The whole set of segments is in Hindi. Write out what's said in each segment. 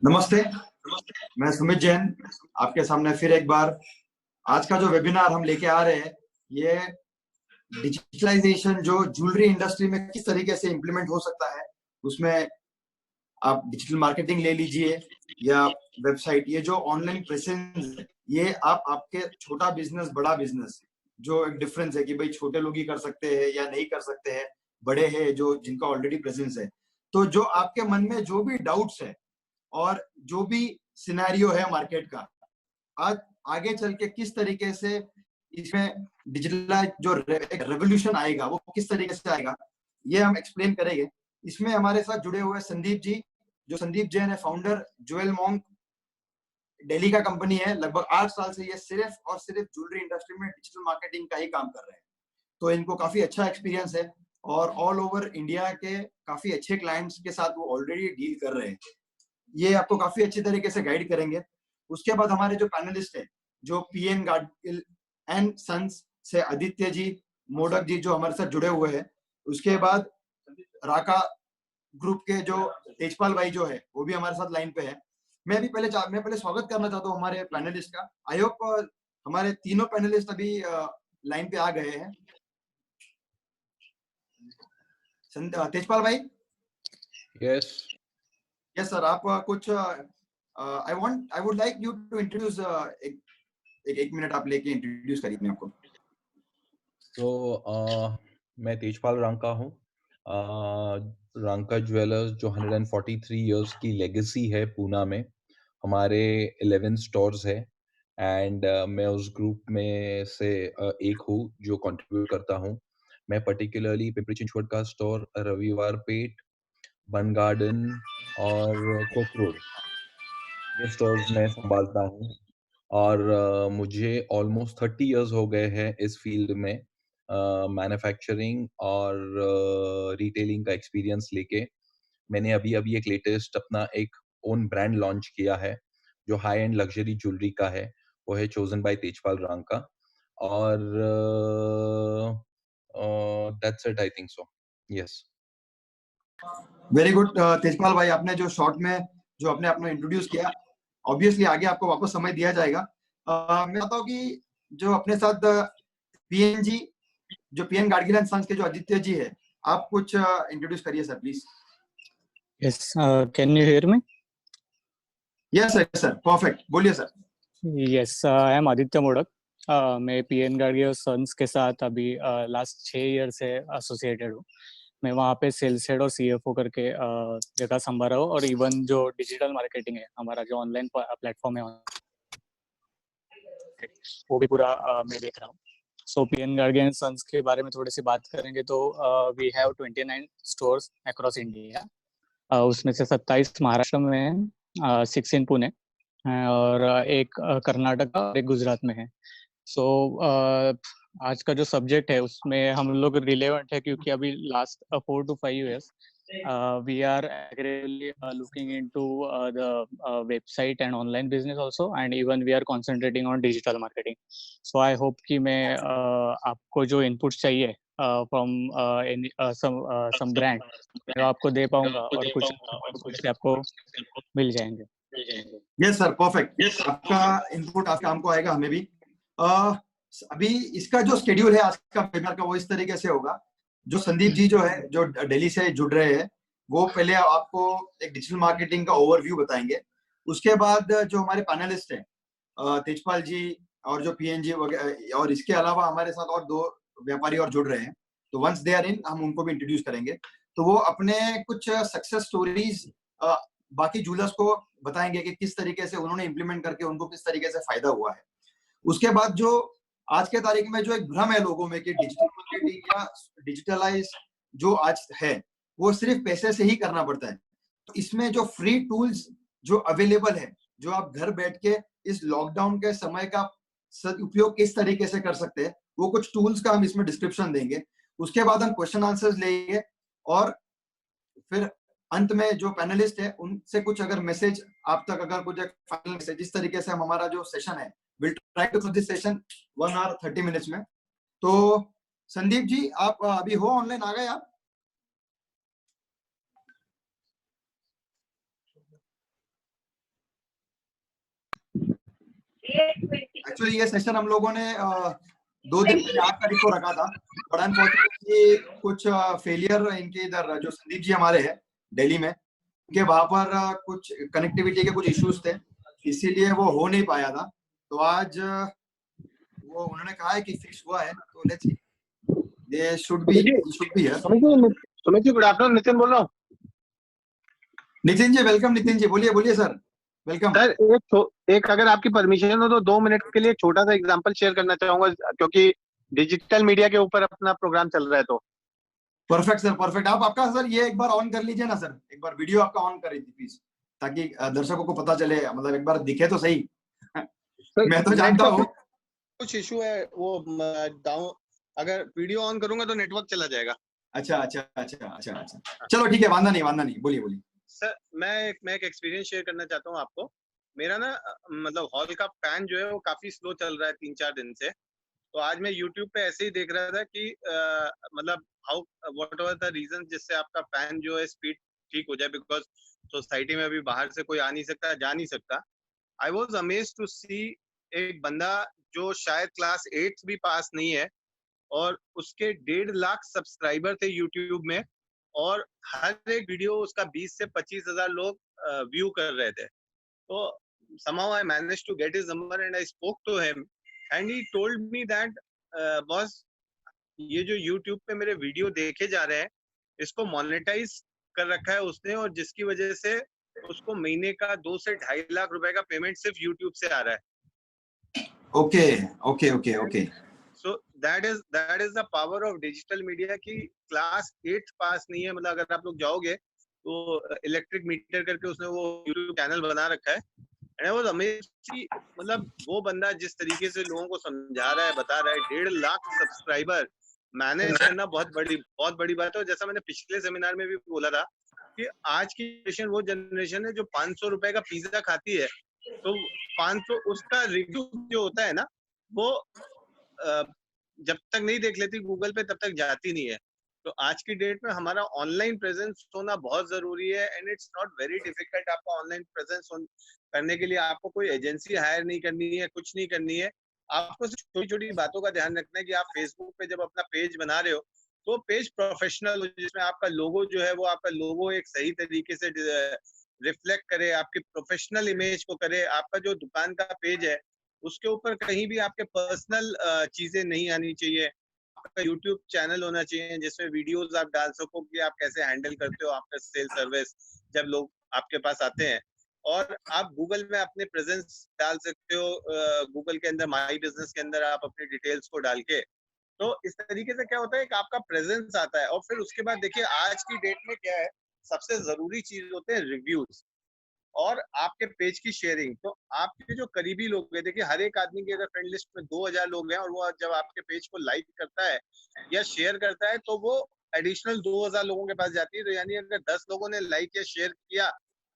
नमस्ते। मैं सुमित जैन आपके सामने फिर एक बार। आज का जो वेबिनार हम लेके आ रहे हैं, ये डिजिटलाइजेशन जो ज्वेलरी इंडस्ट्री में किस तरीके से इम्प्लीमेंट हो सकता है। उसमें आप डिजिटल मार्केटिंग ले लीजिए या वेबसाइट, ये जो ऑनलाइन प्रेजेंस है, ये आप आपके छोटा बिजनेस बड़ा बिजनेस, जो एक डिफरेंस है कि भाई छोटे लोग ही कर सकते हैं या नहीं कर सकते हैं, बड़े हैं जो जिनका ऑलरेडी प्रेजेंस है। तो जो आपके मन में जो भी डाउट्स है और जो भी सिनेरियो है मार्केट का, आज आगे चल के किस तरीके से इसमें डिजिटल जो एक रेवोल्यूशन आएगा वो किस तरीके से आएगा, ये हम एक्सप्लेन करेंगे। इसमें हमारे साथ जुड़े हुए संदीप जी, जो संदीप जैन है, फाउंडर ज्वेल मॉन्क, दिल्ली का कंपनी है। लगभग 8 साल से ये सिर्फ और सिर्फ ज्वेलरी इंडस्ट्री में डिजिटल मार्केटिंग का ही काम कर रहे हैं। तो इनको काफी अच्छा एक्सपीरियंस है और ऑल ओवर इंडिया के काफी अच्छे क्लाइंट्स के साथ वो ऑलरेडी डील कर रहे हैं। ये आपको काफी अच्छी तरीके से गाइड करेंगे। उसके बाद हमारे जो पैनलिस्ट है, जो पीएन गाडगिल एंड सन्स से आदित्य जी, मोडक जी जो हमारे साथ जुड़े हुए हैं। उसके बाद राका ग्रुप के जो तेजपाल भाई जो है वो भी हमारे साथ लाइन पे है। मैं पहले स्वागत करना चाहता हूँ हमारे पैनलिस्ट का। आई होप हमारे तीनों पैनलिस्ट अभी लाइन पे आ गए हैं। तेजपाल भाई। यस यस सर, आप कुछ I would like you to introduce, एक मिनट आप लेके इंट्रोड्यूस करिए अपने आपको। मैं तेजपाल रांका हूँ। रांका ज्वेलर्स जो 143 इयर्स की लेगेसी है पूना में, हमारे 11 स्टोर्स है एंड मैं उस ग्रुप में से एक हूँ जो कंट्रीब्यूट करता हूँ। मैं पर्टिकुलरली पिंपरी चिंचवड का स्टोर, रविवार पेट, बन गार्डन और कोक रोड, ये स्टोर्स मैं संभालता हूँ। और मुझे ऑलमोस्ट 30 इयर्स हो गए हैं इस फील्ड में, मैन्युफैक्चरिंग और रिटेलिंग का एक्सपीरियंस लेके। मैंने अभी एक लेटेस्ट अपना एक ओन ब्रांड लॉन्च किया है जो हाई एंड लग्जरी ज्वेलरी का है, वो है चोजन बाय तेजपाल रांका। और that's it, I think so. Yes, very good Tejpal भाई, आपने जो शॉर्ट में जो अपने अपना इंट्रोड्यूस किया, ऑब्वियसली आगे आपको वापस समय दिया जाएगा। मैं चाहता हूँ कि जो अपने साथ पीएनजी, जो पीएन गाडगिल एंड सन्स के जो आदित्य जी है, आप कुछ इंट्रोड्यूस करिए sir please. Yes, can you hear me? Yes sir, perfect, बोलिए sir. Yes, I am Aditya Modak. मैं पीएन गार्गी और सन्स के साथ अभी लास्ट 6 ईयर से एसोसिएटेड हूँ। मैं वहाँ पे सेल्स हेड और सीएफओ करके जगह संभाल रहा हूँ, और इवन जो डिजिटल मार्केटिंग है, हमारा जो ऑनलाइन प्लेटफॉर्म है, वो भी पूरा मैं देख रहा हूँ। So PN Gargi and sons के बारे में थोड़ी सी बात करेंगे तो we have 29 stores across India. उसमें से 27 महाराष्ट्र में है, 6 इन पुणे और एक कर्नाटक और एक गुजरात में है। सो आज का जो सब्जेक्ट है उसमें हम लोग रिलेवेंट है, क्योंकि अभी last 4 to 5 years we are actively looking into the website and online business also, and even we are concentrating on digital marketing. So I hope कि मैं आपको जो inputs चाहिए from some brand, मैं आपको दे पाऊंगा और कुछ आपको मिल जाएंगे। Yes sir, perfect. आपका इनपुट आपके काम को आएगा, हमें भी। अभी इसका जो शेड्यूल है आज का वेबिनार का, वो इस तरीके से होगा। जो संदीप जी जो है, जो दिल्ली से जुड़ रहे हैं, वो पहले आपको एक डिजिटल मार्केटिंग का ओवरव्यू बताएंगे। उसके बाद जो हमारे पैनलिस्ट हैं, तेजपाल जी और जो पीएनजी वगैरह, और इसके अलावा हमारे साथ और 2 व्यापारी और जुड़ रहे हैं, तो वंस दे आर इन, हम उनको भी इंट्रोड्यूस करेंगे। तो वो अपने कुछ सक्सेस स्टोरीज बाकी जूलर्स को बताएंगे कि किस तरीके से उन्होंने इंप्लीमेंट करके उनको किस तरीके से फायदा हुआ है। उसके बाद जो आज के तारीख में जो एक भ्रम है लोगों में कि डिजिटल मार्केटिंग या डिजिटलाइज जो आज है वो सिर्फ पैसे से ही करना पड़ता है, तो इसमें जो फ्री टूल्स जो अवेलेबल है, जो आप घर बैठ के इस लॉकडाउन के समय का सदुपयोग किस तरीके से कर सकते हैं, वो कुछ टूल्स का हम इसमें डिस्क्रिप्शन देंगे। उसके बाद हम क्वेश्चन आंसर्स लेंगे और फिर अंत में जो पैनलिस्ट है उनसे कुछ अगर मैसेज आप तक, अगर कुछ फाइनल मैसेज, इस तरीके से हम हमारा जो सेशन है, will try to close this session 1 hour 30 minutes में। तो संदीप जी, आप अभी हो ऑनलाइन, आ गए आप? एक्चुअली ये सेशन हम लोगों ने 2 दिन पहले 8 तारीख को रखा था, बट अनफॉर्चुनेटली कुछ फेलियर इनके इधर जो संदीप जी हमारे हैं दिल्ली में, उनके वहां पर कुछ कनेक्टिविटी के कुछ इश्यूज थे, इसीलिए वो हो नहीं पाया था। तो आज वो उन्होंने कहा है कि फिक्स हुआ है, तो let's see, they should be here. Sumit ji good afternoon, Nitin बोल रहा हूँ। नितिन जी वेलकम। नितिन जी बोलिए सर, वेलकम सर। एक अगर आपकी परमिशन हो तो 2 मिनट के लिए छोटा सा एग्जांपल शेयर करना चाहूंगा, क्योंकि डिजिटल मीडिया के ऊपर अपना प्रोग्राम चल रहा है। तो परफेक्ट सर, परफेक्ट। आप आपका सर ये एक बार ऑन कर लीजिए ना सर, एक बार वीडियो आपका ऑन कर दीजिए प्लीज, ताकि दर्शकों को पता चले, मतलब एक बार दिखे तो सही। मैं तो जानता हूँ कुछ इशू है वो डाउन, अगर वीडियो ऑन करूंगा तो नेटवर्क चला जाएगा। अच्छा, चलो ठीक है, वांदा नहीं, बोलिए। सर मैं एक एक्सपीरियंस शेयर करना चाहता हूँ आपको। मेरा ना मतलब हॉल का फैन जो है वो काफी स्लो चल रहा है 3-4 दिन से। तो आज मैं YouTube पे ऐसे ही देख रहा था कि मतलब how what are the reason जिससे आपका फैन जो है स्पीड ठीक हो जाए, बिकॉज सोसाइटी में अभी बाहर से कोई आ नहीं सकता, जा नहीं सकता। आई वॉज अमेज्ड टू सी एक बंदा जो शायद क्लास 8 भी पास नहीं है और उसके 1.5 लाख सब्सक्राइबर थे यूट्यूब में, और हर एक वीडियो उसका 20 से 25 हजार लोग व्यू कर रहे थे। तो somehow I managed to get his number and I spoke to him and he told me that boss, ये जो YouTube पे मेरे वीडियो देखे जा रहे हैं इसको मोनेटाइज कर रखा है उसने, और जिसकी वजह से उसको महीने का 2 से 2.5 लाख रुपए का पेमेंट सिर्फ YouTube से आ रहा है। Okay. So that is the power of digital media की क्लास 8 पास नहीं है, मतलब अगर आप लोग जाओगे तो इलेक्ट्रिक मीटर करके उसने वो YouTube चैनल बना रखा है। एंड आई वाज अमेज्ड, मतलब वो बंदा जिस तरीके से लोगों को समझा रहा है, बता रहा है, 1.5 लाख सब्सक्राइबर मैनेज करना बहुत बड़ी बात है। जैसा मैंने पिछले सेमिनार में भी बोला था कि आज की जनरेशन वो जनरेशन है जो 500 रुपए का पिज्जा खाती है, तो 500 उसका रिव्यू जो होता है ना, वो जब तक नहीं देख लेती गूगल पे तब तक जाती नहीं है। तो आज की डेट में हमारा ऑनलाइन प्रेजेंस होना बहुत जरूरी है, and it's not very difficult. आपको ऑनलाइन प्रेजेंस करने के लिए आपको कोई एजेंसी हायर नहीं करनी है, कुछ नहीं करनी है। आपको छोटी छोटी बातों का ध्यान रखना है कि आप फेसबुक पे जब अपना पेज बना रहे हो तो पेज प्रोफेशनल हो, जिसमें आपका लोगो जो है वो आपका लोगो एक सही तरीके से रिफ्लेक्ट करे, आपकी प्रोफेशनल इमेज को करे। आपका जो दुकान का पेज है उसके ऊपर कहीं भी आपके पर्सनल चीजें नहीं आनी चाहिए। आपका YouTube चैनल होना चाहिए जिसमें वीडियोस आप डाल सको कि आप कैसे हैंडल करते हो आपका सेल सर्विस जब लोग आपके पास आते हैं। और आप गूगल में अपने प्रेजेंस डाल सकते हो, गूगल के अंदर माई बिजनेस के अंदर आप अपनी डिटेल्स को डाल के। तो इस तरीके से क्या होता है कि आपका प्रेजेंस आता है। और फिर उसके बाद देखिए आज की डेट में क्या है, सबसे जरूरी चीज होते हैं रिव्यूज और आपके पेज की शेयरिंग। तो आपके जो करीबी लोग हैं, देखिए हर एक आदमी की अगर फ्रेंड लिस्ट में 2000 लोग हैं और वो जब आपके पेज को लाइक करता है या शेयर करता है तो वो एडिशनल 2000 लोगों के पास जाती है। तो यानी अगर 10 लोगों ने लाइक या शेयर किया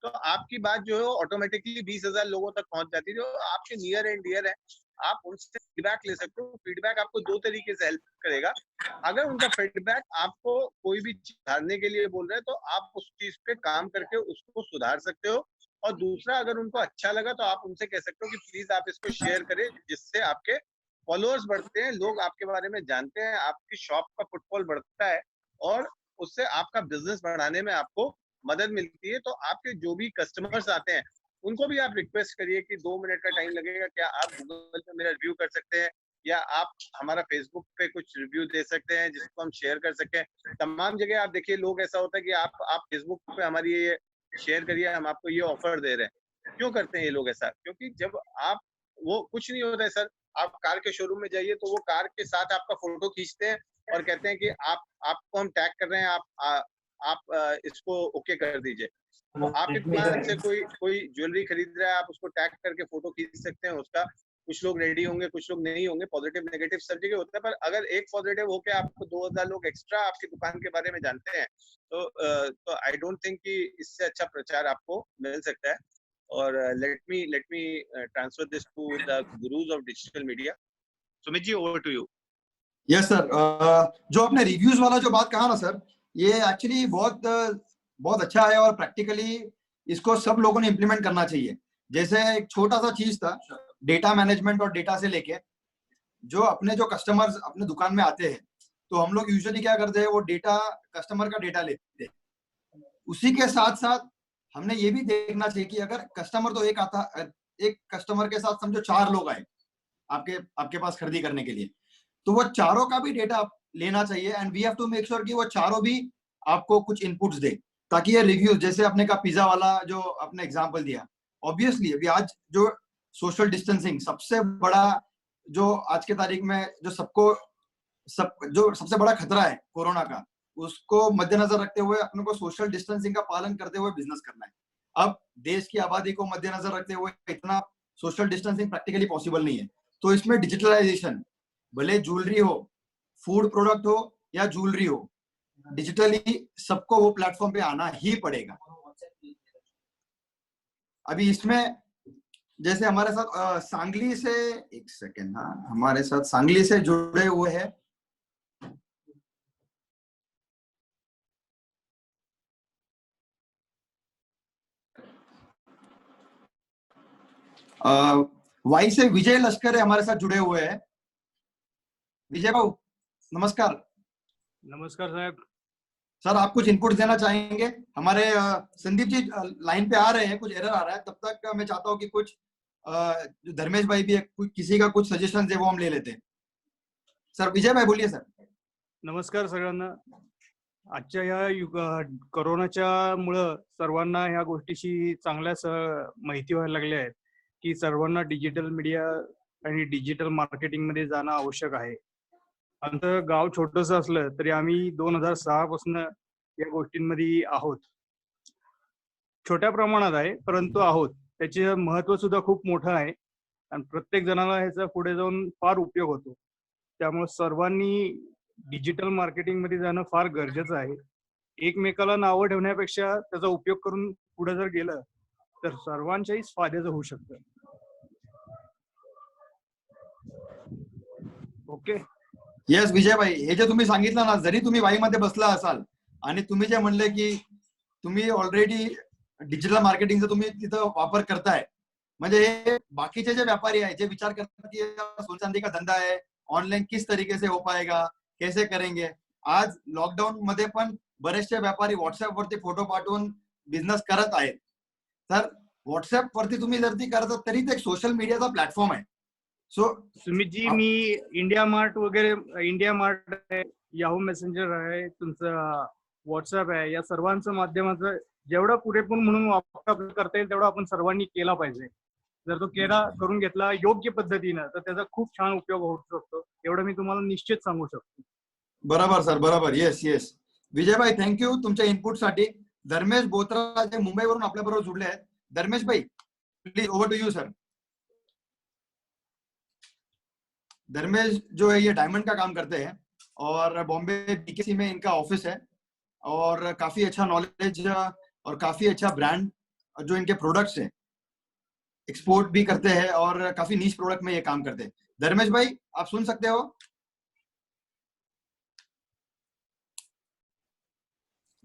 तो आपकी बात जो है ऑटोमेटिकली 20,000 लोगों तक पहुंच जाती है, जो आपके नियर एंड डियर है। आप उनसे फीडबैक ले सकते हो। फीडबैक आपको 2 तरीके से हेल्प करेगा। अगर उनका फीडबैक आपको कोई भी चीज सुधारने के लिए बोल रहे हैं तो आप उस चीज पे काम करके उसको सुधार सकते हो। और दूसरा, अगर उनको अच्छा लगा तो आप उनसे कह सकते हो कि प्लीज आप इसको शेयर करें, जिससे आपके फॉलोअर्स बढ़ते हैं, लोग आपके बारे में जानते हैं, आपकी शॉप का फुटफॉल बढ़ता है और उससे आपका बिजनेस बढ़ाने में आपको मदद मिलती है। तो आपके जो भी कस्टमर्स आते हैं उनको भी आप रिक्वेस्ट करिए कि 2 मिनट का टाइम लगेगा, क्या आप गूगल पे मेरा रिव्यू कर सकते हैं या आप हमारा फेसबुक पे कुछ रिव्यू दे सकते हैं जिसको हम शेयर कर सकें। तमाम जगह आप देखिए लोग ऐसा होता है कि आप फेसबुक पे हमारी ये शेयर करिए, हम आपको ये ऑफर दे रहे हैं। क्यों करते हैं ये लोग ऐसा? क्योंकि जब आप, वो कुछ नहीं होता है सर, आप कार के शोरूम में जाइए तो वो कार के साथ आपका फोटो खींचते हैं और कहते हैं कि आपको हम टैग कर रहे हैं, आप इसको ओके कर दीजिए। तो आपके दुकान से कोई ज्वेलरी खरीद रहा है, आप उसको टैग करके फोटो खींच सकते हैं उसका। कुछ लोग रेडी होंगे, कुछ लोग नहीं होंगे, पॉजिटिव नेगेटिव सब जगह होता है। पर अगर एक पॉजिटिव होके आपको 2000 लोग एक्स्ट्रा आपकी दुकान के बारे में जानते हैं तो आई डोंट थिंक कि इससे अच्छा प्रचार आपको मिल सकता है। और let me transfer this to the gurus of digital media. Sumit ji, over to you. Yes sir, जो आपने रिव्यूज वाला जो बात कहा ना सर, ये एक्चुअली बहुत अच्छा है और प्रैक्टिकली इसको सब लोगों ने इम्प्लीमेंट करना चाहिए। जैसे एक छोटा सा चीज था, डेटा मैनेजमेंट और डेटा से लेके जो अपने जो कस्टमर्स अपने दुकान में आते हैं, तो हम लोग यूजुअली क्या करते हैं, वो डेटा कस्टमर का डेटा लेते हैं। उसी के साथ साथ हमने ये भी देखना चाहिए कि अगर कस्टमर तो एक कस्टमर के साथ समझो 4 लोग आए आपके पास खरीदी करने के लिए, तो वो चारों का भी डेटा लेना चाहिए and we have to make sure कि वो चारों भी आपको कुछ इनपुट्स दे, ताकि ये रिव्यूज, जैसे आपने कहा पिज्जा वाला जो आपने एग्जांपल दिया, ऑब्वियसली अभी आज जो सोशल डिस्टेंसिंग सबसे बड़ा, जो आज के तारीख में जो सबसे बड़ा खतरा है कोरोना का, उसको मद्देनजर रखते हुए अपने को सोशल डिस्टेंसिंग का पालन करते हुए बिजनेस करना है। अब देश की आबादी को मद्देनजर रखते हुए इतना सोशल डिस्टेंसिंग प्रैक्टिकली पॉसिबल नहीं है, तो इसमें डिजिटलाइजेशन, भले ज्वेलरी हो, फूड प्रोडक्ट हो या ज्वेलरी हो, डिजिटली सबको वो प्लेटफॉर्म पे आना ही पड़ेगा। अभी इसमें जैसे हमारे साथ सांगली से, एक सेकेंड, हाँ, हमारे साथ सांगली से जुड़े हुए हैं वाई से विजय लश्कर है, हमारे साथ जुड़े हुए हैं। विजय बाबू नमस्कार। नमस्कार साहब। सर आप कुछ इनपुट देना चाहेंगे? हमारे संदीप जी लाइन पे आ रहे हैं, कुछ एरर आ रहा है, तब तक मैं चाहता हूँ कि कुछ जो धर्मेश भाई भी है, किसी का कुछ सजेशन है वो हम ले लेते हैं। सर विजय भाई बोलिए सर। नमस्कार सगळ्यांना। आजच्या या कोरोनाच्या मुळे सर्वांना ह्या गोष्टीची चांगल्याच माहिती व्हायला लागली आहे की सर्वांना डिजिटल मीडिया आणि डिजिटल मार्केटिंग मध्ये जाणं आवश्यक आहे। आमचं गाव छोटंसं असलं तरी आम्ही 2006 पासून या गोष्टींमध्ये आहोत। छोट्या प्रमाणात आहे परंतु आहोत। त्याचे महत्त्व सुद्धा खूप मोठं आहे आणि प्रत्येक जणाला ह्याचा पुढे जाऊन फार उपयोग होतो। त्यामुळे सर्वांनी डिजिटल मार्केटिंग मध्ये जाणं फार गरजेचं आहे। एकमेकाला नावं ठेवण्यापेक्षा त्याचा उपयोग करून पुढे जर गेलं तर सर्वांच्याच फायद्याचं होऊ शकतं। ओके, येस विजय भाई, हे जे तुम्ही सांगितलं ना, जरी तुम्ही वाईमध्ये बसला असाल आणि तुम्ही जे म्हणले की तुम्ही ऑलरेडी डिजिटल मार्केटिंगचा तुम्ही तिथं वापर करताय, म्हणजे हे बाकीचे जे व्यापारी आहे जे विचार करतात की सोने चांदी का धंधा है, ऑनलाइन किस तरीके से हो पाएगा, कैसे करेंगे, आज लॉकडाऊन मध्ये पण बरेचसे व्यापारी व्हॉट्सअप वरती फोटो पाठवून बिझनेस करत आहेत। तर व्हॉट्सअप वरती तुम्ही जर ती करतात तरी ते एक सोशल मीडियाचा प्लॅटफॉर्म आहे। सो सुमित जी, मी इंडिया मार्ट वगैरे, इंडिया मार्ट आहे, याहू मेसेंजर आहे, तुमचं व्हॉट्सअप आहे, या सर्वांचं माध्यमाचं जेवढा पुरेपूर म्हणून वापर करता येईल तेवढा आपण सर्वांनी केला पाहिजे। जर तो करून घेतला योग्य पद्धतीनं तर त्याचा खूप छान उपयोग होऊ शकतो, एवढं मी तुम्हाला निश्चित सांगू शकतो। बरोबर सर, बरोबर। येस येस विजय भाई, थँक्यू तुमच्या इनपुट साठी। धर्मेश बोत्रा जे मुंबईवरून आपल्या बरोबर जुड़ले आहेत, धर्मेश भाई please over to you sir. Dharmesh जो है ये डायमंड का काम करते हैं और बॉम्बे बीकेसी में इनका ऑफिस है और काफी अच्छा नॉलेज और काफी अच्छा ब्रांड जो इनके प्रोडक्ट्स हैं एक्सपोर्ट भी करते हैं और काफी नीश प्रोडक्ट में ये काम करते हैं। धर्मेश भाई आप सुन सकते हो?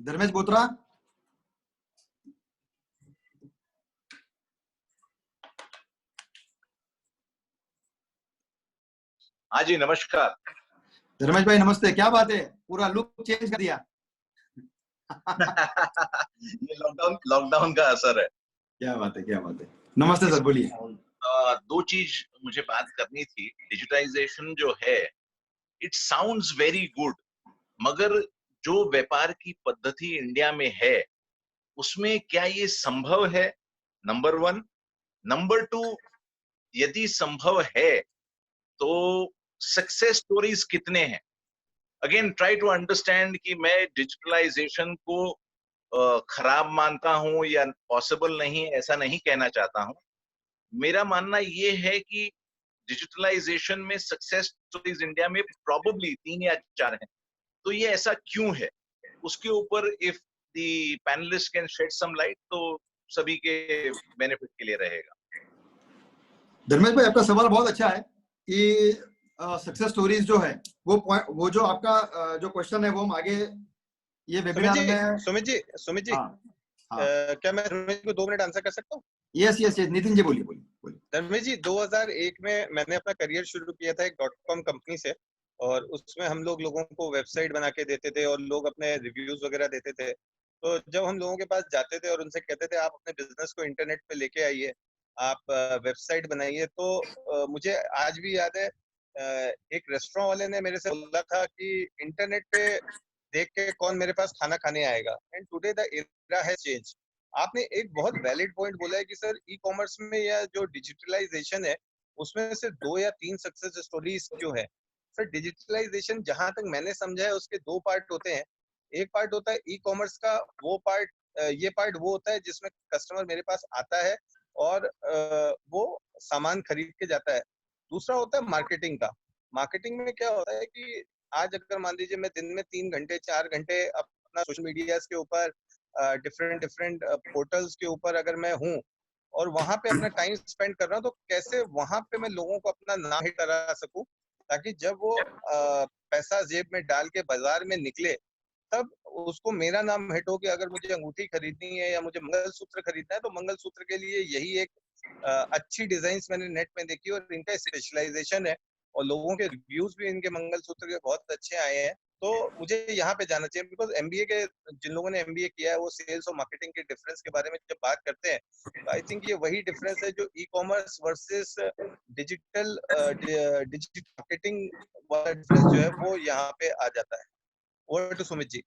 धर्मेश बोत्रा। हाँ जी नमस्कार। धर्मेश भाई नमस्ते, क्या बात है, पूरा लुक चेंज कर दिया। ये लॉकडाउन का असर है। क्या बात है, क्या बात है। नमस्ते सर, बोलिए। दो चीज मुझे बात करनी थी। डिजिटाइजेशन जो है इट साउंड्स वेरी गुड, मगर जो व्यापार की पद्धति इंडिया में है उसमें क्या ये संभव है, नंबर 1। नंबर 2, यदि संभव है तो सक्सेस स्टोरीज कितने हैं। अगेन ट्राई टू अंडरस्टैंड कि मैं डिजिटलाइजेशन को खराब मानता हूं या पॉसिबल नहीं, ऐसा नहीं कहना चाहता हूं। मेरा मानना ये है कि डिजिटलाइजेशन में सक्सेस स्टोरीज इंडिया में प्रॉबेबली 3 या 4 हैं। तो ये ऐसा क्यों है, उसके ऊपर if the panelist can shed some light तो सभी के बेनिफिट के लिए रहेगा। धर्मेश भाई आपका सवाल बहुत अच्छा है कि सक्सेस स्टोरीज जो है वो जो आपका जो क्वेश्चन है वो हम आगे ये वेबिनार में। सुमित जी, हाँ, क्या मैं को 2 मिनट आंसर कर सकता हूँ? Yes yes yes, Nitin ji बोलिए बोलिए बोलिए। धर्मेश जी 2001 में मैंने अपना करियर शुरू किया था एक .com कंपनी से, और उसमें हम लोगों को वेबसाइट बना के देते थे और लोग अपने रिव्यूज वगैरह देते थे। तो जब हम लोगों के पास जाते थे और उनसे कहते थे आप अपने बिजनेस को इंटरनेट पे लेके आइए, आप वेबसाइट बनाइए, तो मुझे आज भी याद है एक रेस्टोरेंट वाले ने मेरे से बोला था कि इंटरनेट पे देख के कौन मेरे पास खाना खाने आएगा। And today the era has change. आपने एक बहुत वैलिड पॉइंट बोला है कि सर ई कॉमर्स में या जो डिजिटलाइजेशन है उसमें से 2 या 3 सक्सेस स्टोरीज क्यों है। सर डिजिटलाइजेशन जहां तक मैंने समझा है उसके 2 पार्ट होते हैं। एक पार्ट होता है ई कॉमर्स का, वो पार्ट ये पार्ट वो होता है जिसमें कस्टमर मेरे पास आता है और वो सामान खरीद के जाता है। दूसरा होता है मार्केटिंग का। मार्केटिंग में क्या होता है कि आज अगर मान लीजिए मैं दिन में 3 घंटे 4 घंटे अपना सोशल मीडिया के ऊपर डिफरेंट डिफरेंट पोर्टल्स के ऊपर अगर मैं हूँ और वहां पे अपना टाइम स्पेंड कर रहा हूँ, तो कैसे वहां पे मैं लोगों को अपना नाम हिट करा सकूं, ताकि जब वो पैसा जेब में डाल के बाजार में निकले तब उसको मेरा नाम हिट हो कि अगर मुझे अंगूठी खरीदनी है या मुझे मंगलसूत्र खरीदना है तो मंगलसूत्र के लिए यही एक अच्छी डिजाइन मैंने नेट में देखी और इनका स्पेशलाइजेशन है और लोगों के रिव्यूज भी इनके मंगलसूत्र के बहुत अच्छे आए हैं। तो मुझे यहाँ पे जाना चाहिए, बिकॉज एमबीए के जिन लोगों ने एमबीए किया है वो सेल्स और मार्केटिंग के डिफरेंस के बारे में जब बात करते हैं तो आई थिंक ये वही डिफरेंस है जो e commerce versus digital digital marketing वाला डिफरेंस जो है वो यहाँ पे आ जाता है। Over to Sumit ji.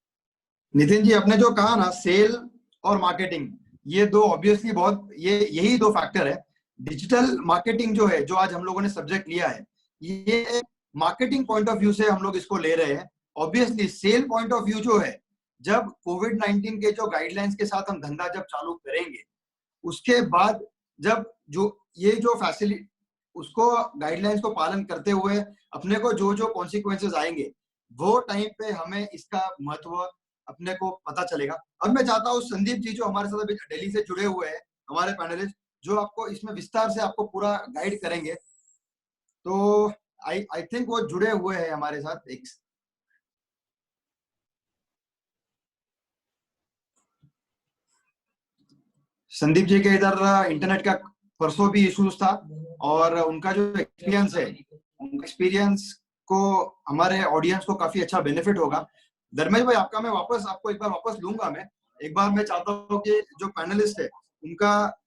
नितिन जी, आपने जो कहा ना सेल और मार्केटिंग, ये दो ऑब्वियसली बहुत यही दो फैक्टर है। डिजिटल मार्केटिंग जो है, जो आज हम लोगों ने सब्जेक्ट लिया है, ये मार्केटिंग पॉइंट ऑफ व्यू से हम लोग इसको ले रहे हैं। Obviously cell point of view जो है, जब कोविड-19 के जो गाइडलाइंस के साथ हम धंधा जब चालू करेंगे, उसके बाद जब जो ये जो फैसिलिटी उसको गाइडलाइंस को पालन करते हुए अपने को जो जो कॉन्सिक्वेंसेस आएंगे, वो टाइम पे हमें इसका महत्व अपने को पता चलेगा। अब मैं चाहता हूँ संदीप जी जो हमारे साथ अभी दिल्ली से जुड़े हुए हैं, हमारे पैनलिस्ट, जो आपको इसमें विस्तार से आपको पूरा गाइड करेंगे। तो आई थिंक वो जुड़े हुए हैं हमारे साथ। एक संदीप जी के इधर इंटरनेट का परसों भी इश्यूज था और उनका जो एक्सपीरियंस है, उनका एक्सपीरियंस को हमारे ऑडियंस को काफी अच्छा बेनिफिट होगा। धर्मेश भाई, आपका मैं वापस आपको एक बार वापस लूंगा। मैं एक बार मैं चाहता हूँ कि जो पैनलिस्ट है उनका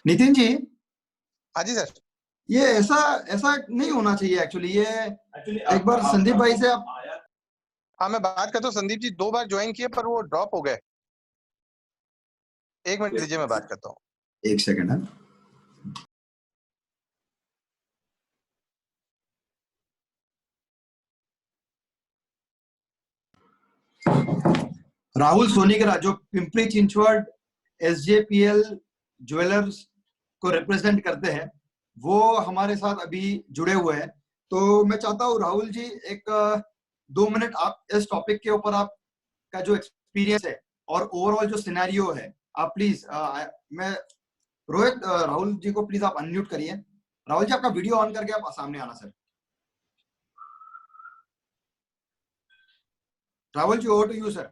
नितिन जी। हाँ जी सर। ये ऐसा ऐसा नहीं होना चाहिए एक्चुअली। ये एक बार संदीप भाई से आप। हाँ मैं बात करता हूँ। संदीप जी 2 बार ज्वाइन किए पर वो ड्रॉप हो गए। 1 मिनट दीजिए, मैं बात करता हूँ। 1 सेकंड है। राहुल सोनीगरा जो पिंपरी चिंचवड SJPL ज्वेलर्स को रिप्रेजेंट करते हैं, वो हमारे साथ अभी जुड़े हुए हैं। तो मैं चाहता हूँ राहुल जी एक 2 मिनट आप इस टॉपिक के ऊपर आपका जो एक्सपीरियंस है और ओवरऑल जो सिनेरियो है, आप प्लीज मैं रोहित राहुल जी को प्लीज आप अनम्यूट करिए। राहुल जी आपका वीडियो ऑन करके आप सामने आना sir. Rahul ji over to you sir.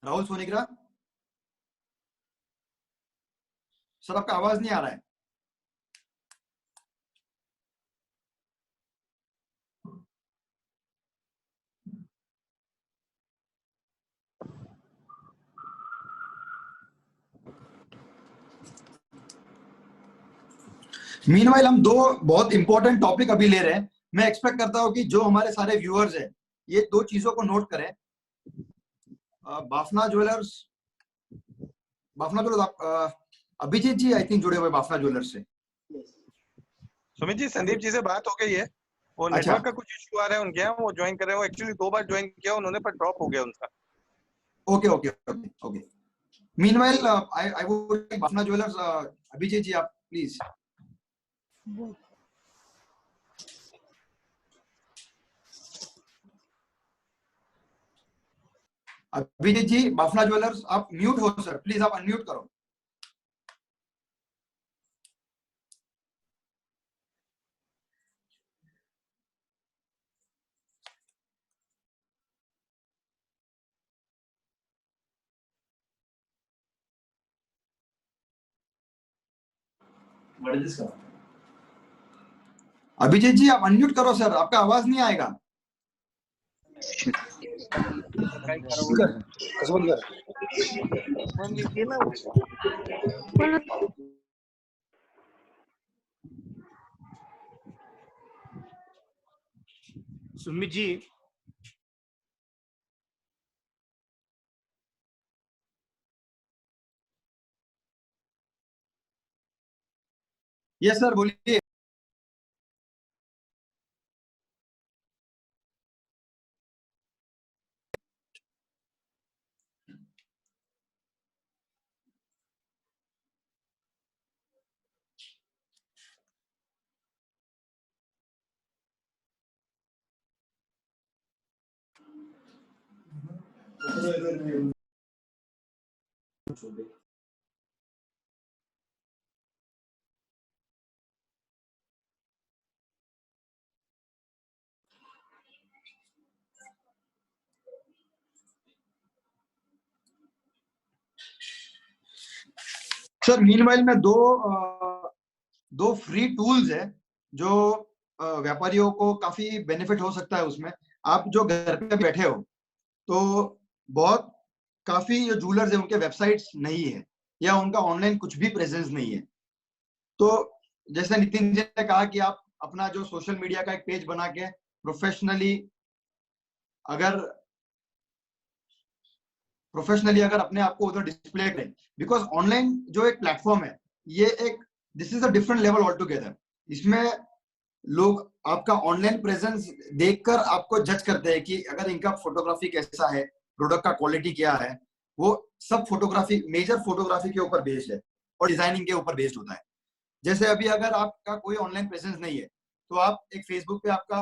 Rahul Sonigara sir, आपका आवाज नहीं आ रहा है। मीनवाइल हम 2 बहुत इंपॉर्टेंट टॉपिक अभी ले रहे हैं। मैं एक्सपेक्ट करता हूं कि जो हमारे सारे व्यूअर्स हैं ये 2 चीजों को नोट करें। Bafna jewellers Abhijit ji I think जुड़े हुए बाफना ज्वेलर्स से। सुमित जी संदीप जी से बात हो गई है। वो अच्छा। नेटवर्क का कुछ इशू आ रहा है उनके यहाँ, वो ज्वाइन कर रहे हैं। वो एक्चुअली 2 बार ज्वाइन किया उन्होंने पर ड्रॉप हो गया उनका। Okay okay okay okay. Meanwhile I would Bafna jewellers Abhijit ji आप प्लीज। अभिजीत जी बाफना ज्वेलर्स आप म्यूट हो सर, प्लीज आप अनम्यूट करो। अभिजीत जी आप अनम्यूट करो सर, आपका आवाज नहीं आएगा। सुमित जी यस सर बोलिए। सर मीनवाइल में दो फ्री टूल्स है जो व्यापारियों को काफी बेनिफिट हो सकता है उसमें। आप जो घर पे बैठे हो तो बहुत काफी जो जूलर्स है उनके वेबसाइट्स नहीं है या उनका ऑनलाइन कुछ भी प्रेजेंस नहीं है। तो जैसे नितिन जी ने कहा कि आप अपना जो सोशल मीडिया का एक पेज बना के प्रोफेशनली अगर अपने आप को उधर डिस्प्ले करें, बिकॉज ऑनलाइन जो एक प्लेटफॉर्म है ये एक this is a different level all together. इसमें लोग आपका ऑनलाइन प्रेजेंस देखकर आपको जज करते हैं कि अगर इनका फोटोग्राफी कैसा है, प्रोडक्ट का क्वालिटी क्या है, वो सब फोटोग्राफी मेजर फोटोग्राफी के ऊपर बेस्ड है और डिजाइनिंग के ऊपर बेस्ड होता है। जैसे अभी अगर आपका कोई ऑनलाइन प्रेजेंस नहीं है तो आप एक फेसबुक पे आपका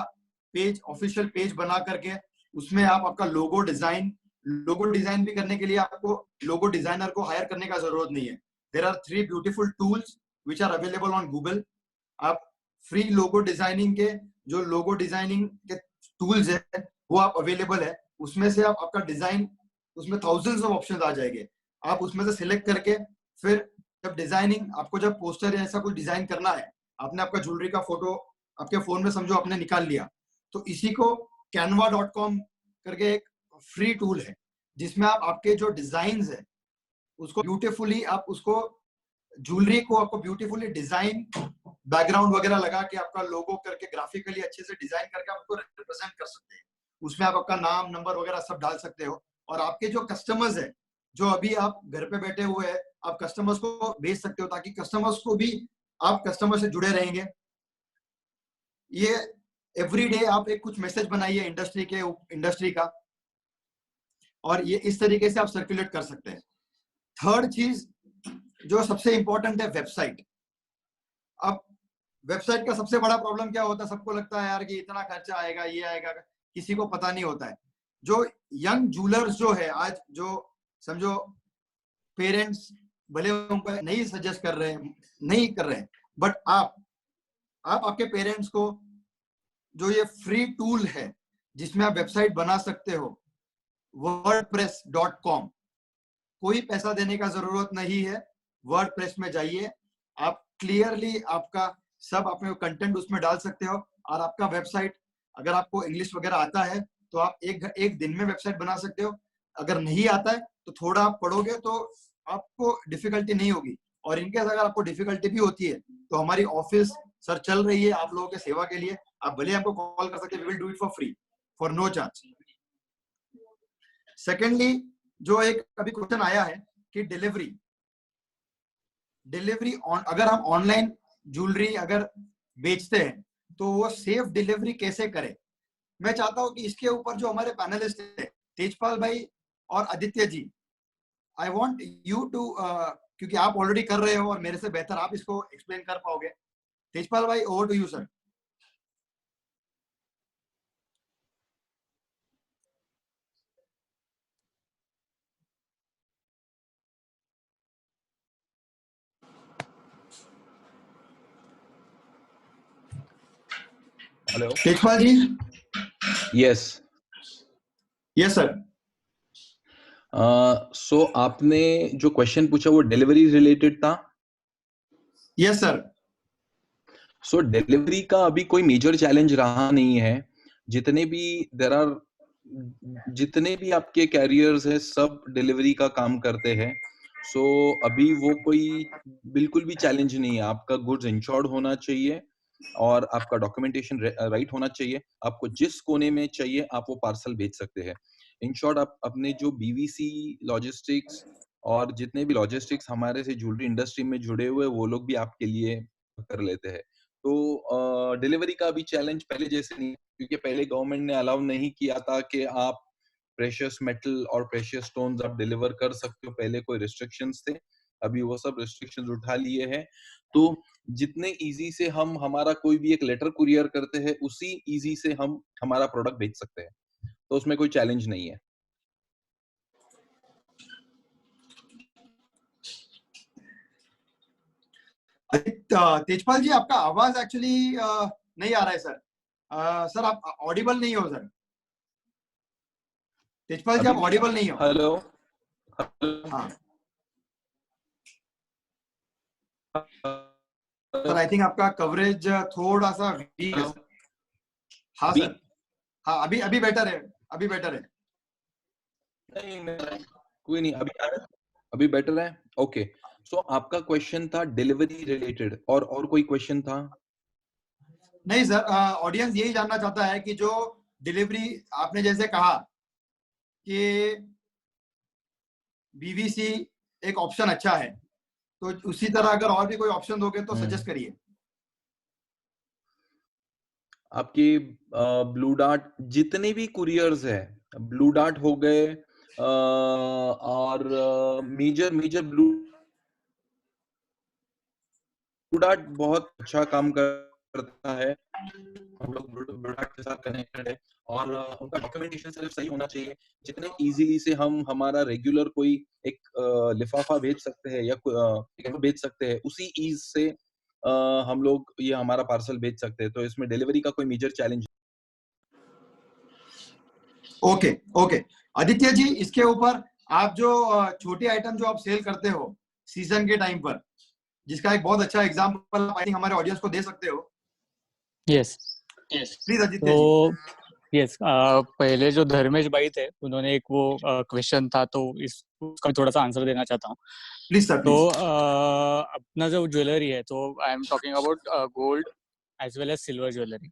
पेज ऑफिशियल पेज बना करके उसमें आप आपका लोगो डिजाइन भी करने के लिए आपको लोगो डिजाइनर को हायर करने का जरूरत नहीं है। There are 3 beautiful tools which are available on Google. आप फ्री लोगो डिजाइनिंग के जो लोगो डिजाइनिंग के टूल्स है वो आप अवेलेबल है, उसमें से आप आपका डिजाइन उसमें थाउजेंड्स ऑफ ऑप्शंस आ जाएंगे। आप उसमें से सिलेक्ट करके फिर जब डिजाइनिंग आपको जब पोस्टर या ऐसा कुछ डिजाइन करना है, आपने आपका ज्वेलरी का फोटो आपके फोन में समझो आपने निकाल लिया, तो इसी को canva.com करके एक फ्री टूल है जिसमें आप आपके जो डिजाइन है उसको ब्यूटीफुली आप उसको ज्वेलरी को आपको ब्यूटीफुली डिजाइन बैकग्राउंड वगैरह लगा के आपका लोगो करके ग्राफिकली अच्छे से डिजाइन करके आप उसको रिप्रेजेंट कर सकते हैं। उसमें आप आपका नाम नंबर वगैरह सब डाल सकते हो और आपके जो कस्टमर्स है जो अभी आप घर पे बैठे हुए हैं आप कस्टमर्स को भेज सकते हो ताकि कस्टमर्स को भी आप कस्टमर से जुड़े रहेंगे। ये एवरी डे आप एक कुछ मैसेज बनाइए इंडस्ट्री का और ये इस तरीके से आप सर्कुलेट कर सकते हैं। थर्ड चीज जो सबसे इंपॉर्टेंट है वेबसाइट। अब वेबसाइट का सबसे बड़ा प्रॉब्लम क्या होता है, सबको लगता है यार कि इतना खर्चा आएगा ये आएगा, किसी को पता नहीं होता है। जो यंग जूलर्स जो है आज जो समझो पेरेंट्स भले उनको नहीं सजेस्ट कर रहे हैं नहीं कर रहे हैं, बट आप आपके पेरेंट्स को जो ये फ्री टूल है जिसमें आप वेबसाइट बना सकते हो wordpress.com, कोई पैसा देने का जरूरत नहीं है। वर्डप्रेस में जाइए, आप क्लियरली आपका सब अपने कंटेंट उसमें डाल सकते हो और आपका वेबसाइट अगर आपको इंग्लिश वगैरह आता है तो आप एक दिन में वेबसाइट बना सकते हो। अगर नहीं आता है तो थोड़ा आप पढ़ोगे तो आपको डिफिकल्टी नहीं होगी। और इनकेस अगर आपको डिफिकल्टी भी होती है तो हमारी ऑफिस सर चल रही है आप लोगों के सेवा के लिए, आप भले हमको कॉल कर सकते हैं, we will do it for free for no charge. Secondly जो एक अभी क्वेश्चन आया है कि डिलीवरी अगर हम ऑनलाइन ज्वेलरी अगर बेचते हैं तो वो सेफ डिलीवरी कैसे करें। मैं चाहता हूं कि इसके ऊपर जो हमारे पैनलिस्ट है तेजपाल भाई और आदित्य जी, आई वांट यू टू क्योंकि आप ऑलरेडी कर रहे हो और मेरे से बेहतर आप इसको एक्सप्लेन कर पाओगे। तेजपाल भाई over to you sir. Hello Tejpal ji. Yes yes sir. So आपने जो क्वेश्चन पूछा वो डिलीवरी रिलेटेड था। Yes sir. सो डिलीवरी का अभी कोई मेजर चैलेंज रहा नहीं है। जितने भी आपके कैरियर्स है सब डिलीवरी का काम करते हैं। सो अभी वो कोई बिल्कुल भी चैलेंज नहीं है। आपका गुड्स इंश्योर्ड होना चाहिए और आपका डॉक्यूमेंटेशन राइट होना चाहिए। आपको जिस कोने में चाहिए आप वो पार्सल भेज सकते हैं। इन शॉर्ट आप अपने जो बीवीसी लॉजिस्टिक्स और जितने भी लॉजिस्टिक्स हमारे से ज्वेलरी इंडस्ट्री में जुड़े हुए वो लोग भी आपके लिए कर लेते हैं। तो डिलीवरी का अभी चैलेंज पहले जैसे नहीं, क्योंकि पहले गवर्नमेंट ने अलाउ नहीं किया था कि आप प्रेशियस मेटल और प्रेशियस स्टोन्स आप डिलीवर कर सकते हो। पहले कोई रिस्ट्रिक्शंस थे, अभी वो सब रिस्ट्रिक्शंस उठा लिए हैं। तो जितने इजी से हम हमारा कोई भी एक लेटर कुरियर करते हैं उसी इजी से हम हमारा प्रोडक्ट भेज सकते हैं, तो उसमें कोई चैलेंज नहीं है। तेजपाल जी, आपका आवाज एक्चुअली नहीं आ रहा है सर। सर आप ऑडिबल नहीं हो सर। तेजपाल जी आप ऑडिबल नहीं हो। हेलो। हाँ सर, आई थिंक आपका कवरेज थोड़ा सा वीक है। हाँ सर, हाँ अभी अभी बेटर है, अभी बेटर है। नहीं, कोई नहीं, अभी बेटर है। ओके, सो आपका क्वेश्चन था डिलीवरी रिलेटेड और कोई क्वेश्चन था? नहीं सर, ऑडियंस यही जानना चाहता है कि जो डिलीवरी आपने जैसे कहा कि बीवीसी एक ऑप्शन अच्छा है, तो उसी तरह अगर और भी कोई ऑप्शन दोगे तो सजेस्ट करिए। आपके ब्लू डार्ट जितने भी कुरियर्स है, ब्लू डार्ट हो गए और मेजर ब्लू डार्ट बहुत अच्छा काम करता है। हम लोग ब्लू डार्ट के साथ कनेक्टेड है और उनका डॉक्यूमेंटेशन सिर्फ सही होना चाहिए। जितने इजीली से हम हमारा रेगुलर कोई एक लिफाफा भेज सकते हैं या भेज सकते हैं, उसी ईज से हम लोग ये हमारा पार्सल भेज सकते हैं। तो इसमें डिलीवरी का कोई major challenge. Okay okay Aditya ji, इसके ऊपर आप जो छोटी आइटम जो आप सेल करते हो सीजन के टाइम पर, जिसका एक बहुत अच्छा एग्जांपल आई थिंक हमारे ऑडियंस को दे सकते हो। Yes please Aditya ji. तो यस, पहले जो धर्मेश भाई थे उन्होंने एक वो क्वेश्चन था, तो इसका थोड़ा सा आंसर देना चाहता हूँ। प्लीज सर, तो प्लीज। अपना जो ज्वेलरी है, तो I am talking about gold as well as silver jewellery.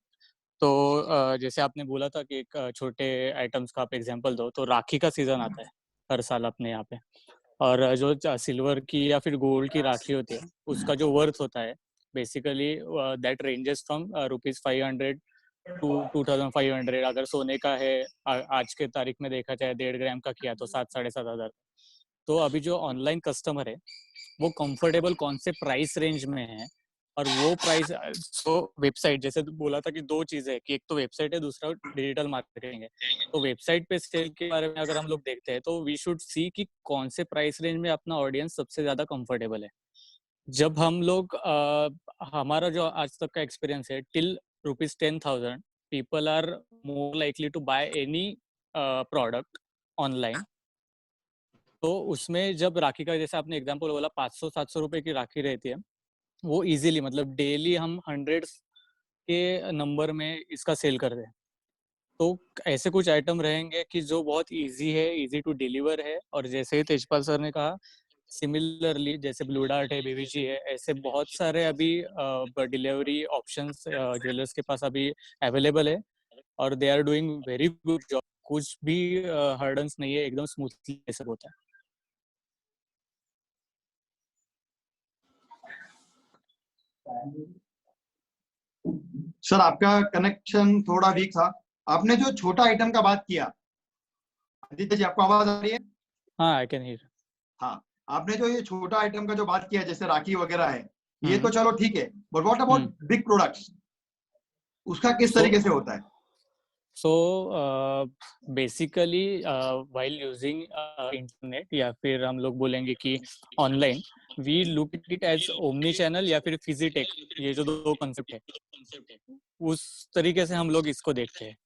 तो जैसे आपने बोला था कि एक छोटे आइटम्स का आप एग्जांपल दो, तो राखी का सीजन आता है हर साल अपने यहाँ पे, और जो सिल्वर की या फिर गोल्ड की राखी होती है उसका जो वर्थ होता है basically that ranges from ₹500 to 2500। अगर सोने का है आज के तारीख में देखा जाए 1.5 ग्राम का किया तो 7-7.5 हज़ार। तो अभी जो ऑनलाइन कस्टमर है वो कंफर्टेबल कौन से प्राइस रेंज में है, और वो प्राइस, तो वेबसाइट जैसे बोला था कि दो चीजें है कि एक तो वेबसाइट है, दूसरा डिजिटल मार्केटिंग है। तो वेबसाइट पे सेल के बारे में अगर हम लोग देखते हैं तो वी शुड सी कि कौन से प्राइस रेंज में अपना ऑडियंस सबसे ज्यादा कंफर्टेबल है। जब हम लोग हमारा जो आज तक का एक्सपीरियंस है, till ₹10,000 people are more likely to buy any product online. तो उसमें जब राखी का जैसे आपने एग्जांपल बोला 500-700 रुपए की राखी रहती है, वो इजीली मतलब डेली हम हंड्रेड्स के नंबर में इसका सेल कर रहे हैं। तो ऐसे कुछ आइटम रहेंगे कि जो बहुत इजी है, इजी टू डिलीवर है, और जैसे ही तेजपाल सर ने कहा सिमिलरली जैसे ब्लू डार्ट है, बीवीजी है, ऐसे बहुत सारे अभी डिलीवरी ऑप्शंस ज्वेलर्स के पास अभी अवेलेबल है, और they are doing very good job. कुछ भी हर्डन्स नहीं है, एकदम स्मूथली सब होता है। सर आपका कनेक्शन थोड़ा वीक था। आपने जो छोटा आइटम का बात किया, आदित्य जी आपको आवाज आ रही है? हाँ, आई कैन हियर। हाँ, आपने जो ये छोटा आइटम का जो बात किया जैसे राखी वगैरह है, ये तो चलो ठीक है, but what about big products, उसका किस तरीके से होता है? So basically while using internet, या फिर हम लोग बोलेंगे कि online, we look it as omni channel या फिर फिजिटेक, ये जो दो कंसेप्ट है उस तरीके से हम लोग इसको देखते हैं।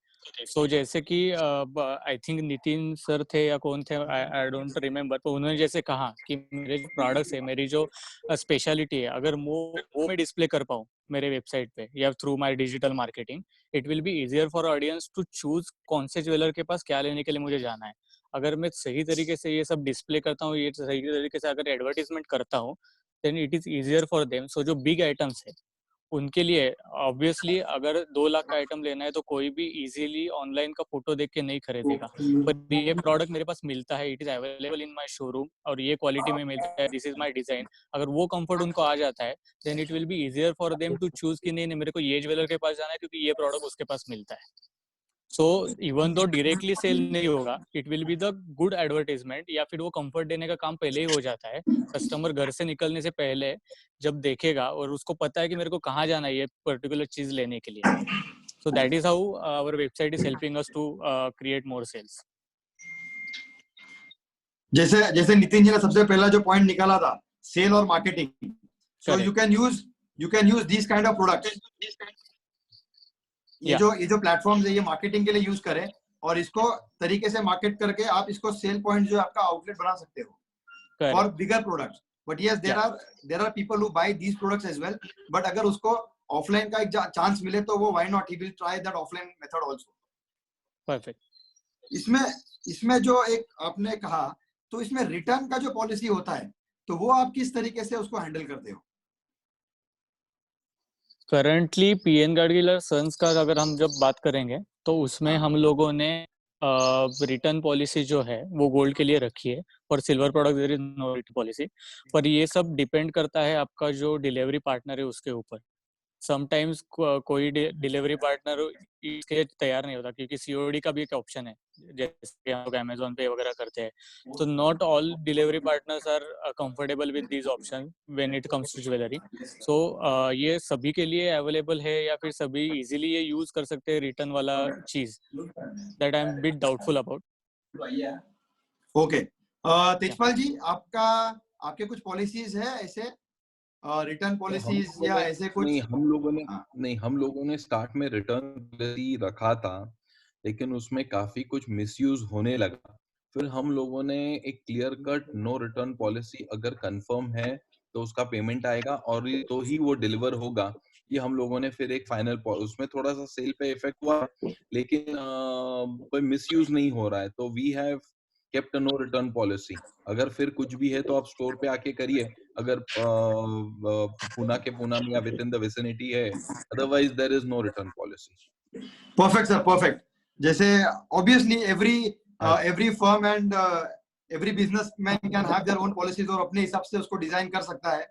सो जैसे कि आई थिंक नितिन सर थे या कौन थे, आई डोंट रिमेम्बर, तो उन्होंने जैसे कहा कि मेरे जो प्रोडक्ट्स है, मेरी जो स्पेशलिटी है, अगर वो मैं डिस्प्ले कर पाऊँ मेरे वेबसाइट पे या through my digital marketing, it will be easier for audience to choose कौन से ज्वेलर के पास क्या लेने के लिए मुझे जाना है। अगर मैं सही तरीके से ये सब डिस्प्ले करता हूँ, ये सही तरीके से अगर एडवर्टीजमेंट करता हूँ, then it is easier for them. So जो बिग आइटम्स है उनके लिए ऑब्वियसली अगर 2 लाख का आइटम लेना है तो कोई भी इजीली ऑनलाइन का फोटो देख के नहीं खरीदेगा, पर ये प्रोडक्ट मेरे पास मिलता है, it is available in my showroom और ये क्वालिटी में मिलता है, दिस इज माय डिजाइन, अगर वो कंफर्ट उनको आ जाता है, then it will be easier for them to choose कि नहीं नहीं मेरे को ये ज्वेलर के पास जाना है क्योंकि ये प्रोडक्ट उसके पास मिलता है। So even though directly sale नहीं होगा, it will be the good advertisement, या फिर वो कंफर्ट देने का काम पहले ही हो जाता है। कस्टमर घर से निकलने से पहले जब देखेगा और उसको पता है कि मेरे को कहाँ जाना है ये पर्टिकुलर चीज लेने के लिए, so that is how our website is helping us to create more sales. जैसे जैसे नितिन जी ने सबसे पहला जो पॉइंट निकाला था, सेल और marketing, so you can use this kind of products. ये जो प्लेटफॉर्म्स है ये मार्केटिंग के लिए यूज करें और इसको तरीके से मार्केट करके आप इसको सेल पॉइंट जो आपका आउटलेट बना सकते हो for bigger products. But yes, there are people who buy these products as well, but अगर उसको ऑफलाइन का एक चांस मिले तो वो why not, he will try that offline method also. Perfect. इसमें जो एक आपने कहा, तो इसमें रिटर्न का जो पॉलिसी होता है तो वो आप किस तरीके से उसको हैंडल करते हो? करंटली पीएन गाडगिल सन्स का अगर हम जब बात करेंगे तो उसमें हम लोगों ने रिटर्न पॉलिसी जो है वो गोल्ड के लिए रखी है, और silver product there is no return policy. पर ये सब डिपेंड करता है आपका जो डिलीवरी पार्टनर है उसके ऊपर। समटाइम्स कोई डिलीवरी पार्टनर इसके लिए तैयार नहीं होता, क्योंकि सीओडी का भी एक ऑप्शन है जैसे हम लोग अमेजोन पे वगैरह करते हैं, तो not all delivery partners are comfortable with this option when it comes to jewellery. So ये सभी के लिए अवेलेबल है या फिर सभी इजीली ये यूज कर सकते हैं रिटर्न वाला चीज, that I am bit doubtful about. Okay, Tejpal ji, आपके कुछ पॉलिसीज है ऐसे रिटर्न पॉलिसीज या ऐसे कुछ? हम लोगों ने स्टार्ट में रिटर्न पॉलिसी रखा था, लेकिन उसमें काफी कुछ मिसयूज होने लगा। फिर हम लोगों ने एक clear cut no return policy, अगर कंफर्म है तो उसका पेमेंट आएगा और तो ही वो डिलीवर होगा, ये हम लोगों ने फिर एक फाइनल, उसमें थोड़ा सा सेल पे इफेक्ट हुआ लेकिन कोई मिसयूज नहीं हो रहा है, तो we have kept no return policy. अगर फिर कुछ भी है तो आप स्टोर पे आके करिए, अगर पूना में या विद इन द विसिनिटी है, otherwise there is no return policy. Perfect sir, perfect. जैसे obviously every firm and every businessman can have their own policies और अपने हिसाब से उसको डिजाइन कर सकता है।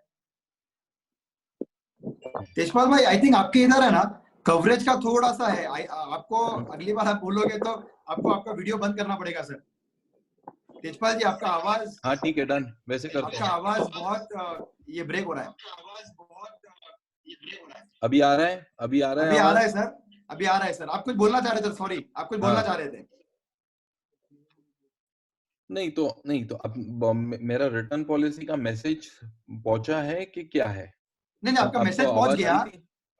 तेजपाल भाई, आई थिंक आपके इधर है ना कवरेज का थोड़ा सा है, आपको अगली बार आप बोलोगे तो आपको आपका वीडियो बंद करना पड़ेगा सर। तेजपाल जी, आपका आवाज, हाँ ठीक है, डन, वैसे करते हैं। आपका आवाज बहुत ये ब्रेक हो रहा है। अभी आ रहा है? अभी आ रहा है सर, अभी आ रहा है सर। आप कुछ बोलना चाह रहे थे? सॉरी, आप कुछ बोलना चाह रहे थे? नहीं तो अब मेरा रिटर्न पॉलिसी का मैसेज पहुंचा है कि क्या है? नहीं, आपका मैसेज पहुंच गया,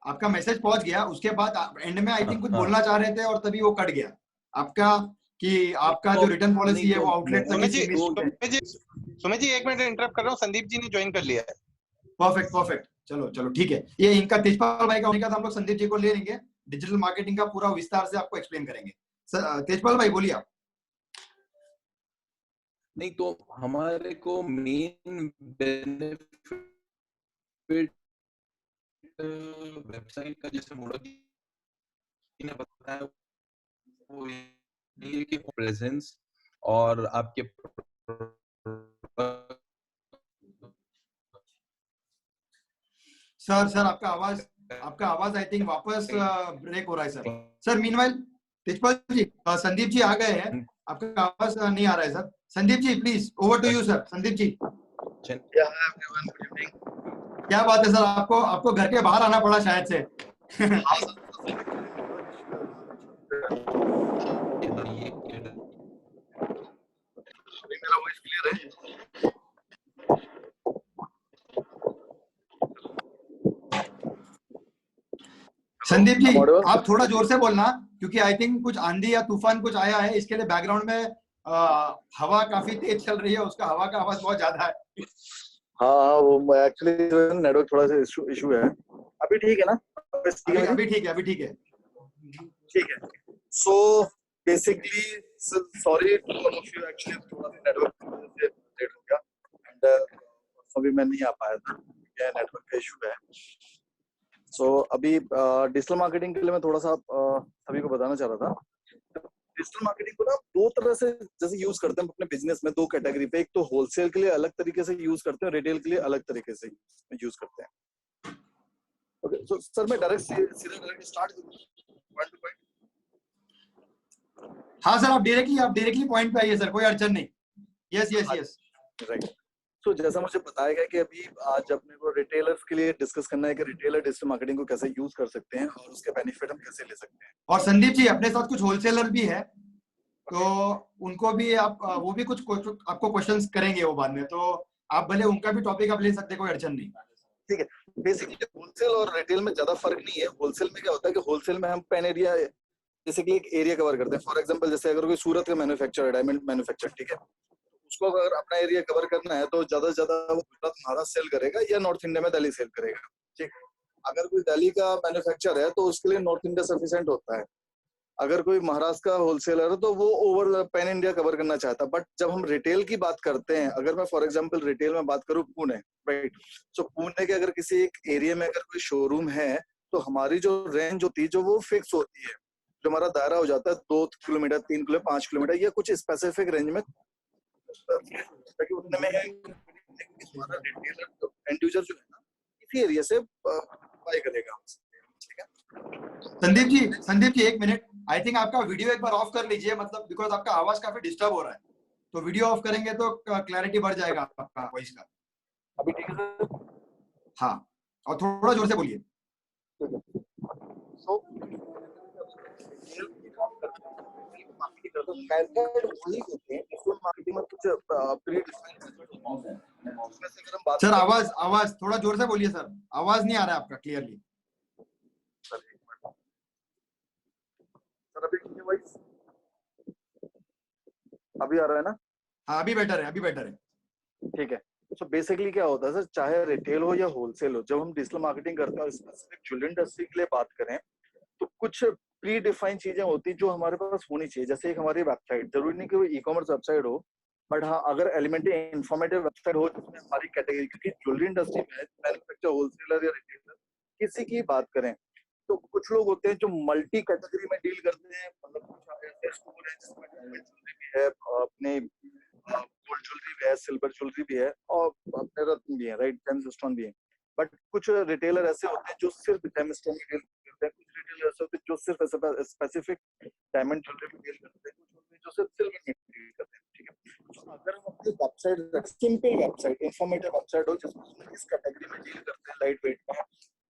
आपका मैसेज पहुंच गया। उसके बाद एंड में आई थिंक कुछ बोलना चाह रहे थे और तभी वो कट गया आपका, कि आपका जो रिटर्न पॉलिसी है वो आउटलेट तक सीमित है। सुमित जी 1 मिनट इंटरप्ट कर रहा हूँ, संदीप जी ने ज्वाइन कर लिया है। परफेक्ट, चलो ठीक है। ये इनका तेजपाल भाई का होने का, हम लोग संदीप जी को ले लेंगे, डिजिटल मार्केटिंग का पूरा विस्तार से आपको एक्सप्लेन करेंगे। तेजपाल भाई बोलिए आप। नहीं तो हमारे को मेन बेनिफिट वेबसाइट का, जैसे मोड़ा ने बताया, वो ये कि प्रेजेंस और आपके सर आपका आवाज आई थिंक वापस ब्रेक हो रहा है सर। मीनवाइल तेजपाल जी, संदीप जी आ गए हैं, आपका आवाज नहीं आ रहा है sir. Sandeep ji please, over to you sir. Sandeep ji, क्या बात है सर, आपको घर के बाहर आना पड़ा शायद से। संदीप जी, आप थोड़ा जोर से बोलना, क्योंकि आई थिंक कुछ आंधी या तूफान कुछ आया है, इसके लिए बैकग्राउंड में हवा काफी तेज चल रही है, उसका हवा का आवाज बहुत ज्यादा है। हाँ वो एक्चुअली नेटवर्क थोड़ा सा इशू है। अभी ठीक है ना? अभी ठीक है, अभी ठीक है। ठीक है। So basically sorry to all of you, actually थोड़ा सा नेटवर्क से लेट हो गया एंड अभी मैं नहीं आ पाया था, क्या नेटवर्क का इशू है। सो अभी डिजिटल मार्केटिंग के लिए मैं थोड़ा सा सभी को बताना चाह रहा था। डिजिटल मार्केटिंग को ना दो तरह से जैसे यूज करते हैं अपने बिजनेस में, दो कैटेगरी पे। एक तो होलसेल के लिए अलग तरीके से यूज करते हैं, रिटेल के लिए अलग तरीके से यूज करते हैं। ओके, सो सर मैं डायरेक्ट स्टार्ट करूं पॉइंट टू पॉइंट? हाँ सर, आप डायरेक्टली पॉइंट पे आइए सर, कोई अड़चन नहीं। Yes yes yes, right. तो जैसा मुझे बताया गया कि अभी आज अपने को रिटेलर्स के लिए डिस्कस करना है कि रिटेलर डिजिटल मार्केटिंग को कैसे यूज कर सकते हैं और उसके बेनिफिट हम कैसे ले सकते हैं। और संदीप जी अपने साथ कुछ होलसेलर भी है, तो उनको भी आप वो भी कुछ आपको क्वेश्चंस करेंगे वो बाद में, तो आप भले उनका भी टॉपिक आप ले सकते हैं, कोई अड़चन नहीं। ठीक है। बेसिकली होलसेल और रिटेल में ज्यादा फर्क नहीं है। होलसेल में क्या होता है कि होलसेल में हम पैन एरिया बेसिकली एक एरिया कवर करते हैं। फॉर एग्जांपल जैसे अगर कोई सूरत का मैन्युफैक्चरर, डायमंड मैन्युफैक्चरर, ठीक है, उसको अगर अपना एरिया कवर करना है तो ज्यादा से ज्यादा वो गुजरात महाराष्ट्र सेल करेगा या नॉर्थ इंडिया में दिल्ली सेल करेगा। ठीक, अगर कोई दिल्ली का मैन्युफैक्चरर है तो उसके लिए नॉर्थ इंडिया सफिशिएंट होता है। अगर कोई महाराष्ट्र का होलसेलर है तो वो ओवर पैन इंडिया कवर करना चाहता है। बट जब हम रिटेल की बात करते हैं, अगर मैं फॉर एग्जांपल रिटेल में बात करूं पुणे, राइट, तो पुणे के अगर किसी एक एरिया में अगर कोई शोरूम है तो हमारी जो रेंज होती है जो वो फिक्स होती है, जो हमारा दायरा हो जाता है 2 किलोमीटर, 3 किलोमीटर, 5 किलोमीटर या कुछ स्पेसिफिक रेंज में, ताकि उतने में हमारा रिटेलर एंड यूजर जो है ना इसी एरिया से बाय करेगा। ठीक है संदीप जी एक मिनट, आई थिंक आपका वीडियो एक बार ऑफ कर लीजिए, मतलब बिकॉज आपका आवाज काफी डिस्टर्ब हो रहा है, तो वीडियो ऑफ करेंगे तो क्लैरिटी बढ़ जाएगा आपका वॉइस का। अभी ठीक है? हाँ, और थोड़ा जोर से बोलिए। सो मेथड वही होते हैं डिजिटल मार्केटिंग में, कुछ प्री डिफाइंड मेथड होते हैं। उसमें से अगर हम बात सर आवाज थोड़ा जोर से बोलिए सर, आवाज नहीं आ रहा है आपका क्लियरली। सर अभी ठीक है वॉइस? अभी आ रहा है ना? हाँ अभी बेटर है। ठीक है। सो बेसिकली क्या होता है सर, चाहे रिटेल हो या होलसेल हो, जब हम डिजिटल मार्केटिंग करते हैं और स्पेसिफिक ज्वेलरी इंडस्ट्री के लिए बात करें तो कुछ प्री डिफाइंड चीजें होती जो हमारे पास होनी चाहिए। जैसे एक हमारी वेबसाइट, जरूरी नहीं कि वो ई कॉमर्स वेबसाइट हो, बट हाँ अगर एलिमेंट्री इंफॉर्मेटिव वेबसाइट हो जिसमें हमारी कैटेगरी, क्योंकि ज्वेलरी इंडस्ट्री में मैन्युफैक्चर, होलसेलर या रिटेलर किसी की बात करें तो कुछ लोग होते हैं जो मल्टी कैटेगरी में डील करते हैं। मतलब कुछ ऐसे स्टोर है जिसमें डायमंड ज्वेलरी भी है, अपने गोल्ड ज्वेलरी भी है, सिल्वर ज्वेलरी भी है और अपने रत्न भी है, राइट, जेम्स स्टोन भी है। बट कुछ रिटेलर ऐसे होते हैं जो सिर्फ जेम स्टोन में डील करते हैं, कुछ रिटेलर ऐसे होते हैं जो सिर्फ स्पेसिफिक डायमंड ज्वेलरी में डील करते हैं, कुछ होते हैं जो सिर्फ सिल्वर में डील करते हैं। ठीक है, तो अगर हम अपनी website, simple website, informative website हो जिसमें इस कैटेगरी में डील करते हैं, लाइट वेट में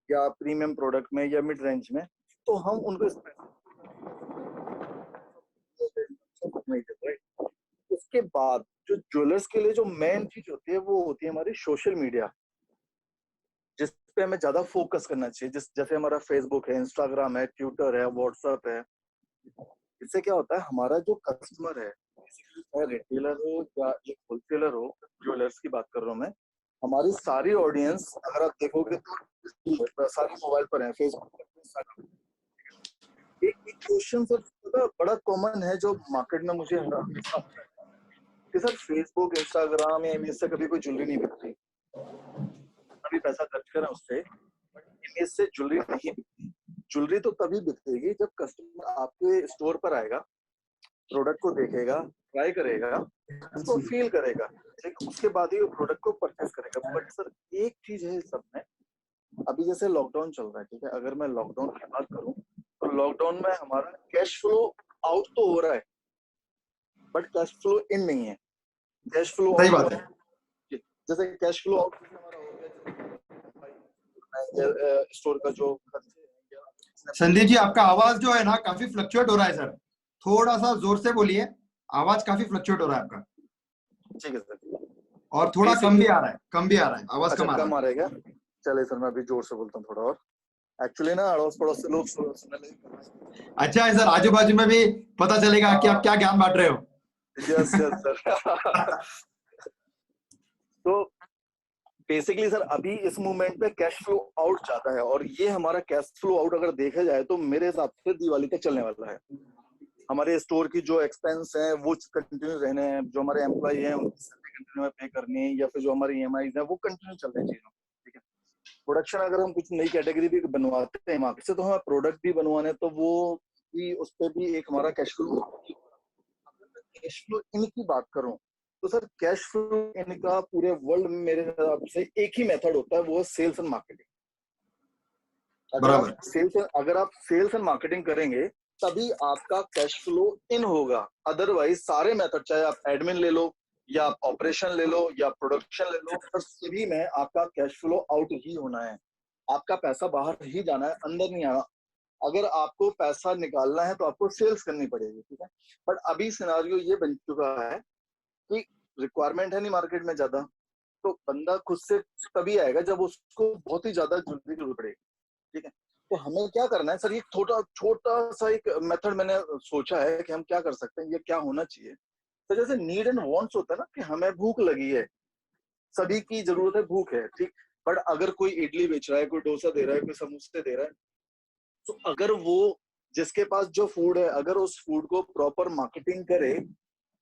या प्रीमियम प्रोडक्ट में या मिड रेंज में, तो हम उनको उसके बाद जो ज्वेलर्स के लिए जो मेन चीज होती है वो होती है हमारी सोशल मीडिया, जिस पे हमें ज्यादा फोकस करना चाहिए। जैसे हमारा फेसबुक है, इंस्टाग्राम है, ट्विटर है, व्हाट्सएप है। इससे क्या होता है, हमारा जो कस्टमर है, चाहे रिटेलर हो या एक होलसेलर हो, ज्वेलर्स की बात कर रहा हूँ मैं, हमारी सारी ऑडियंस अगर आप देखोगे तो सारी मोबाइल पर है, फेसबुक पर, इंस्टाग्राम। एक क्वेश्चन सर बड़ा कॉमन है जो मार्केट में मुझे हमेशा कि सर फेसबुक, इंस्टाग्राम या इमेज से कभी कोई ज्वेलरी नहीं बिकती, अभी पैसा खर्च करें उससे, बट इमेज से ज्वेलरी नहीं बिकती। ज्वेलरी तो तभी बिकेगी जब कस्टमर आपके स्टोर पर आएगा, प्रोडक्ट को देखेगा, ट्राई करेगा, उसको फील करेगा, उसके बाद ही वो प्रोडक्ट को परचेस करेगा। बट सर एक चीज है सब में, अभी जैसे लॉकडाउन चल रहा है, ठीक है, अगर मैं लॉकडाउन की बात करूं तो लॉकडाउन में हमारा कैश फ्लो आउट तो हो रहा है बट कैश फ्लो इन नहीं है। कैश फ्लो सही बात है। जैसे कैश फ्लो आउट हमारा हो गया स्टोर का जो संदीप जी आपका आवाज जो है ना काफी फ्लक्चुएट हो रहा है सर, थोड़ा सा जोर से बोलिए, आवाज काफी फ्लक्चुएट हो रहा है आपका। ठीक है सर, और थोड़ा कम भी आ रहा है, आवाज अच्छा, कम आ रहा है क्या? चले सर मैं अभी जोर से बोलता हूँ थोड़ा और। एक्चुअली ना अड़ोस पड़ोस से लोग सुनने लगे। अच्छा है सर, आजू बाजू में भी पता चलेगा कि आप क्या ज्ञान बांट रहे हो। Yes yes sir. तो बेसिकली सर अभी इस मूवमेंट पे कैश फ्लो आउट ज्यादा है, और ये हमारा कैश फ्लो आउट अगर देखा जाए तो मेरे हिसाब से दिवाली तक चलने वाला है। हमारे स्टोर की जो एक्सपेंस है वो कंटिन्यू रहने हैं, जो हमारे एम्प्लॉय हैं उनकी सैलरी कंटिन्यू पे करनी है, या फिर जो हमारे ईएमआई है वो कंटिन्यू चल रहे हैं चीजों। ठीक है, प्रोडक्शन अगर हम कुछ नई कैटेगरी भी बनवाते हैं मार्केट से, तो हमें प्रोडक्ट भी बनवाने, तो वो भी उस पर भी एक हमारा cash flow. Cash flow in की बात करूं तो सर कैश फ्लो इन का पूरे वर्ल्ड में मेरे हिसाब से एक ही मेथड होता है, वो है सेल्स एंड मार्केटिंग। बराबर। अगर आप सेल्स एंड मार्केटिंग करेंगे तभी आपका कैश फ्लो इन होगा। अदरवाइज सारे मेथड, चाहे आप एडमिन ले लो या आप ऑपरेशन ले लो या प्रोडक्शन ले लो, पर सभी में आपका कैश फ्लो आउट ही होना है। आपका पैसा बाहर ही जाना है, अंदर नहीं आना। अगर आपको पैसा निकालना है तो आपको सेल्स करनी पड़ेगी। ठीक है, बट अभी सिनारियो ये बन चुका है कि रिक्वायरमेंट है नहीं मार्केट में ज्यादा, तो बंदा खुद से तभी आएगा जब उसको बहुत ही ज्यादा ज्वेलरी की जरूरत पड़ेगी। ठीक है, तो हमें क्या करना है सर, ये छोटा छोटा सा एक मेथड मैंने सोचा है कि हम क्या कर सकते हैं, ये क्या होना चाहिए। तो जैसे नीड एंड वांट्स होता है ना, कि हमें भूख लगी है, सभी की जरूरत है, भूख है, ठीक। बट अगर कोई इडली बेच रहा है, कोई डोसा दे रहा है, कोई समोसे दे रहा है, तो अगर वो जिसके पास जो फूड है अगर उस फूड को प्रॉपर मार्केटिंग करे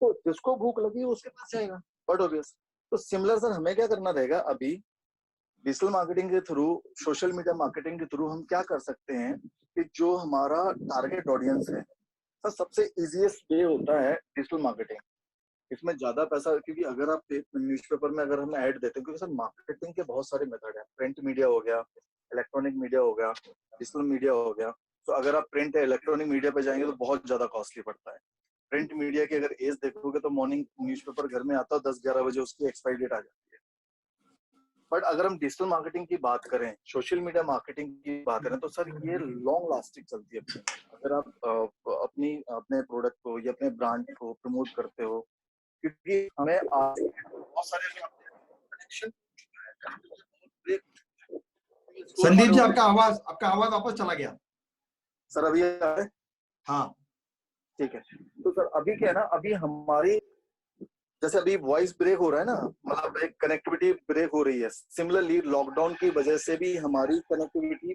तो जिसको भूख लगी है उसके पास जाएगा, बट ऑब्वियस। तो सिमिलर सर हमें क्या करना रहेगा, अभी डिजिटल मार्केटिंग के थ्रू, सोशल मीडिया मार्केटिंग के थ्रू हम क्या कर सकते हैं कि जो हमारा टारगेट ऑडियंस है सर, सबसे इजीएस्ट वे होता है डिजिटल मार्केटिंग। इसमें ज्यादा पैसा, क्योंकि अगर आप न्यूज़पेपर में अगर हम ऐड देते हैं, क्योंकि सर मार्केटिंग के बहुत सारे मेथड है, प्रिंट मीडिया हो गया, इलेक्ट्रॉनिक मीडिया हो गया, डिजिटल मीडिया हो गया। तो अगर आप प्रिंट या इलेक्ट्रॉनिक मीडिया पे जाएंगे तो बहुत ज्यादा कॉस्टली पड़ता है। प्रिंट मीडिया की अगर एज देखोगे तो मॉर्निंग न्यूज़पेपर घर में आता है 10-11 बजे, उसकी एक्सपायरी डेट आ जाती है। बट अगर हम डिजिटल मार्केटिंग की बात करें, सोशल मीडिया मार्केटिंग की बात करें, तो सर ये लॉन्ग लास्टिंग चलती है। अगर आप अपने प्रोडक्ट को या अपने ब्रांड को प्रमोट करते हो, क्योंकि हमें बहुत सारे कनेक्शन। संदीप जी, आपका आवाज वापस चला गया सर। अभी आ रहा है? हाँ ठीक है, तो सर अभी क्या है ना, अभी हमारी जैसे अभी वॉइस ब्रेक हो रहा है ना, मतलब एक कनेक्टिविटी ब्रेक हो रही है। सिमिलरली लॉकडाउन की वजह से भी हमारी कनेक्टिविटी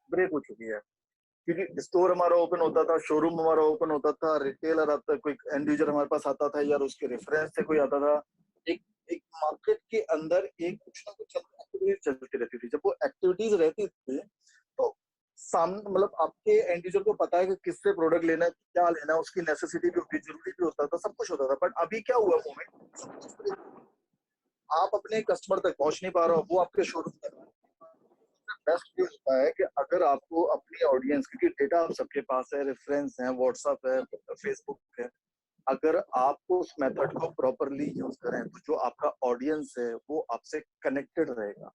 ब्रेक हो चुकी है, क्योंकि स्टोर हमारा ओपन होता था, शोरूम हमारा ओपन होता था, रिटेलर आता, कोई एंड यूजर हमारे पास आता था, यार उसके रेफरेंस से कोई आता था। एक एक मार्केट के अंदर एक कुछ ना कुछ एक्टिविटीज चलती रहती थी। जब वो एक्टिविटीज रहती थी तो सामने, मतलब आपके एंड यूजर को पता है कि किससे प्रोडक्ट लेना है, क्या लेना है, उसकी नेसेसिटी भी होती, जरूरी भी होता था, सब कुछ होता था। बट अभी क्या हुआ मोमेंट, आप अपने कस्टमर तक पहुंच नहीं पा रहे हो, वो आपके शोरूम तक। बेस्ट ये होता है कि अगर आपको अपनी ऑडियंस, क्योंकि डेटा आप सबके पास है, रेफरेंस है, व्हाट्सएप है, फेसबुक है, अगर आप उस मेथड को प्रॉपरली यूज करें तो जो आपका ऑडियंस है वो आपसे कनेक्टेड रहेगा।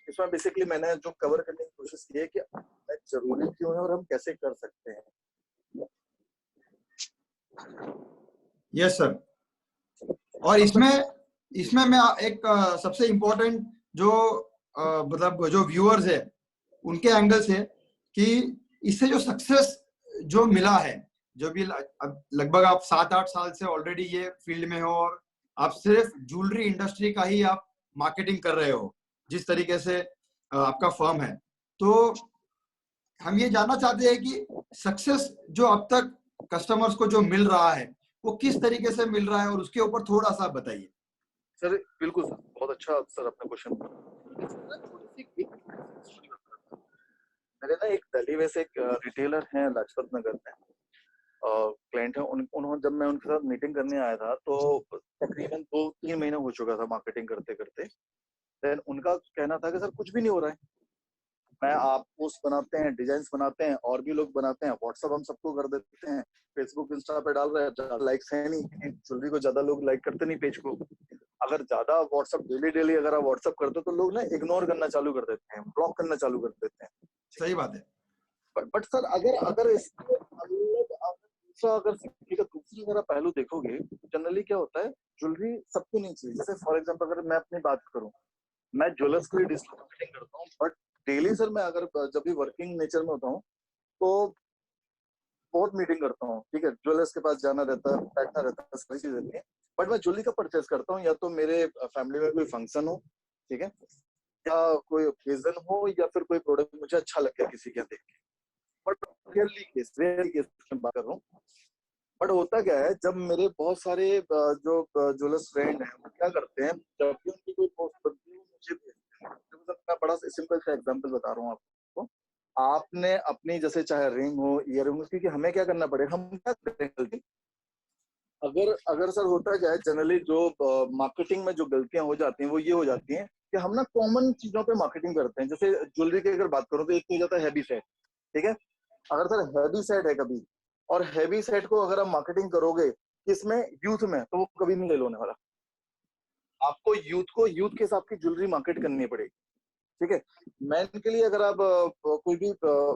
इसमें बेसिकली मैंने जो कवर करने की कोशिश की है कि जरूरी क्यों है और हम कैसे कर सकते हैं। Yes sir. और इसमें मैं एक सबसे इम्पोर्टेंट जो मतलब जो व्यूअर्स है उनके एंगल से, कि इससे जो सक्सेस जो मिला है, जो भी लगभग आप 7-8 साल से ऑलरेडी ये फील्ड में हो और आप सिर्फ ज्वेलरी इंडस्ट्री का ही आप मार्केटिंग कर रहे हो, जिस तरीके से आपका फर्म है, तो हम ये जानना चाहते हैं कि सक्सेस जो अब तक कस्टमर्स को जो मिल रहा है वो किस तरीके से मिल रहा है, और उसके ऊपर थोड़ा सा बताइए। सर बिल्कुल सर, बहुत अच्छा सर आपने क्वेश्चन। मेरे ना एक दिल्ली में से एक रिटेलर है लाजपत नगर में, क्लाइंट है उन्होंने, जब मैं उनके साथ मीटिंग करने आया था तो तकरीबन 2-3 महीने हो चुका था मार्केटिंग करते करते। देन उनका कहना था कि सर कुछ भी नहीं हो रहा है, मैं आप पोस्ट बनाते हैं, डिजाइन बनाते हैं, और भी लोग बनाते हैं, व्हाट्सएप हम सबको कर देते हैं, फेसबुक इंस्टा पे डाल रहे हैं, लाइक्स है नहीं, ज्वेलरी को ज्यादा लोग लाइक करते नहीं पेज को। अगर ज्यादा व्हाट्सएप डेली अगर आप व्हाट्सएप करते हो तो लोग ना इग्नोर करना चालू कर देते हैं, ब्लॉक करना चालू कर देते हैं। सही बात है। बट सर अगर इसको अलग दूसरा, अगर सिक्के का दूसरा अगर आप पहलू देखोगे, जनरली क्या होता है, ज्वेलरी सबको नहीं चाहिए। जैसे फॉर एग्जांपल अगर मैं अपनी बात करूं, मैं ज्वेलर्स के लिए डिजिटल मार्केटिंग करता हूँ, बट डेली सर मैं अगर जब भी वर्किंग नेचर में होता हूँ तो बहुत मीटिंग करता हूँ, ठीक है, ज्वेलर्स के पास जाना रहता है, बैठना रहता है, सारी चीजें रहती है। बट मैं ज्वेलरी का परचेस करता हूँ या तो मेरे फैमिली में कोई फंक्शन हो, ठीक है, या कोई ओकेजन हो, या फिर कोई प्रोडक्ट मुझे अच्छा लग गया किसी के देख के। बट रेयरली केस में बात कर रहा हूँ। बट होता क्या है, जब मेरे बहुत सारे जो ज्वेलर्स फ्रेंड हैं वो क्या करते हैं, जब भी उनकी कोई पोस्ट बनती है वो मुझे भेजते हैं। तो मैं बड़ा सिंपल सा एग्जांपल बता रहा हूँ आपको। आपने अपनी जैसे चाहे रिंग हो, ईयरिंग हो, क्योंकि हमें क्या करना पड़ेगा, हम क्या करेंगे, अगर अगर सर होता क्या है जनरली जो मार्केटिंग में जो गलतियां हो जाती हैं वो ये हो जाती हैं कि हम ना कॉमन चीजों पे मार्केटिंग करते हैं। जैसे ज्वेलरी की अगर बात करूं तो एक तो हो जाता है हैवी सेट, ठीक है। अगर सर हैवी सेट है कभी, और हैवी सेट को अगर आप मार्केटिंग करोगे किसमें, यूथ में, तो वो कभी नहीं ले लोने वाला। आपको यूथ के हिसाब की ज्वेलरी मार्केट करनी पड़ेगी, ठीक है। मैन के लिए अगर आप कोई भी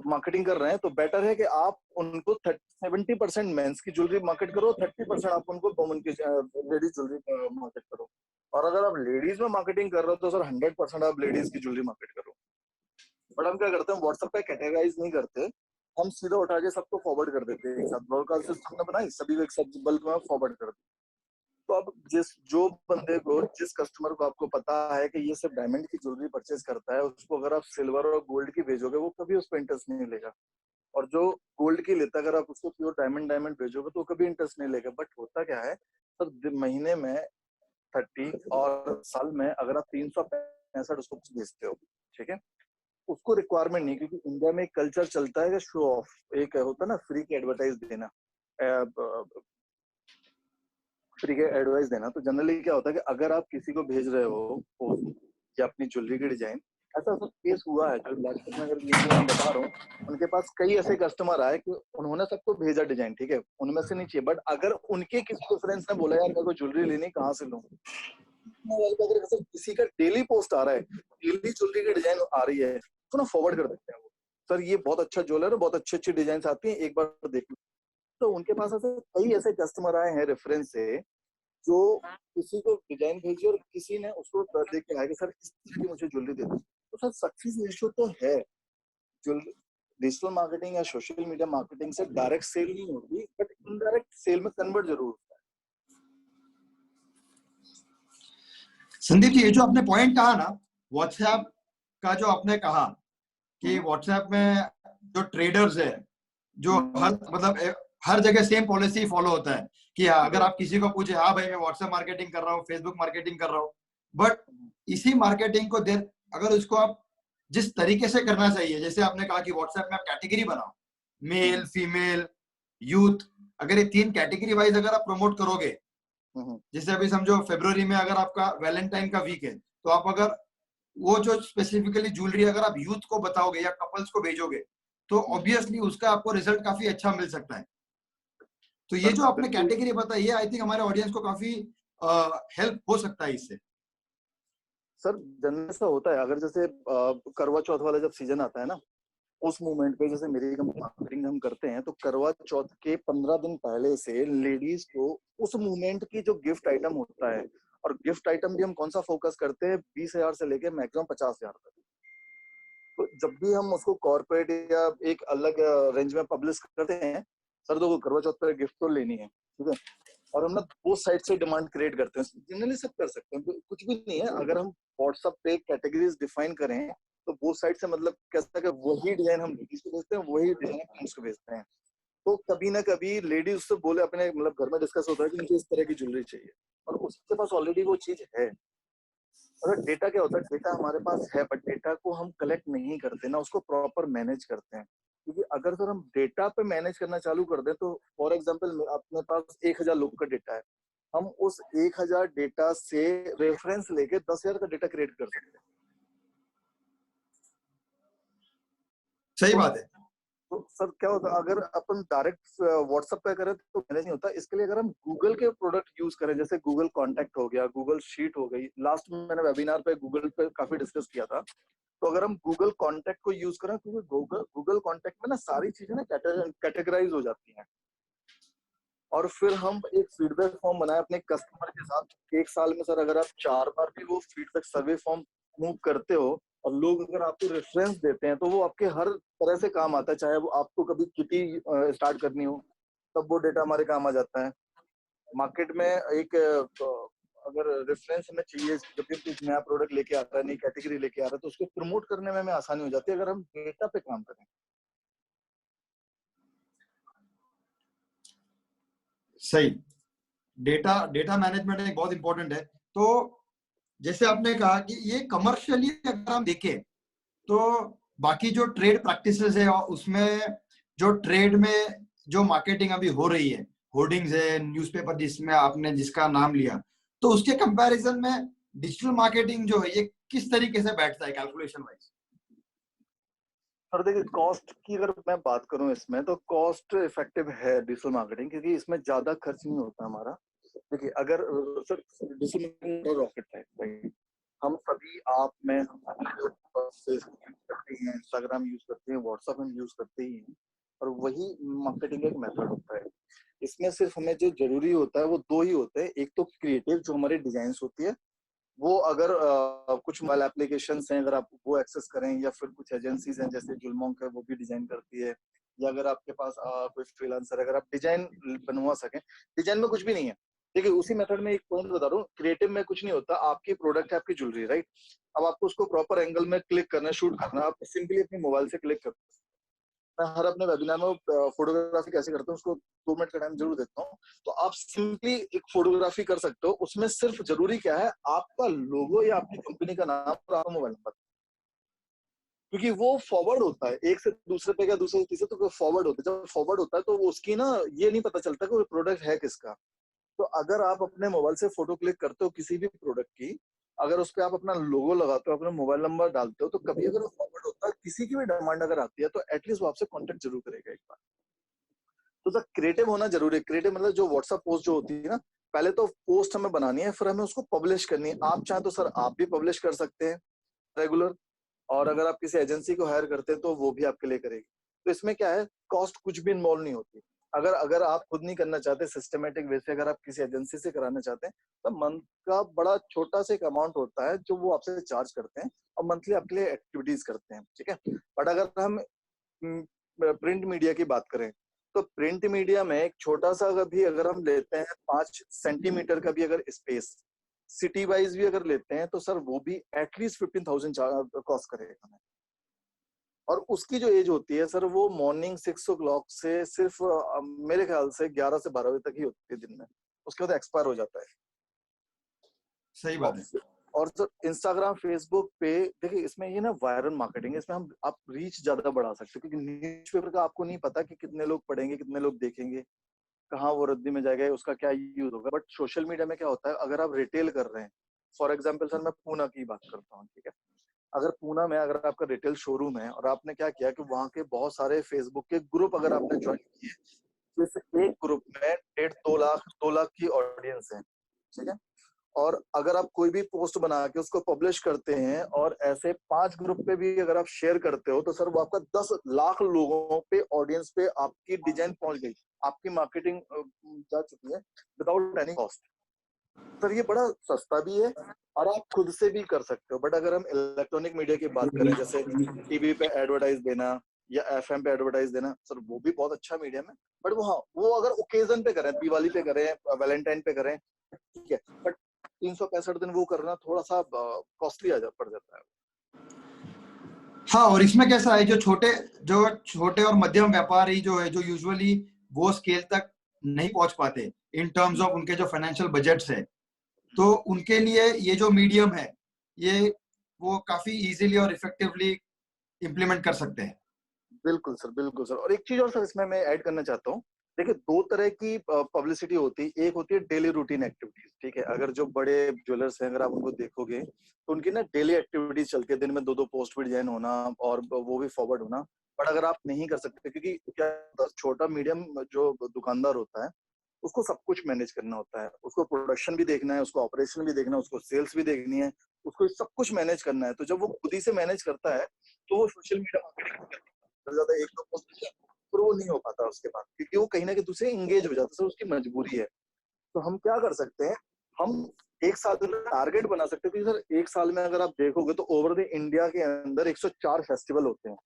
मार्केटिंग कर रहे हैं तो बेटर है कि आप उनको 70% मेंस की ज्वेलरी मार्केट करो, 30% आप उनको वुमेन की लेडीज ज्वेलरी मार्केट करो। और अगर आप लेडीज में मार्केटिंग कर रहे हो तो सर 100% आप लेडीज की ज्वेलरी मार्केट करो। बट हम क्या करते हैं, व्हाट्सएप पे कैटेगराइज नहीं करते, हम सीधा उठा के सबको फॉरवर्ड कर देते हैं। एक साथ ब्रॉडकास्ट सिस्टम ने बनाई, सभी को एक साथ बल्क में फॉरवर्ड कर देते। तो अब जो बंदे को, जिस कस्टमर को आपको पता है कि ये सिर्फ डायमंड की ज्वेलरी परचेज करता है, उसको अगर आप सिल्वर और गोल्ड की भेजोगे वो कभी उस पर इंटरेस्ट नहीं लेगा। और जो गोल्ड की लेता है अगर आप उसको प्योर डायमंड भेजोगे तो कभी इंटरेस्ट नहीं लेगा। बट होता क्या है, तो महीने में 30 और साल में अगर आप 365 उसको भेजते हो, ठीक है, उसको रिक्वायरमेंट नहीं, क्योंकि इंडिया में एक कल्चर चलता है कि शो ऑफ, एक होता है ना फ्री की एडवर्टाइज देना, फ्री के एडवाइस देना। तो जनरली क्या होता है कि अगर आप किसी को भेज रहे हो पोस्ट या अपनी ज्वेलरी की डिजाइन, ऐसा सब केस हुआ है जो लास्ट में अगर मैं बता रहा हूँ, उनके पास कई ऐसे कस्टमर आए कि उन्होंने सबको भेजा डिजाइन, ठीक है, उनमें से नहीं चाहिए, बट अगर उनके किसी को फ्रेंड्स ने बोला यार मेरे को ज्वेलरी लेनी, कहाँ से लूँ, अगर किसी का डेली पोस्ट आ रहा है, डेली ज्वेलरी की डिजाइन आ रही है, तो ना फॉरवर्ड कर देते हैं वो, सर ये बहुत अच्छा ज्वेलर है, बहुत अच्छी अच्छी डिजाइन आती है, एक बार देख लो। तो उनके पास ऐसे कई ऐसे कस्टमर आए हैं रेफरेंस से, जो किसी को डिजाइन भेजी और किसी ने उसको देख के आया कि सर इस तरह की मुझे ज्वेलरी दे दो। तो सर सक्सेस रेशियो तो है, डिजिटल मार्केटिंग या सोशल मीडिया मार्केटिंग से डायरेक्ट सेल नहीं होती, बट इनडायरेक्ट सेल में कन्वर्ट जरूर होता है। संदीप जी, ये जो आपने पॉइंट कहा ना व्हाट्सएप का, जो आपने कहा कि व्हाट्सएप में जो ट्रेडर्स है, जो हर जगह सेम पॉलिसी फॉलो होता है कि अगर आप किसी को पूछे, हाँ भाई मैं व्हाट्सएप मार्केटिंग कर रहा हूँ, फेसबुक मार्केटिंग कर रहा हूँ, बट इसी मार्केटिंग को अगर उसको आप जिस तरीके से करना चाहिए, जैसे आपने कहा कि व्हाट्सएप में आप कैटेगरी बनाओ, मेल, फीमेल, यूथ, अगर ये 3 कैटेगरी वाइज अगर आप प्रमोट करोगे, जैसे अभी समझो फरवरी में अगर आपका वैलेंटाइन का वीक है, तो आप अगर वो जो स्पेसिफिकली ज्वेलरी अगर आप यूथ को बताओगे या कपल्स को भेजोगे, तो ऑब्वियसली उसका आपको रिजल्ट काफी अच्छा मिल सकता है। तो ये जो आपने कैटेगरी बताई है, आई थिंक हमारे ऑडियंस को काफी हेल्प हो सकता है इससे। सर जनरल ऐसा होता है, अगर जैसे करवा चौथ वाला जब सीजन आता है ना, उस मोमेंट पे जैसे मेरी कंपनी मार्केटिंग हम करते हैं, तो करवा चौथ के 15 दिन पहले से लेडीज को उस मोमेंट की जो गिफ्ट आइटम होता है, और गिफ्ट आइटम भी हम कौन सा फोकस करते हैं, 20,000 से लेके मैक्सिमम 50,000 तक। तो जब भी हम उसको कॉर्पोरेट या एक अलग रेंज में पब्लिश करते हैं, सर तो करवा चौथ पर गिफ्ट तो लेनी है, ठीक है, और हम ना वो साइड से डिमांड क्रिएट करते हैं। जनरली सब कर सकते हैं, कुछ भी नहीं है। अगर हम व्हाट्सएप पे कैटेगरीज डिफाइन करें तो वो साइड से मतलब कैसा कि वही डिजाइन हम लेडीज को भेजते हैं, वही डिजाइन जेंट्स को भेजते हैं। तो कभी ना कभी लेडीज उससे बोले, अपने मतलब घर में डिस्कस होता है कि मुझे इस तरह की ज्वेलरी चाहिए, और उसके पास ऑलरेडी वो चीज है। अगर डेटा क्या होता है, डेटा हमारे पास है, बट डेटा को हम कलेक्ट नहीं करते ना, उसको प्रॉपर मैनेज करते हैं। क्योंकि अगर सर हम डेटा पे मैनेज करना चालू कर दें, तो फॉर एग्जांपल अपने पास 1000 लोग का डेटा है, हम उस 1000 डेटा से रेफरेंस लेके 10,000 का डेटा क्रिएट कर सकते हैं। सही बात है। तो सर क्या होता है, अगर अपन डायरेक्ट व्हाट्सएप पे करें तो मैनेज नहीं होता। इसके लिए अगर हम गूगल के प्रोडक्ट यूज करें, जैसे गूगल कॉन्टैक्ट हो गया, गूगल शीट हो गई, लास्ट में मैंने वेबिनार पे गूगल पे काफी डिस्कस किया था। तो अगर हम गूगल कॉन्टैक्ट को यूज करें, क्योंकि गूगल कॉन्टैक्ट में ना सारी चीजें ना कैटेगराइज हो जाती हैं। और फिर हम एक फीडबैक फॉर्म बनाए अपने कस्टमर के साथ। एक साल में सर अगर आप 4 बार भी वो फीडबैक सर्वे फॉर्म मूव करते हो और लोग अगर आपको रेफरेंस देते हैं तो वो आपके हर तरह से काम आता है। चाहे वो आपको कभी किटी स्टार्ट करनी हो तब वो डेटा हमारे काम आ जाता है। मार्केट में एक अगर रेफरेंस हमें चाहिए जब भी कुछ नया प्रोडक्ट लेके आता है, नई कैटेगरी लेके आ रहा है, तो उसको प्रमोट करने में हमें आसानी हो जाती है अगर हम डेटा पे काम करें। सही। डेटा डेटा मैनेजमेंट एक बहुत इंपॉर्टेंट है। तो जैसे आपने कहा कि ये कमर्शियली अगर हम देखें तो बाकी जो ट्रेड प्रैक्टिसेस है और उसमें जो ट्रेड में जो मार्केटिंग अभी हो रही है, होर्डिंग्स है, न्यूज़पेपर जिसमें आपने जिसका नाम लिया, तो उसके कंपैरिजन में डिजिटल मार्केटिंग जो है ये किस तरीके से बैठता है कैलकुलेशन वाइज? और देखिए कॉस्ट की अगर मैं बात करूं इसमें तो कॉस्ट इफेक्टिव है डिजिटल मार्केटिंग, क्योंकि इसमें ज्यादा खर्च नहीं होता हमारा। देखिए अगर सर डिजिटल मार्केटिंग रॉकेट है भाई, हम सभी आप में फेसबुक यूज करते हैं, इंस्टाग्राम यूज करते हैं, व्हाट्सएप हम यूज करते ही हैं, और वही मार्केटिंग का एक मेथड होता है। इसमें सिर्फ हमें जो जरूरी होता है वो दो ही होते हैं। एक तो क्रिएटिव जो हमारी डिजाइन होती है, वो अगर कुछ मोबाइल एप्लीकेशन हैं अगर आप वो एक्सेस करें, या फिर कुछ एजेंसीज हैं जैसे जुलमोंक है वो भी डिजाइन करती है, या अगर आपके पास कोई फ्रीलांसर अगर आप डिजाइन बनवा सकें। डिजाइन में कुछ भी नहीं है। देखिए उसी मेथड में एक पॉइंट बता रहा हूँ, क्रिएटिव में कुछ नहीं होता। आपकी प्रोडक्ट है, आपकी ज्वेलरी, राइट? अब आपको उसको प्रॉपर एंगल में क्लिक करना है, शूट करना है, आप सिंपली अपने मोबाइल से क्लिक करते हैं। मैं हर अपने वेबिनार में फोटोग्राफी कैसे करता हूँ उसको 2 मिनट का टाइम जरूर देता हूँ। तो आप सिंपली एक फोटोग्राफी कर सकते हो। उसमें सिर्फ जरूरी क्या है, आपका लोगो या आपकी कंपनी का नाम और आपका मोबाइल नंबर, क्योंकि वो फॉरवर्ड होता है एक से दूसरे पे या दूसरे से तीसरे, तो फॉरवर्ड होता है। जब फॉरवर्ड होता है तो उसकी ना ये नहीं पता चलता कि वो प्रोडक्ट है किसका। तो अगर आप अपने मोबाइल से फोटो क्लिक करते हो किसी भी प्रोडक्ट की, अगर उस पर आप अपना लोगो लगाते हो, अपना मोबाइल नंबर डालते हो, तो कभी अगर वो फॉरवर्ड होता है, किसी की भी डिमांड अगर आती है, तो एटलीस्ट वो आपसे कॉन्टेक्ट जरूर करेगा एक बार। तो सर क्रिएटिव होना जरूरी है। क्रिएटिव मतलब जो व्हाट्सएप पोस्ट जो होती है ना, पहले तो पोस्ट हमें बनानी है, फिर हमें उसको पब्लिश करनी है। आप चाहें तो सर आप भी पब्लिश कर सकते हैं रेगुलर, और अगर आप किसी एजेंसी को हायर करते हैं तो वो भी आपके लिए करेगी। तो इसमें क्या है, कॉस्ट कुछ भी इन्वॉल्व नहीं होती। अगर अगर आप खुद नहीं करना चाहते सिस्टमेटिक वे से, अगर आप किसी एजेंसी से कराना चाहते हैं, तो मंथ का बड़ा छोटा सा एक अमाउंट होता है जो वो आपसे चार्ज करते हैं, और मंथली आपके लिए एक्टिविटीज करते हैं, ठीक है। बट अगर हम प्रिंट मीडिया की बात करें, तो प्रिंट मीडिया में एक छोटा सा अगर हम लेते हैं 5 सेंटीमीटर का भी अगर स्पेस सिटी वाइज भी अगर लेते हैं, तो सर वो भी एटलीस्ट 15,000 कॉस्ट करेगा हमें। और उसकी जो एज होती है सर, वो मॉर्निंग 6 o'clock से सिर्फ मेरे ख्याल से 11 से 12 बजे तक ही होती है दिन में, उसके बाद एक्सपायर हो जाता है। सही बात है। और सर इंस्टाग्राम फेसबुक पे देखिए, इसमें ये ना वायरल मार्केटिंग है, इसमें हम आप रीच ज्यादा बढ़ा सकते हो, क्योंकि न्यूज़पेपर का आपको नहीं पता कि कितने लोग पढ़ेंगे, कितने लोग देखेंगे, कहाँ वो रद्दी में जाएगा, उसका क्या यूज होगा। बट सोशल मीडिया में क्या होता है, अगर आप रिटेल कर रहे हैं, फॉर एग्जाम्पल सर मैं पूना की बात करता हूँ, ठीक है। अगर पूना में अगर आपका रिटेल शोरूम है और आपने क्या किया कि वहाँ के बहुत सारे फेसबुक के ग्रुप अगर आपने ज्वाइन किए, जैसे एक ग्रुप में 1.5-2 लाख की ऑडियंस है, ठीक है। और अगर आप कोई भी पोस्ट बना के उसको पब्लिश करते हैं और ऐसे 5 ग्रुप पे भी अगर आप शेयर करते हो, तो सर वो आपका 10 लाख लोगों पे ऑडियंस पे आपकी डिजाइन पहुंच गई, आपकी मार्केटिंग जा चुकी है विदाउट एनी कॉस्ट। सर ये बड़ा सस्ता भी है और आप खुद से भी कर सकते हो। बट अगर हम इलेक्ट्रॉनिक मीडिया की बात करें, जैसे टीवी पे एडवर्टाइज देना या एफएम पे एडवर्टाइज देना, सर वो भी बहुत अच्छा मीडियम है। बट वो अगर ओकेजन पे करें, दिवाली पे करें, वैलेंटाइन पे करें, ठीक है। बट 365 दिन वो करना थोड़ा सा कॉस्टली पड़ जाता है। हाँ, और इसमें कैसा है, जो छोटे और मध्यम व्यापारी जो है, जो यूजुअली वो स्केल तक नहीं पहुंच पाते इन टर्म्स ऑफ उनके जो फाइनेंशियल बजट्स है, तो उनके लिए ये जो मीडियम है ये वो काफी इजीली और इफेक्टिवली इम्प्लीमेंट कर सकते हैं। बिल्कुल सर, बिल्कुल सर। और एक चीज और सर इसमें मैं ऐड करना चाहता हूँ। देखिए 2 तरह की पब्लिसिटी होती है। एक होती है डेली रूटीन एक्टिविटीज, ठीक है। अगर जो बड़े ज्वेलर्स हैं अगर आप उनको देखोगे, तो उनकी ना डेली एक्टिविटीज चलती है, दिन में 2-2 पोस्ट भी डिजाइन होना और वो भी फॉरवर्ड होना। बट अगर आप नहीं कर सकते, क्योंकि क्या छोटा मीडियम जो दुकानदार होता है उसको सब कुछ मैनेज करना होता है, उसको प्रोडक्शन भी देखना है, उसको ऑपरेशन भी देखना है, उसको सेल्स भी देखनी है, उसको सब कुछ मैनेज करना है। तो जब वो खुद ही से मैनेज करता है, तो वो सोशल मीडिया मार्केटिंग ज्यादा 1-2 पोस्ट पर वो नहीं हो पाता उसके बाद, क्योंकि वो कहीं ना कहीं दूसरे एंगेज हो जाता है, सर उसकी मजबूरी है। तो हम क्या कर सकते हैं, हम एक साल का टारगेट बना सकते हैं कि सर एक साल में अगर आप देखोगे तो ओवर द इंडिया के अंदर 104 फेस्टिवल होते हैं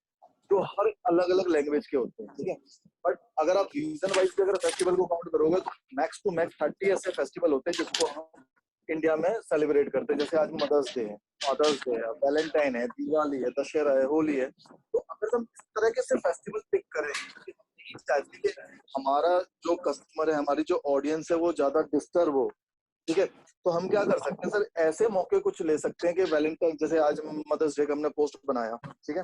जो हर अलग अलग लैंग्वेज के होते हैं, ठीक है। बट अगर आप रीजन वाइज भी अगर फेस्टिवल को काउंट करोगे तो मैक्स टू मैक्स 30 ऐसे फेस्टिवल होते हैं जिसको हम इंडिया में सेलिब्रेट करते हैं। जैसे आज मदर्स डे है, वैलेंटाइन है, दिवाली है, दशहरा है, होली है। तो अगर हम इस तरह के से फेस्टिवल पिक करें कि हम नहीं चाहते कि हमारा जो कस्टमर है, हमारी जो ऑडियंस है वो ज्यादा डिस्टर्ब हो, ठीक है, तो हम क्या कर सकते हैं सर, ऐसे मौके कुछ ले सकते हैं कि वैलेंटाइन, जैसे आज मदर्स डे का हमने पोस्ट बनाया, ठीक है,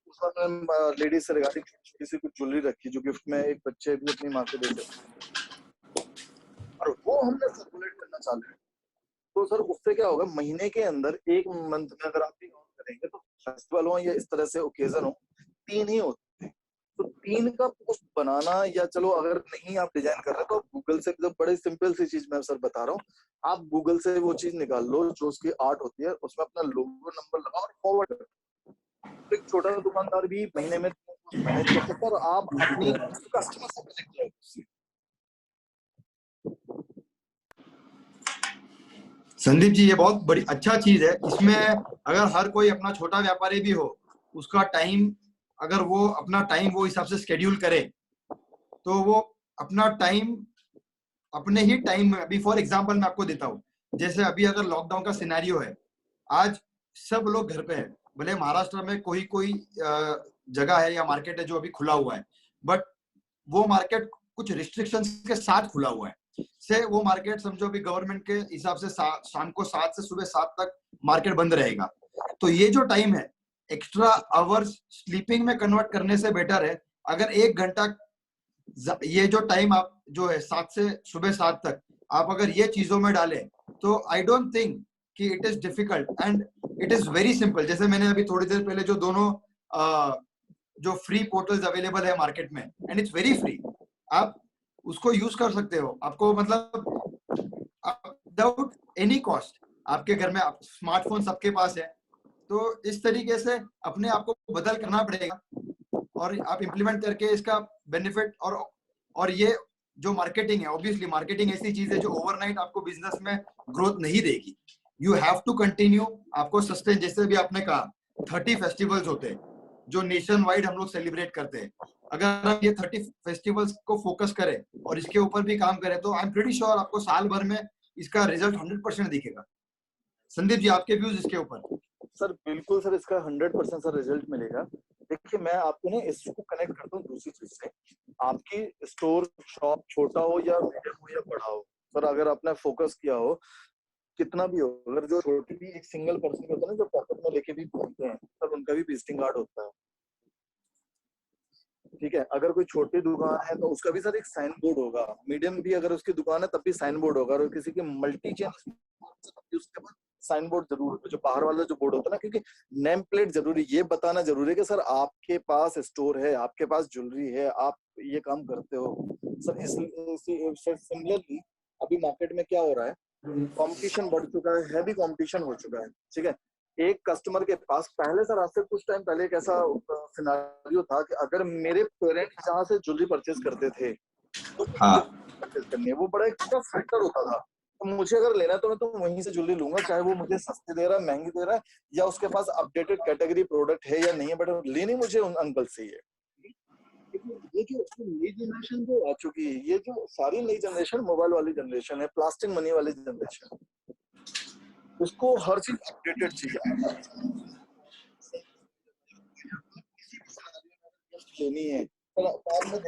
उसमें हमने लेडीज से रिगार्डिंग किसी को ज्वेलरी रखी जो गिफ्ट में एक बच्चे भी अपनी माँ को दे सकते, और वो हमने सर्कुलेट करना चालू है। तो सर उससे क्या होगा, महीने के अंदर एक मंथ में अगर आप भी काउंट करेंगे तो फेस्टिवल हो या इस तरह से ओकेजन हो, 3 ही होते हैं। तो 3 का पोस्ट बनाना, या चलो अगर नहीं आप डिजाइन कर रहे तो आप गूगल से, तो बड़ी सिंपल सी चीज मैं सर बता रहा हूँ, आप गूगल से वो चीज निकाल लो जो उसकी आर्ट होती है, उसमें अपना लोगो नंबर लगाओ और फॉरवर्ड करो। तो एक छोटा दुकानदार भी महीने में मैनेज कर सकता है और आप अपनी कस्टमर से कनेक्ट रहोगे। संदीप जी, ये बहुत बड़ी अच्छा चीज है। इसमें अगर हर कोई अपना छोटा व्यापारी भी हो, उसका टाइम, अगर वो अपना टाइम वो हिसाब से शेड्यूल करे तो वो अपना टाइम अपने ही टाइम में, अभी फॉर एग्जांपल मैं आपको देता हूँ, जैसे अभी अगर लॉकडाउन का सिनेरियो है, आज सब लोग घर पे है, भले महाराष्ट्र में कोई कोई जगह है या मार्केट है जो अभी खुला हुआ है, बट वो मार्केट कुछ रिस्ट्रिक्शंस के साथ खुला हुआ है। से वो मार्केट समझो अभी गवर्नमेंट के हिसाब से शाम को 7 से सुबह 7 तक मार्केट बंद रहेगा। तो ये जो टाइम है, एक्स्ट्रा आवर्स स्लीपिंग में कन्वर्ट करने से बेटर है अगर 1 घंटा ये जो टाइम आप जो है 7 से सुबह 7 तक आप अगर ये चीजों में डालें, तो आई डोंट थिंक कि it is difficult and it is very simple. जैसे मैंने अभी थोड़ी देर पहले जो दोनों जो फ्री पोर्टल्स अवेलेबल है मार्केट में, एंड इट्स वेरी फ्री, आप उसको यूज कर सकते हो। आपको मतलब विदाउट एनी कॉस्ट, आपके घर में स्मार्टफोन सबके पास है, तो इस तरीके से अपने आप को बदल करना पड़ेगा और आप इम्प्लीमेंट करके इसका बेनिफिट। और ये जो मार्केटिंग है, ऑब्वियसली मार्केटिंग ऐसी चीज है जो ओवरनाइट आपको बिजनेस में ग्रोथ नहीं देगी। यू हैव टू कंटिन्यू, आपको सस्टेन। जैसे भी आपने कहा 30 फेस्टिवल्स होते हैं जो नेशन वाइड हम लोग सेलिब्रेट करते हैं। अगर हम ये 30 फेस्टिवल्स को फोकस करें और इसके ऊपर भी काम करें तो आई एम प्रीटी श्योर आपको साल भर में इसका रिजल्ट 100% दिखेगा। संदीप जी, आपके व्यूज इसके ऊपर? सर बिल्कुल सर, इसका 100% सर रिजल्ट मिलेगा। देखिए मैं आपको ना इसको कनेक्ट करता हूँ दूसरी चीज से। आपकी स्टोर शॉप छोटा हो या मीडियम हो या बड़ा हो, सर अगर आपने फोकस किया हो कितना भी हो, अगर जो छोटी भी एक सिंगल पर्सन होता है ना जो पॉकेट में लेके भी घूमते हैं, सर उनका भी विजिटिंग कार्ड होता है, ठीक है। अगर कोई छोटी दुकान है तो उसका भी सर एक साइन बोर्ड होगा, मीडियम भी अगर उसकी दुकान है तब भी साइन बोर्ड होगा, और किसी की मल्टी चेन उसके बाद साइन बोर्ड जरूर होगा, जो बाहर वाला जो बोर्ड होता है ना, क्योंकि नेम प्लेट जरूरी, ये बताना जरूरी है कि सर आपके पास स्टोर है, आपके पास ज्वेलरी है, आप ये काम करते हो। सर सिमिलरली अभी मार्केट में क्या हो रहा है, कंपटीशन बढ़ चुका है, हैवी कंपटीशन हो चुका है, ठीक है। एक कस्टमर के पास पहले सर, आज से कुछ टाइम पहले एक ऐसा सिनेरियो था कि अगर मेरे पेरेंट्स जहाँ से ज्वेलरी परचेज करते थे तो परचेज करनी है, वो बड़ा एक फैक्टर होता था। तो मुझे अगर लेना है तो मैं तो वहीं से ज्वेलरी लूंगा, चाहे वो मुझे सस्ती दे रहा है, महंगी दे रहा है, या उसके पास अपडेटेड कैटेगरी प्रोडक्ट है या नहीं है, बट लेनी मुझे उन अंकल से ही है। ये जो नई जनरेशन जो आ चुकी है, ये जो सारी नई जनरेशन मोबाइल वाली जनरेशन है, प्लास्टिक मनी वाली जनरेशन, उसको हर चीज अपडेटेड चाहिए, लेनी है।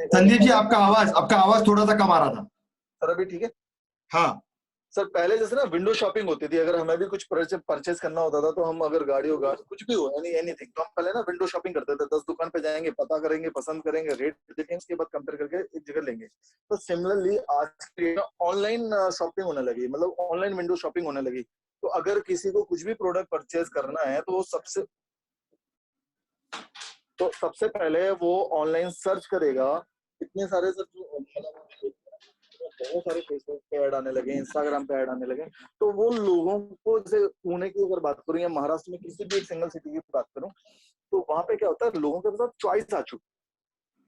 संदीप जी, आपका आवाज थोड़ा सा कम आ रहा था। सर अभी ठीक है? हाँ सर पहले जैसे ना विंडो शॉपिंग होती थी, अगर हमें भी कुछ परचेज करना होता था तो हम अगर गाड़ी होगा कुछ भी हो एनीथिंग, तो हम पहले ना विंडो शॉपिंग करते थे, 10 दुकान पे जाएंगे, पता करेंगे, पसंद करेंगे, रेट देखेंगे, उसके बाद कंपेयर करके एक जगह लेंगे। तो सिमिलरली आज की ऑनलाइन शॉपिंग होने लगी, मतलब ऑनलाइन विंडो शॉपिंग होने लगी। तो अगर किसी को कुछ भी प्रोडक्ट परचेज करना है तो सबसे पहले वो ऑनलाइन सर्च करेगा। इतने सारे बहुत सारे फेसबुक पे ऐड आने लगे, इंस्टाग्राम पे ऐड आने लगे, तो वो लोगों को, जैसे पुणे की अगर बात करूं या महाराष्ट्र में किसी भी एक सिंगल सिटी की बात करूं, तो वहां पे क्या होता है, लोगों के पास चॉइस आ चुकी,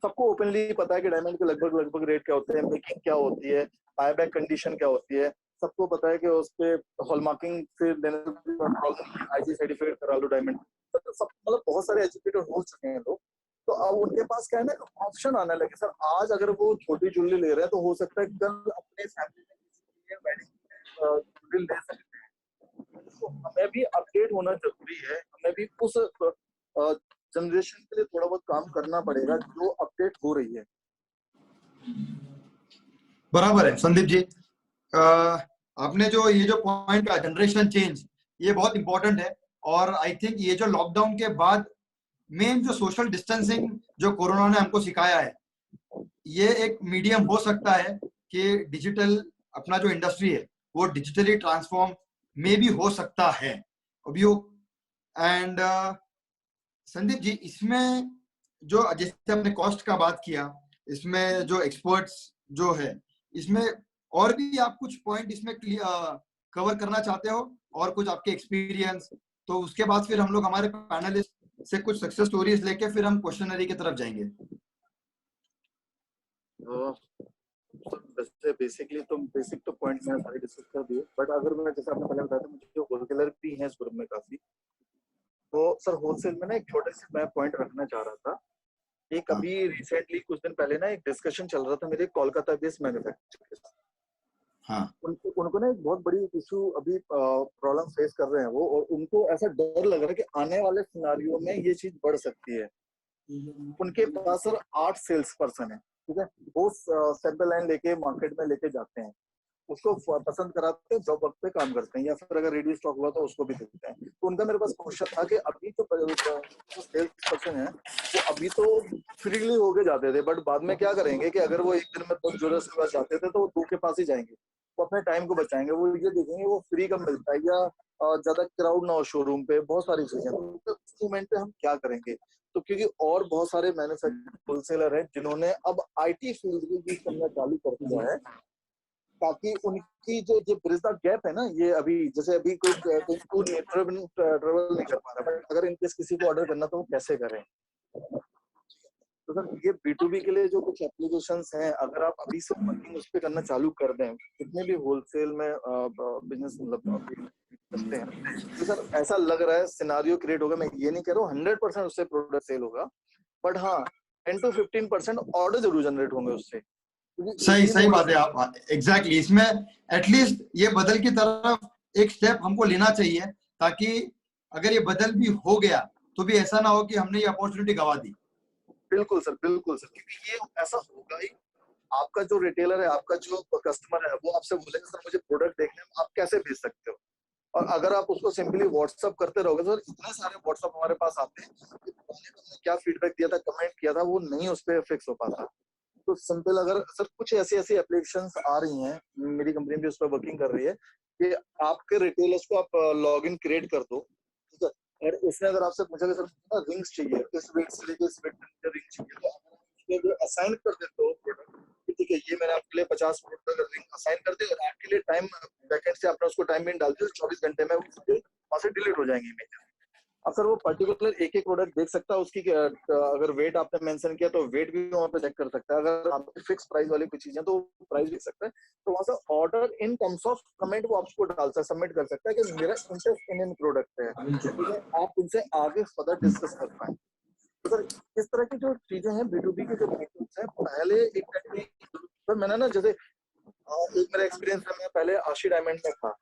सबको ओपनली पता है कि डायमंड के लगभग रेट क्या होते हैं, मेकिंग क्या होती है, बायबैक कंडीशन क्या होती है, सबको पता है कि उस पे हॉलमार्किंग से आईजी सर्टिफिकेट करा लो डायमंड। सब मतलब बहुत सारे एजुकेटेड हो चुके हैं लोग, तो अब उनके पास क्या है ना, ऑप्शन आने लगे। सर आज अगर वो छोटी ज्वेलरी ले रहे हैं तो हो सकता है कल अपने फैमिली में वेडिंग ज्वेलरी ले सकते हैं। तो हमें भी अपडेट होना जरूरी है, हमें भी उस जनरेशन के लिए थोड़ा बहुत काम करना पड़ेगा जो अपडेट हो रही है। बराबर है संदीप जी। आपने जो ये जो पॉइंट का जनरेशन चेंज, ये बहुत इंपॉर्टेंट है। और आई थिंक ये जो लॉकडाउन के बाद मेन जो सोशल डिस्टेंसिंग जो कोरोना ने हमको सिखाया है, ये एक मीडियम हो सकता है कि डिजिटल अपना जो इंडस्ट्री है वो डिजिटली ट्रांसफॉर्म में भी हो सकता है अभी। एंड संदीप जी, इसमें जो जैसे हमने कॉस्ट का बात किया, इसमें जो एक्सपर्ट्स जो है, इसमें और भी आप कुछ पॉइंट इसमें कवर करना चाहते हो और कुछ आपके एक्सपीरियंस, तो उसके बाद फिर हम लोग हमारे पैनलिस्ट से कुछ सक्सेस स्टोरीज लेके फिर हम क्वेश्चनरी की तरफ जाएंगे। वैसे बेसिकली तो बेसिक तो पॉइंट मैंने सारे डिस्कस कर दिए, बट अगर मैं जैसे आपने पहले बताया था, मुझे जो होलसेलर भी हैं इस ग्रुप में काफी, तो सर होलसेल में ना एक छोटे से मैं पॉइंट रखना चाह रहा था। एक अभी रिसेंटली कुछ दिन पहले ना एक डिस्कशन चल रहा था मेरे कोलकाता बेस्ड मैन्युफैक्चरर्स। हाँ, उनको ना एक बहुत बड़ी इशू अभी प्रॉब्लम फेस कर रहे हैं वो, और उनको ऐसा डर लग रहा है कि आने वाले सिनारियो में ये चीज बढ़ सकती है। उनके पास सर 8 सेल्स पर्सन है, ठीक है, वो सैंपल लाइन लेके मार्केट में लेके जाते हैं, उसको पसंद कराते हैं, जॉब वक्त पे काम करते हैं, या फिर अगर रेडी स्टॉक हुआ तो उसको भी देते हैं। तो उनका मेरे पास क्वेश्चन था कि अभी तो सेल्स पर्सन है वो अभी तो फ्रीली होके जाते थे, बट बाद में क्या करेंगे कि अगर वो एक दिन में 10 ज्वेलर्स के पास जाते थे तो वो 2 के पास ही जाएंगे, वो अपने टाइम को बचाएंगे, वो ये देखेंगे वो फ्री कब मिलता है या ज्यादा क्राउड ना हो शोरूम पे, बहुत सारी चीजें। तो उस मोमेंट पे हम क्या करेंगे? तो क्योंकि और बहुत सारे मैन्युफैक्चरर होलसेलर हैं जिन्होंने अब आईटी फील्ड में यूज करना चालू कर दिया है, ताकि उनकी जो ब्रिज द गैप है ना, ये अभी जैसे अभी कोई ट्रेवल नहीं कर पा रहा, बट अगर इनकेस किसी को ऑर्डर करना तो वो कैसे करें? तो सर ये B2B के लिए जो कुछ एप्लीकेशंस हैं, अगर आप अभी से वर्किंग उस पे करना चालू कर दें, जितने भी होलसेल में बिजनेस मतलब करते हैं, तो सर ऐसा लग रहा है सिनारियो क्रिएट होगा। मैं ये नहीं कह रहा हूँ 100% उससे प्रोडक्ट सेल होगा, बट हाँ 10 to 15% ऑर्डर जरूर जनरेट होंगे उससे। सही बात है आप एग्जैक्टली। इसमें एटलीस्ट ये बदल की तरफ एक स्टेप हमको लेना चाहिए, ताकि अगर ये बदल भी हो गया तो भी ऐसा ना हो कि हमने ये अपॉर्चुनिटी गवा दी। बिल्कुल सर, बिल्कुल सर, क्योंकि ये ऐसा होगा ही। आपका जो रिटेलर है, आपका जो कस्टमर है, वो आपसे बोलेगा सर मुझे प्रोडक्ट देखने में आप कैसे भेज सकते हो, और अगर आप उसको सिंपली व्हाट्सअप करते रहोगे, सर इतने सारे व्हाट्सअप हमारे पास आते हैं कि हमने क्या फीडबैक दिया था, कमेंट किया था, वो नहीं उस पर फिक्स हो पाता। तो सिंपल अगर सर कुछ ऐसी एप्लीकेशंस आ रही हैं, मेरी कंपनी भी उस पर वर्किंग कर रही है, कि आपके रिटेलर्स को आप लॉग इन क्रिएट कर दो, ठीक है, और उसमें अगर आपसे पूछा सर रिंग्स चाहिए, इस वेट से लेकर इस वेट तक रिंग चाहिए, तो आप उसको असाइन कर देते हो प्रोडक्ट, ठीक है, ये मैंने आपके लिए 50 प्रोडक्ट रिंग असाइन कर दी, और आपके लिए टाइम बैकएंड से आपने उसको टाइम भी डाल दिया, 24 घंटे में वहां से डिलीट हो जाएंगी इमेज। अब सर वो पर्टिकुलर एक प्रोडक्ट देख सकता है, उसकी अगर वेट आपने मेंशन किया तो वेट भी वहाँ पे चेक कर सकता है, अगर आपकी फिक्स प्राइस वाली कुछ चीजें तो प्राइस देख सकता है, तो वहाँ से order in terms of comment वो आपको डाल सकता है, सबमिट कर सकता है कि मेरा इंटरेस्ट इन प्रोडक्ट है, तो आप उनसे आगे फर्दर डिस्कस कर पाए। तो सर इस तरह की जो चीजें हैं B2B के जो प्रोडक्ट्स हैं, पहले एक सर मैंने ना जैसे एक मेरा एक्सपीरियंस है, मैं पहले आशी डायमंड में था।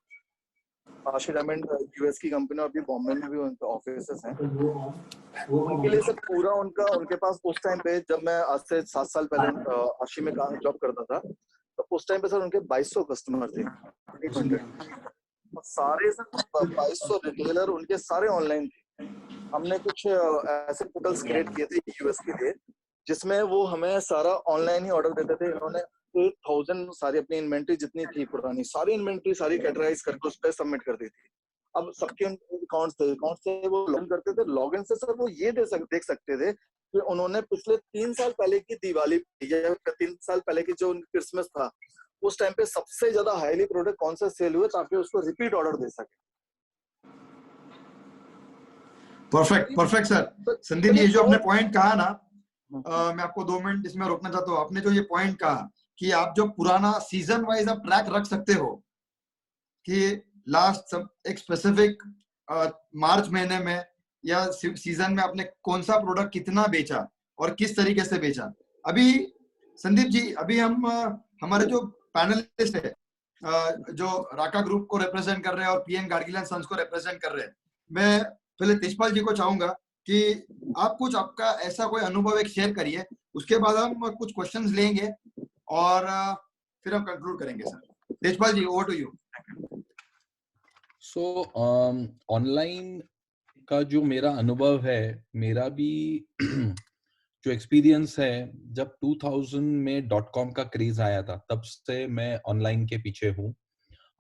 आशी डायमंड यूएस की कंपनी, अभी बॉम्बे में भी उनके ऑफिसेस हैं। उनके लिए सब पूरा उनके पास उस टाइम पे, जब मैं आज से 7 साल पहले आशी में जॉब करता था, तो उस टाइम पे सर उनके 2200 कस्टमर थे, 800 सारे सर 2200 रिटेलर उनके सारे ऑनलाइन थे। हमने कुछ ऐसे पोर्टल्स क्रिएट किए थे यूएस के लिए, जिसमें वो हमें सारा ऑनलाइन ही ऑर्डर देते थे। इन्होंने 8000 सारी अपनी इन्वेंट्री जितनी थी पुरानी, सारी इन्वेंट्री सारी कैटेगराइज करके उस पर सबमिट कर दी थी। अब सबके अकाउंट से वो लॉगिन करते थे, लॉगिन से सर वो ये देख सकते थे कि उन्होंने पिछले 3 साल पहले की दिवाली या 3 साल पहले की जो क्रिसमस था, उस टाइम पे सबसे ज्यादा हाईली प्रोडक्ट कौन से सेल हुए, ताकि उसको रिपीट ऑर्डर दे सके। Perfect sir. संदीप, ये जो आपने पॉइंट कहा ना, मैं आपको 2 मिनट इसमें रोकना चाहता हूँ। आपने जो ये पॉइंट कहा कि आप जो पुराना सीजन वाइज आप ट्रैक रख सकते हो कि लास्ट एक स्पेसिफिक मार्च महीने में या सीजन में आपने कौन सा प्रोडक्ट कितना बेचा और किस तरीके से बेचा। अभी संदीप जी, अभी हम हमारे जो पैनलिस्ट है जो राका ग्रुप को रिप्रेजेंट कर रहे हैं और पीएन गाडगिल एंड सन्स को रिप्रेजेंट कर रहे हैं, मैं पहले तेजपाल जी को चाहूंगा कि आप कुछ आपका ऐसा कोई अनुभव एक शेयर करिए, उसके बाद हम कुछ क्वेश्चंस लेंगे और फिर हम कंक्लूड करेंगे। Sir Tejpal ji, over to you. So online का जो मेरा अनुभव है, मेरा भी जो एक्सपीरियंस है, जब 2000 में .com का क्रेज आया था तब से मैं ऑनलाइन के पीछे हूँ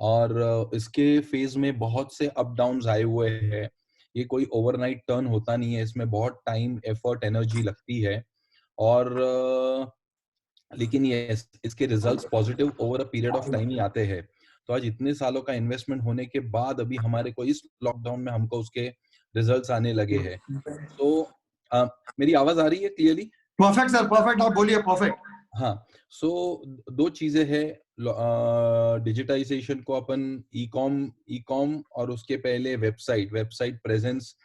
और इसके फेज में बहुत से अप डाउन्स आए हुए हैं। ये कोई ओवरनाइट टर्न होता नहीं है, इसमें बहुत टाइम, एफर्ट, एनर्जी लगती है और लेकिन ये इसके results positive over a period of time ही आते हैं। तो आज इतने सालों का इन्वेस्टमेंट होने के बाद अभी हमारे को इस लॉकडाउन में हमको उसके रिजल्ट्स आने लगे हैं। तो मेरी आवाज आ रही है क्लियरली? परफेक्ट सर, परफेक्ट, आप बोलिए। परफेक्ट। हाँ, सो 2 चीजें हैं। डिजिटाइजेशन को अपन ई कॉम और उसके पहले वेबसाइट प्रेजेंस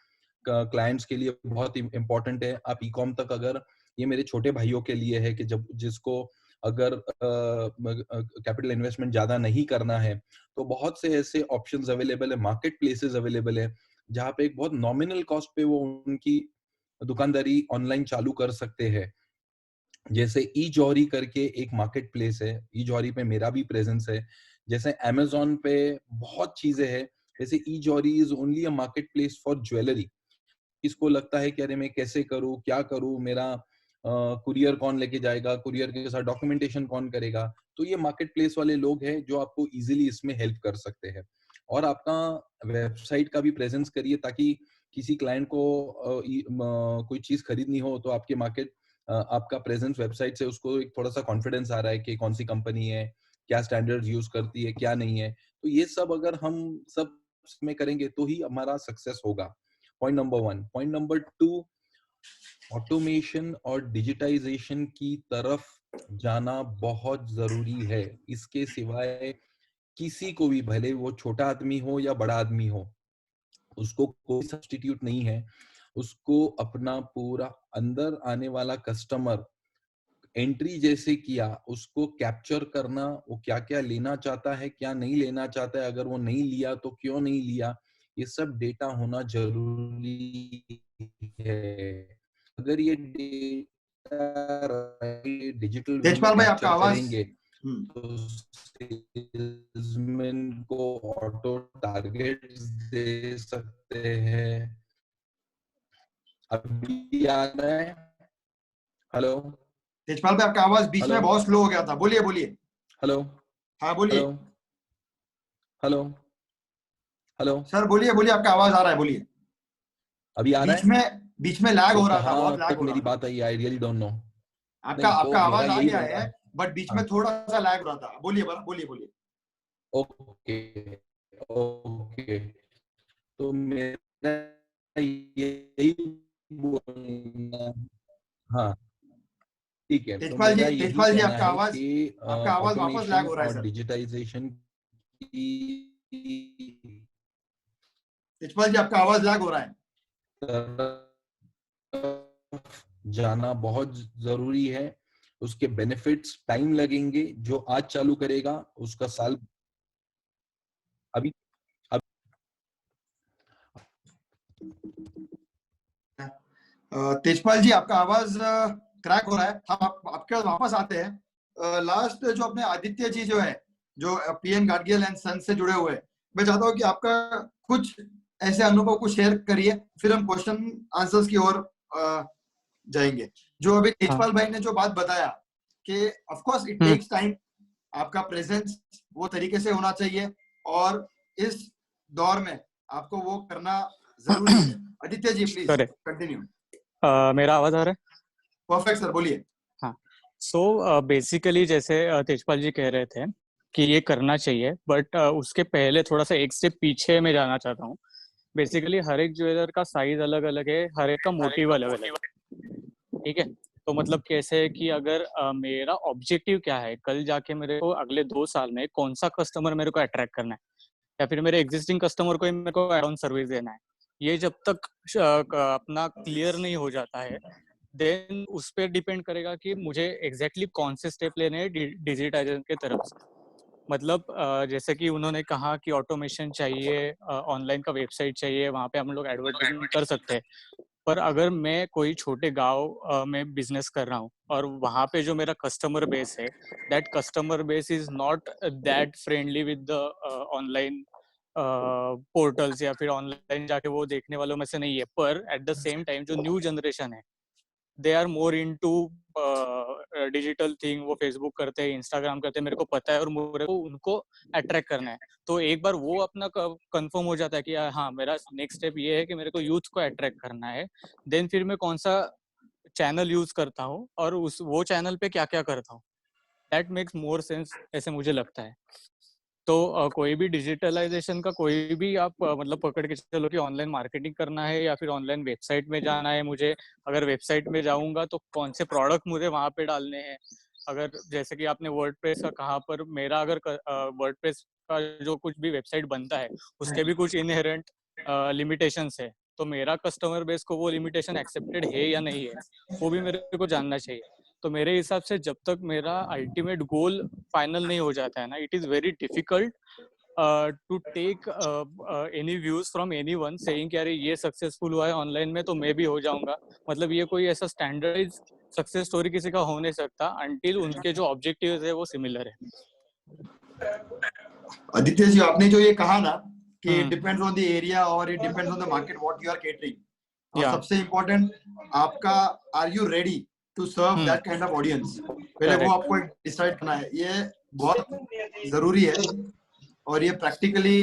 क्लाइंट्स के लिए बहुत इम्पोर्टेंट है। आप ई कॉम तक, अगर ये मेरे छोटे भाइयों के लिए है कि जब जिसको अगर कैपिटल इन्वेस्टमेंट ज्यादा नहीं करना है तो बहुत से ऐसे ऑप्शंस अवेलेबल है, मार्केट प्लेसेस अवेलेबल है जहाँ पे एक बहुत नॉमिनल कॉस्ट पे वो उनकी दुकानदारी ऑनलाइन चालू कर सकते हैं। जैसे ई जौहरी करके एक मार्केट प्लेस है, ई जौहरी पे मेरा भी प्रेजेंस है। जैसे अमेजोन पे बहुत चीजें हैं, जैसे E Jauhari is only a marketplace for jewellery. इसको लगता है कि अरे मैं कैसे करूँ, क्या करूँ, मेरा कुरियर कौन लेके जाएगा, कुरियर के साथ डॉक्यूमेंटेशन कौन करेगा। तो ये मार्केट प्लेस वाले लोग हैं जो आपको इजीली इसमें हेल्प कर सकते हैं। और आपका वेबसाइट का भी प्रेजेंस करिए ताकि किसी क्लाइंट को कोई चीज खरीदनी हो तो आपके आपका प्रेजेंस वेबसाइट से उसको एक थोड़ा सा कॉन्फिडेंस आ रहा है कि कौन सी कंपनी है, क्या स्टैंडर्ड्स यूज करती है, क्या नहीं है। तो ये सब अगर हम सब में करेंगे तो ही हमारा सक्सेस होगा। Point number 1। Point number 2, automation और डिजिटाइजेशन की तरफ जाना बहुत जरूरी है। इसके सिवाय किसी को भी, भले वो छोटा आदमी हो या बड़ा आदमी हो, उसको कोई सब्स्टिट्यूट नहीं है। उसको अपना पूरा अंदर आने वाला कस्टमर एंट्री जैसे किया, उसको कैप्चर करना, वो क्या क्या लेना चाहता है, क्या नहीं लेना चाहता है, अगर वो नहीं लिया तो क्यों नहीं लिया, ये सब डेटा होना जरूरी है। अगर ये डेटा डिजिटल वे में तेजपाल भाई, आपका कैप्चर आवाज करेंगे तो सेल्समैन को ऑटो टारगेट्स दे सकते हैं। अभी आ रहा है? हेलो तेजपाल भाई, आपका आवाज बीच में बहुत स्लो हो गया था। बोलिए बोलिए। हेलो हाँ बोलिए। हेलो हेलो सर बोलिए बोलिए, आपका आवाज आ रहा है, बोलिए। अभी आ रहा है? बीच में लैग तो हो रहा था, कहाँ बहुत लैग तक हो रहा मेरी था। बात आई? I really don't know. आपका नहीं, तो आपका मेरा आवाज आ यही गया रहता है, है। बट बीच में थोड़ा सा लैग हो रहा था। बोलिए बोलिए बोलिए। ओके ओके, तो मेरा यही बोलना, हाँ ठीक है, तो मेरा यही तेजपाल जी, कहना है कि आपका आवाज वापस लैग ऑटोमेशन हो रहा है और सर। डिजिटाइजेशन की तेजपाल जी, आपका आवाज लैग हो रहा है। तरफ जाना बहुत जरूरी है। उसके बेनिफिट्स टाइम लगेंगे। जो आज चालू करेगा उसका साल अभी तेजपाल जी, आपका आवाज क्रैक हो रहा है। हम आपके पास वापस आते हैं। लास्ट जो अपने आदित्य जी जो है, जो पीएन गाडगिल एंड सन से जुड़े हुए हैं, मैं चाहता हूँ कि आपका कुछ ऐसे अनुभव को शेयर करिए, फिर हम क्वेश्चन आंसर्स की ओर जाएंगे। जो अभी तेजपाल भाई ने जो बात बताया कि of course it takes time, आपका प्रेजेंस वो तरीके से होना चाहिए और इस दौर में आपको वो करना जरूरी है। Aditya ji please continue. मेरा आवाज आ रहा है? परफेक्ट सर, बोलिए। हाँ, सो बेसिकली जैसे तेजपाल जी कह रहे थे कि ये करना चाहिए, बट उसके पहले थोड़ा सा एक स्टेप पीछे में जाना चाहता हूँ। बेसिकली हर एक ज्वेलर का साइज अलग अलग है, हर एक का मोटिव अलग अलग है, ठीक है। तो मतलब कैसे है कि अगर मेरा ऑब्जेक्टिव क्या है, कल जाके मेरे को अगले 2 साल में कौन सा कस्टमर मेरे को अट्रैक्ट करना है, या फिर मेरे एग्जिस्टिंग कस्टमर को ही मेरे को एड ऑन सर्विस देना है, ये जब तक अपना क्लियर नहीं हो जाता है, देन उस पर डिपेंड करेगा कि मुझे एग्जैक्टली कौन से स्टेप लेने हैं डिजिटाइजेशन के तरफ से। मतलब जैसे कि उन्होंने कहा कि ऑटोमेशन चाहिए, ऑनलाइन का वेबसाइट चाहिए, वहाँ पे हम लोग एडवर्टाइजमेंट कर सकते हैं। पर अगर मैं कोई छोटे गांव में बिजनेस कर रहा हूँ और वहाँ पे जो मेरा कस्टमर बेस है, that customer base is not that friendly with the online portals, या फिर ऑनलाइन जाके वो देखने वालों में से नहीं है, पर एट द सेम टाइम जो न्यू जनरेशन है, they are more into digital thing, वो फेसबुक करते हैं, इंस्टाग्राम करते हैं, मेरे को पता है, और मेरे को उनको अट्रैक्ट करना है। तो एक बार वो अपना कंफर्म हो जाता है कि हाँ मेरा नेक्स्ट स्टेप ये है कि मेरे को यूथ को अट्रैक्ट करना है, देन फिर मैं कौन सा चैनल यूज करता हूँ और उस वो चैनल पे क्या क्या करता हूँ, दैट मेक्स मोर सेंस, ऐसे मुझे लगता है। तो कोई भी डिजिटलाइजेशन का कोई भी आप मतलब पकड़ के चलो कि ऑनलाइन मार्केटिंग करना है या फिर ऑनलाइन वेबसाइट में जाना है मुझे, अगर वेबसाइट में जाऊंगा तो कौन से प्रोडक्ट मुझे वहां पे डालने हैं। अगर जैसे कि आपने वर्डप्रेस का कहा, पर मेरा अगर वर्डप्रेस का जो कुछ भी वेबसाइट बनता है उसके भी कुछ इनहेरेंट लिमिटेशंस है, तो मेरा कस्टमर बेस को वो लिमिटेशन एक्सेप्टेड है या नहीं है, वो भी मेरे को जानना चाहिए। तो मेरे हिसाब से जब तक मेरा अल्टीमेट गोल फाइनल नहीं हो जाता है ना, it is very difficult to take any views from anyone saying कि अरे ये सक्सेसफुल हुआ है ऑनलाइन में तो मैं भी हो जाऊंगा। मतलब ये कोई ऐसा स्टैंडर्डाइज सक्सेस स्टोरी किसी का हो नहीं सकता अंटिल उनके जो ऑब्जेक्टिव्स है वो सिमिलर है। आदित्य जी, आपने जो ये कहा ना कि डिपेंड्स ऑन द एरिया और it depends on the market what you are catering, और सबसे इम्पोर्टेंट आपका are you ready to serve that kind of audience, पहले वो आपको डिसाइड करना है, ये बहुत जरूरी है। और ये प्रैक्टिकली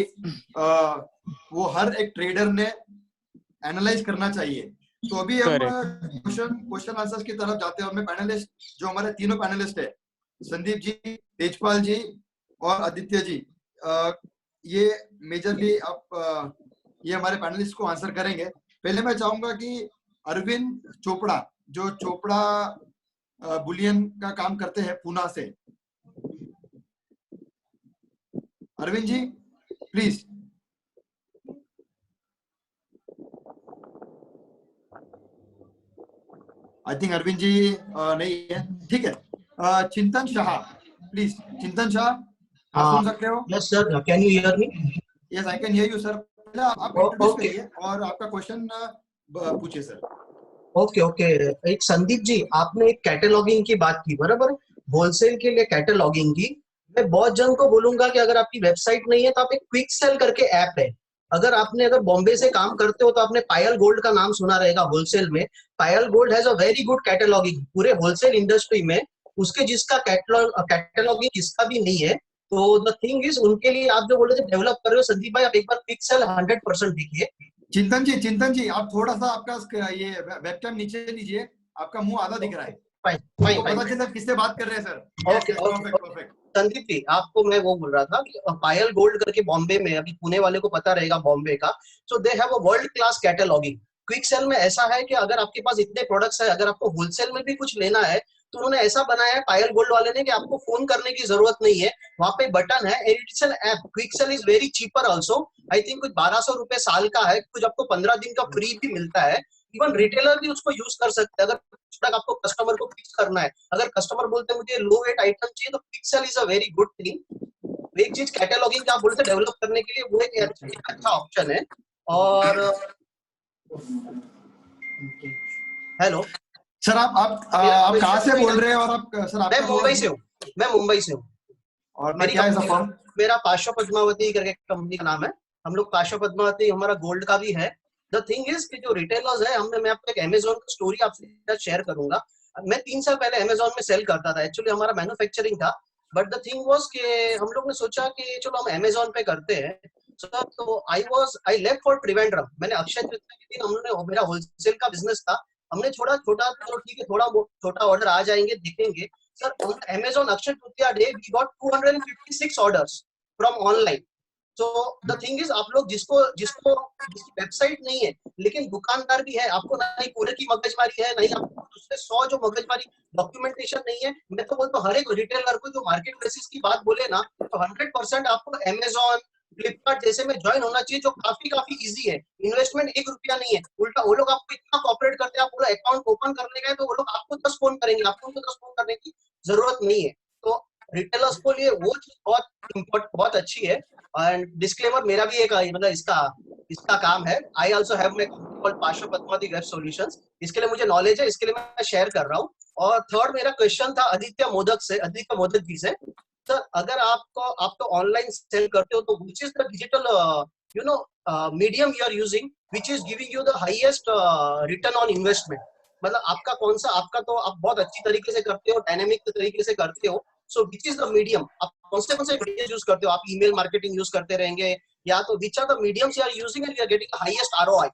वो हर एक ट्रेडर ने एनालाइज करना चाहिए। तो अभी हम क्वेश्चन आंसर्स की तरफ जाते हैं, और मैं पैनलिस्ट जो हमारे तीनों पैनलिस्ट है, संदीप जी, तेजपाल जी और आदित्य जी, ये मेजरली आप ये हमारे पैनलिस्ट को आंसर करेंगे। पहले मैं चाहूंगा कि अरविंद चोपड़ा, जो चोपड़ा बुलियन का काम करते हैं पूना से, Arvind ji please. I think Arvind ji नहीं है, ठीक है। चिंतन शाह प्लीज, चिंतन शाह आप सुन सकते हो? Yes sir, can you hear me? Yes I can hear you sir. आप इंट्रोड्यूस करिए और आपका क्वेश्चन पूछिए सर। ओके, एक संदीप जी, आपने एक कैटलॉगिंग की बात की, बराबर, होलसेल के लिए कैटलॉगिंग की। मैं बहुत जन को बोलूंगा कि अगर आपकी वेबसाइट नहीं है तो आप एक क्विक सेल करके ऐप है, अगर बॉम्बे से काम करते हो तो आपने पायल गोल्ड का नाम सुना रहेगा होलसेल में। Payal gold has a very good cataloguing पूरे होलसेल इंडस्ट्री में, उसके जिसका कैटलॉगिंग किसका भी नहीं है। तो द थिंग इज, उनके लिए आप जो बोल रहे थे डेवलप कर रहे हो संदीप भाई, आप एक बार क्विक सेल 100% देखिए। चिंतन जी आप थोड़ा सा आपका ये वेबकैम नीचे लीजिए, आपका मुंह आधा दिख रहा है। फाइन, पता चला किससे बात कर रहे हैं सर। परफेक्ट। संदीप जी, आपको मैं वो बोल रहा था कि पायल गोल्ड करके बॉम्बे में, अभी पुणे वाले को पता रहेगा बॉम्बे का, so they have a world class cataloguing. Quick sell में ऐसा है कि अगर आपके पास इतने प्रोडक्ट्स है, अगर आपको होलसेल में भी कुछ लेना है तो उन्होंने ऐसा बनाया है पायल गोल्ड वाले ने कि आपको फोन करने की जरूरत नहीं है, वहां पे बटन है, it's an app. Quick sale is very cheaper also, I think कुछ 1200 रुपए साल का है, कुछ आपको 15 दिन का फ्री भी मिलता है। इवन रिटेलर भी उसको यूज कर सकते हैं अगर आपको कस्टमर को फिक्स करना है। अगर कस्टमर बोलते हैं मुझे लो वेट आइटम चाहिए तो pixel is a very good thing. एक चीज कैटलॉगिंग आप बोलते हैं डेवलप करने के लिए, वो एक अच्छा ऑप्शन है। और हेलो सर, आप कहाँ से बोल रहे हैं? और आप सर, मैं मुंबई से हूँ। और मैं क्या है फॉर्म? मेरा पाशो पद्मावती करके कंपनी का नाम है। हम लोग पाशो पद्मावती, हमारा गोल्ड का भी है। द थिंग इज कि जो रिटेलर्स है, मैं आपको एक अमेजोन की स्टोरी आपसे शेयर करूंगा। मैं 3 साल पहले अमेजोन में सेल करता था, एक्चुअली हमारा मैन्युफैक्चरिंग था, बट द थिंग वाज कि हम लोग ने सोचा कि चलो हम अमेजोन पे करते हैं। तो आई लेफ्ट फॉर त्रिवेंद्रम। मैंने अक्षय तृतीया के दिन, हमने मेरा होलसेल का बिजनेस था, हमने छोटा चलो ठीक है, थोड़ा छोटा ऑर्डर आ जाएंगे, देखेंगे। Sir, Amazon Akshaya Tritiya day we got 256 orders from online. So the thing is, आप लोग जिसको जिसकी वेबसाइट नहीं है लेकिन दुकानदार भी है, आपको नहीं पूरे की मगजमारी है, नहीं आपको दूसरे 100 जो मगजमारी डॉक्यूमेंटेशन नहीं है, मैं तो बोलता हूँ हर एक रिटेलर को जो मार्केट प्लेसेस की बात बोले ना, तो 100% आपको अमेजॉन, फ्लिपकार्ट जैसे में ज्वाइन होना चाहिए, जो काफी इजी है। इन्वेस्टमेंट 1 रुपया नहीं है, उल्टा वो लोग आपको इतना कॉपरेट करते हैं, आप पूरा अकाउंट ओपन करने का है तो वो लोग आपको 10 फोन करेंगे, आपको उनको 10 फोन करने की जरूरत नहीं है। तो रिटेलर्स को लिए वो चीज बहुत अच्छी है। एंड डिस्क्लेमर मेरा भी एक मतलब इसका काम है, I also have my company called Pasha Padmavati web solutions, इसके लिए मुझे नॉलेज है, इसके लिए मैं शेयर कर रहा हूँ। और थर्ड मेरा क्वेश्चन था आदित्य मोदक जी से, सर अगर आप तो ऑनलाइन सेल करते हो, तो which is the digital medium you are using which is giving you the highest return on investment? मतलब आपका कौन सा, आपका तो आप बहुत अच्छी तरीके से करते हो, डायनेमिक तरीके से करते हो, सो विच इज द मीडियम, आप कौन से मीडियम यूज करते हो? आप ईमेल मार्केटिंग यूज करते रहेंगे, या तो which are the mediums you are using and you are getting highest ROI?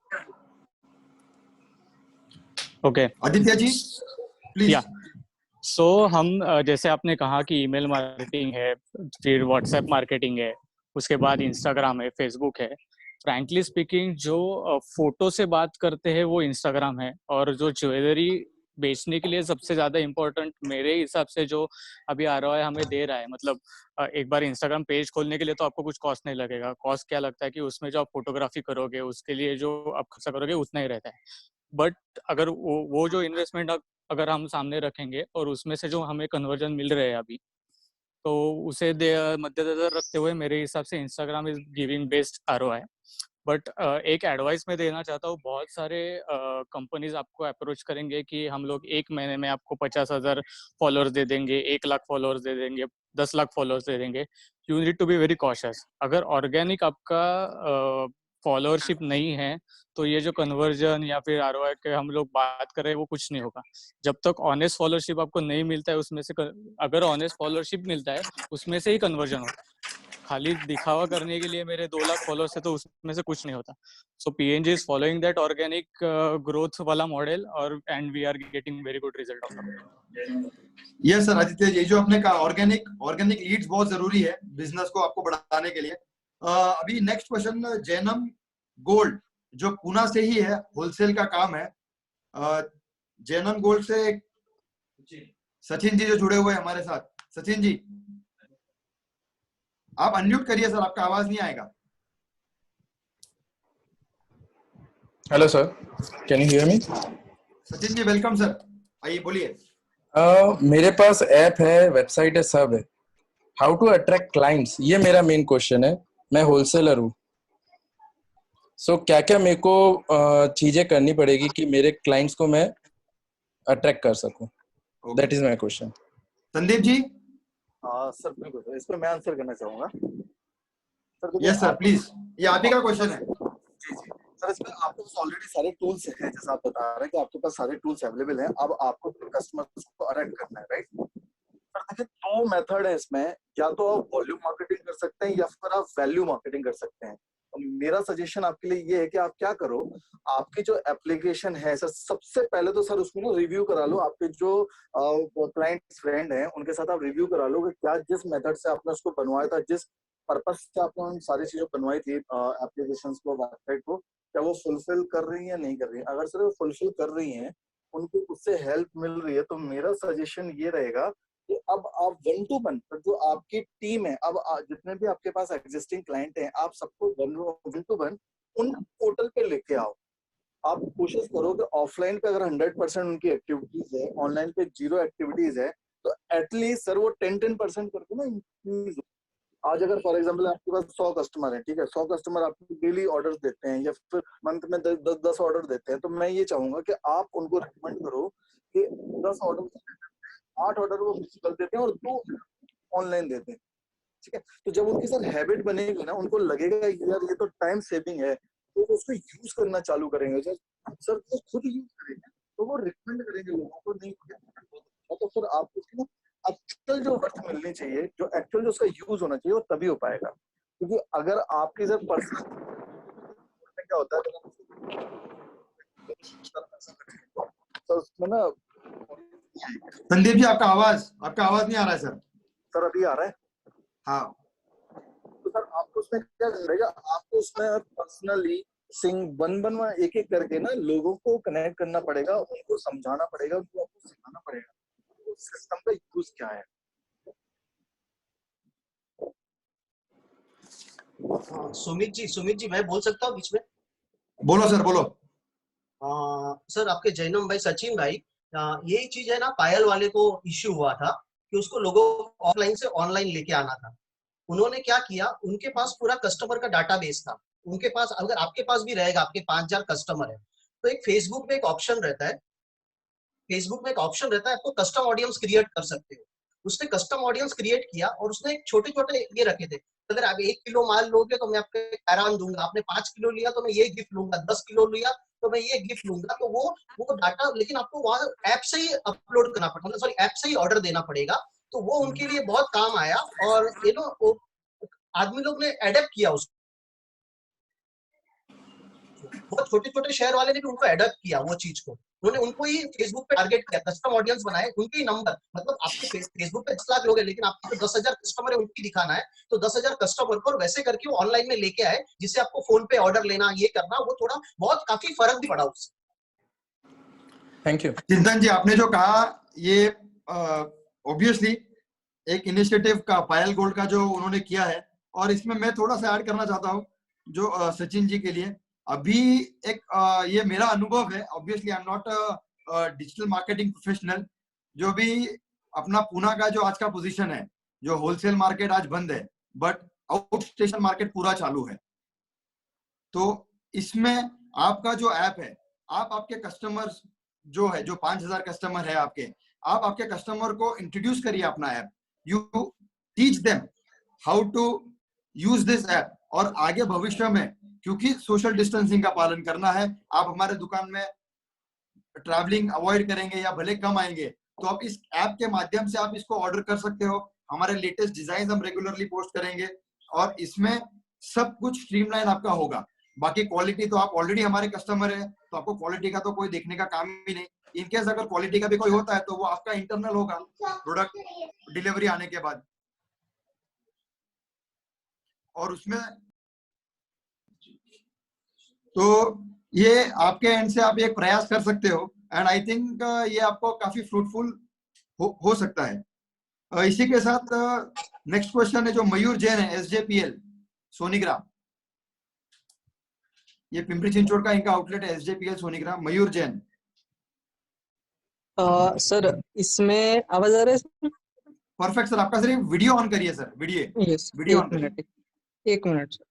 Okay Aditya ji please. या सो हम जैसे आपने कहा कि ईमेल मार्केटिंग है, फिर व्हाट्सएप मार्केटिंग है, उसके बाद इंस्टाग्राम है, फेसबुक है। फ्रैंकली स्पीकिंग जो फोटो से बात करते हैं वो इंस्टाग्राम है, और जो ज्वेलरी बेचने के लिए सबसे ज्यादा इम्पोर्टेंट मेरे हिसाब से जो अभी आरओआई हमें दे रहा है, मतलब एक बार इंस्टाग्राम पेज खोलने के लिए तो आपको कुछ कॉस्ट नहीं लगेगा। कॉस्ट क्या लगता है कि उसमें जो आप फोटोग्राफी करोगे उसके लिए जो आप खर्चा करोगे उतना ही रहता है। बट अगर वो जो इन्वेस्टमेंट अगर हम सामने रखेंगे और उसमें से जो हमें कन्वर्जन मिल रहे हैं अभी, तो उसे मद्देनजर रखते हुए मेरे हिसाब से Instagram is giving best ROI. But एक एडवाइस मैं देना चाहता हूँ, बहुत सारे कंपनीज आपको अप्रोच करेंगे कि हम लोग 1 महीने में आपको 50,000 फॉलोअर्स दे देंगे, 1 लाख फॉलोअर्स दे देंगे, 10 लाख फॉलोअर्स दे देंगे। You need to be very cautious. अगर ऑर्गेनिक आपका फॉलोअरशिप नहीं है तो ये जो कन्वर्जन या फिर आरओआई के हम लोग बात कर रहे हैं वो कुछ नहीं होगा। जब तक ऑनेस्ट फॉलोअरशिप आपको नहीं मिलता है, उसमें से अगर ऑनेस्ट फॉलोअरशिप मिलता है उसमें से ही कन्वर्जन होता है। खाली दिखावा करने के लिए मेरे 2 लाख फॉलोअर्स है तो उसमें से कुछ नहीं होता। So PNG is following that organic growth वाला मॉडल, और and we are getting very good result of it. Yes sir Aditya, ये जो आपने कहा ऑर्गेनिक लीड्स बहुत जरूरी है बिजनेस को आपको बढ़ाने के लिए। अभी नेक्स्ट क्वेश्चन, जैनम गोल्ड जो पूना से ही है, होलसेल का काम है। जैनम गोल्ड से सचिन जी जो जुड़े हुए हैं हमारे साथ। सचिन जी आप अनम्यूट करिए सर, आपका आवाज नहीं आएगा। Hello sir, can you hear me? Sachin ji welcome sir, आइए बोलिए। मेरे पास ऐप है, वेबसाइट है, सब है। हाउ टू अट्रैक्ट क्लाइंट्स, ये मेरा मेन क्वेश्चन है। मैं होलसेलर हूँ, सो क्या क्या मेरे को चीजें करनी पड़ेगी कि मेरे क्लाइंट्स को मैं अट्रैक्ट कर सकूं? That is my question. Sandeep ji. Sir बिल्कुल सर, इस पर मैं आंसर करना चाहूंगा सर। यस सर प्लीज, ये आप ही का क्वेश्चन है। जी जी सर, इसमें आपके पास ऑलरेडी सारे टूल्स हैं, जैसा आप बता रहे हैं कि आपके पास सारे टूल्स अवेलेबल हैं। अब आपको कस्टमर्स को अट्रैक्ट करना है, राइट? सर देखिए 2 मेथड है इसमें, या तो आप वॉल्यूम मार्केटिंग कर सकते हैं या फिर आप वैल्यू मार्केटिंग कर सकते हैं। मेरा सजेशन आपके लिए ये है कि आप क्या करो, आपकी जो एप्लीकेशन है सर, सबसे पहले तो सर उसमें ना रिव्यू करा लो। आपके जो क्लाइंट फ्रेंड हैं उनके साथ आप रिव्यू करा लो कि क्या जिस मेथड से आपने उसको बनवाया था, जिस पर्पस से आपने उन सारी चीजें बनवाई थी एप्लीकेशंस को, वेबसाइट को, क्या वो फुलफिल कर रही है या नहीं कर रही है। अगर सर वो फुलफिल कर रही हैं, उनको उससे हेल्प मिल रही है, तो मेरा सजेशन ये रहेगा कि अब आप 1 to 1 जो आपकी टीम है, अब जितने भी आपके पास एग्जिस्टिंग क्लाइंट हैं, आप सबको 1 to 1 उन पोर्टल पे लेके आओ। आप कोशिश करो कि ऑफलाइन पे अगर 100% उनकी एक्टिविटीज है, ऑनलाइन पे 0 एक्टिविटीज है, तो एटलीस्ट सर वो 10% करके ना इंक्रीज। आज अगर फॉर एग्जांपल आपके पास 100 कस्टमर है, ठीक है, 100 कस्टमर आपको डेली ऑर्डर्स देते हैं या फिर मंथ में 10 ऑर्डर देते हैं, तो मैं ये चाहूंगा कि आप उनको रिकमेंड करो कि 10 ऑर्डर 8 ऑर्डर वो फिजिकल देते हैं और 2 ऑनलाइन देते हैं, ठीक है। तो जब उनकी सर हैबिट बनेगी ना, उनको लगेगा यार ये तो टाइम सेविंग है, तो वो उसको यूज करना चालू करेंगे। सर वो खुद यूज करेंगे तो वो रिकमेंड करेंगे लोगों को, नहीं तो फिर आपको उसकी ना एक्चुअल जो वर्थ मिलनी चाहिए, जो एक्चुअल जो उसका यूज होना चाहिए, वो तभी हो पाएगा। क्योंकि अगर आपकी सर पर्सनल क्या होता है तो उसमें ना। संदीप जी आपका आवाज नहीं आ रहा है सर। सर अभी आ रहा है? हाँ। तो सर आपको उसमें क्या करेगा, आपको उसमें पर्सनली वन एक एक करके ना लोगों को कनेक्ट करना पड़ेगा, उनको समझाना पड़ेगा, उनको आपको सिखाना पड़ेगा उस सिस्टम का यूज क्या है। सुमित जी मैं बोल सकता हूँ बीच में? बोलो सर, बोलो। सर आपके जैनम भाई, सचिन भाई, यही चीज है ना, पायल वाले को इश्यू हुआ था कि उसको लोगों को ऑफलाइन से ऑनलाइन लेके आना था। उन्होंने क्या किया, उनके पास पूरा कस्टमर का डाटाबेस था। उनके पास, अगर आपके पास भी रहेगा, आपके 5000 कस्टमर है, तो एक फेसबुक में एक ऑप्शन रहता है, आपको कस्टम ऑडियंस क्रिएट कर सकते हो। उसने कस्टम ऑडियंस क्रिएट किया और उसने छोटे छोटे ये रखे थे, अगर आप 1 किलो माल लोगे तो मैं आपको हैरान दूंगा, आपने 5 किलो लिया तो मैं ये गिफ्ट लूंगा, 10 किलो लिया तो मैं ये गिफ्ट लूंगा। तो वो डाटा, लेकिन आपको वहां ऐप से ही अपलोड करना पड़ेगा, सॉरी ऐप से ही ऑर्डर देना पड़ेगा। तो वो उनके लिए बहुत काम आया और आदमी लोग ने एडेप्ट किया उसको। बहुत छोटे छोटे शहर वाले ने भी उनको एडेप्ट किया वो चीज को। उन्होंने उनको ही फेसबुक पे टारगेट किया, कस्टम ऑडियंस बनाए, उनके ही नंबर, मतलब आपके फेसबुक पे 10 लाख लोग हैं लेकिन आपके जो 10,000 कस्टमर है उनकी दिखाना है, तो 10,000 कस्टमर को वैसे करके वो ऑनलाइन में लेके आए, जिससे आपको फोन पे ऑर्डर लेना, ये करना, वो थोड़ा बहुत काफी फर्क भी पड़ा उससे। Thank you. चिंतन जी, आपने जो कहा ये ऑब्वियसली एक इनिशिएटिव का पायल गोल्ड का जो उन्होंने किया है, और इसमें मैं थोड़ा सा ऐड करना चाहता हूँ जो सचिन जी के लिए। अभी एक ये मेरा अनुभव है, obviously I am not digital marketing professional. जो भी अपना पूना का जो आज का पोजीशन है, जो होलसेल मार्केट आज बंद है बट आउट स्टेशन मार्केट पूरा चालू है। तो इसमें आपका जो ऐप है, आप आपके कस्टमर्स जो है, जो 5,000 कस्टमर है आपके, आप आपके कस्टमर को इंट्रोड्यूस करिए अपना app. You teach them how to use this app. और आगे भविष्य में, क्योंकि सोशल डिस्टेंसिंग का पालन करना है, आप हमारे दुकान में ट्रैवलिंग अवॉइड करेंगे या भले कम आएंगे, तो आप इस ऐप के माध्यम से आप इसको ऑर्डर कर सकते हो। हमारे लेटेस्ट डिजाइन हम रेगुलरली पोस्ट करेंगे और इसमें सब कुछ स्ट्रीमलाइन आपका होगा। बाकी क्वालिटी तो आप ऑलरेडी हमारे कस्टमर है, तो आपको क्वालिटी का तो कोई देखने का काम ही नहीं। इनकेस अगर क्वालिटी का भी कोई होता है तो वो आपका इंटरनल होगा प्रोडक्ट डिलीवरी आने के बाद। और उसमें तो ये आपके एंड से आप एक प्रयास कर सकते हो, एंड आई थिंक ये आपको काफी फ्रूटफुल हो सकता है। इसी के साथ नेक्स्ट क्वेश्चन है जो मयूर जैन है, SJPL सोनीग्राम, ये पिंपरी चिंचवड का इनका आउटलेट है, SJPL सोनीग्राम। मयूर जैन। सर इसमें आवाज आ रहा है? परफेक्ट सर, आपका सिर्फ वीडियो ऑन करिए sir, video yes, video on एक करिए। मिनट, एक मिनट सर।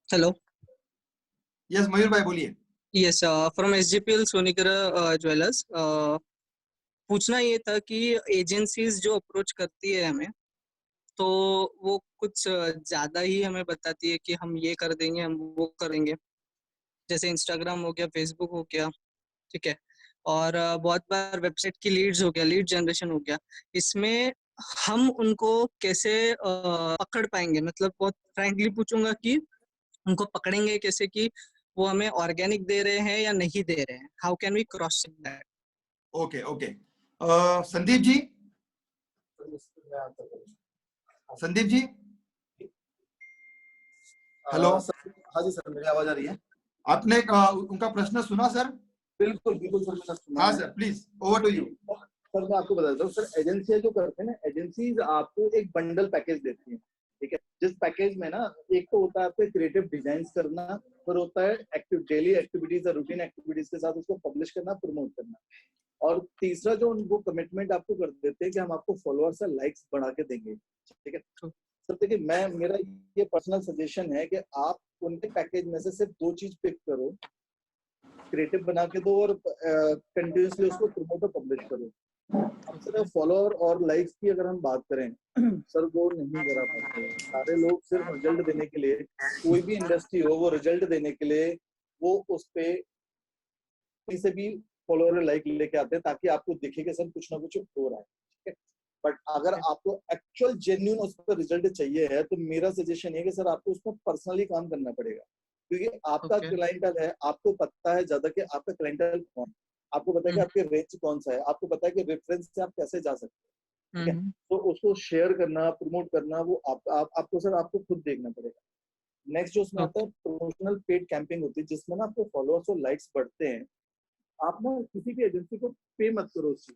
हेलो। यस मयूर भाई बोलिए। Yes, from SJPL Sonigram jewellers. पूछना ये था कि एजेंसीज जो अप्रोच करती है हमें, तो वो कुछ ज्यादा ही हमें बताती है कि हम ये कर देंगे, हम वो करेंगे। जैसे इंस्टाग्राम हो गया, फेसबुक हो गया, ठीक है, और बहुत बार वेबसाइट की लीड्स हो गया, लीड जनरेशन हो गया। इसमें हम उनको कैसे पकड़ पाएंगे? मतलब बहुत फ्रैंकली पूछूंगा कि उनको पकड़ेंगे कैसे कि वो हमें ऑर्गेनिक दे रहे हैं या नहीं दे रहे हैं? How can we cross check that? Okay okay, Sandeep ji, Sandeep ji hello. हाँ जी सर, मेरी आवाज आ रही है? आपने उनका प्रश्न सुना सर? बिल्कुल बिल्कुल सर, मैंने सुना। हाँ sir, please over to you. Sir मैं आपको बताता हूँ सर, एजेंसियां जो करते हैं ना, एजेंसीज आपको एक बंडल पैकेज देती हैं, ठीक है। जिस पैकेज में ना, एक तो होता है आपको क्रिएटिव डिजाइन करना, फिर होता है एक्टिव डेली एक्टिविटीज और रूटीन एक्टिविटीज के साथ उसको पब्लिश करना, प्रमोट करना, और तीसरा जो उनको कमिटमेंट आपको कर देते हैं कि हम आपको फॉलोअर्स और लाइक्स बढ़ा के देंगे, ठीक है। सर देखिए, मेरा ये पर्सनल सजेशन है कि आप उनके पैकेज में से सिर्फ 2 चीज पिक करो, क्रिएटिव बना के दो और कंटिन्यूसली उसको प्रमोट और पब्लिश करो। अब सर फॉलोअर और लाइक्स की अगर हम बात करें सर, वो नहीं करा पाते। सारे लोग सिर्फ रिजल्ट देने के लिए, कोई भी इंडस्ट्री हो, वो रिजल्ट देने के लिए वो उस पे कहीं से भी फॉलोअर लाइक लेके आते हैं ताकि आपको दिखे कि सर कुछ ना कुछ हो रहा है, ठीक है। बट अगर आपको एक्चुअल जेन्युइन उस पर रिजल्ट चाहिए है, तो मेरा सजेशन है कि सर आपको उसमें पर्सनली काम करना पड़ेगा, क्योंकि आपका क्लाइंटल है, आपको पता है ज्यादा कि आपका क्लाइंटल कौन है। आपको पता है कि आपके रेंज कौन सा है, आपको पता है कि रेफरेंस से आप कैसे जा सकते हैं, ठीक है। तो उसको शेयर करना, प्रमोट करना, वो आपको सर आपको खुद देखना पड़ेगा। नेक्स्ट जो उसमें आता है प्रमोशनल पेड कैंपिंग होती है, जिसमें ना आपके फॉलोअर्स और लाइक्स बढ़ते हैं। आप ना किसी भी एजेंसी को पे मत करो उस चीज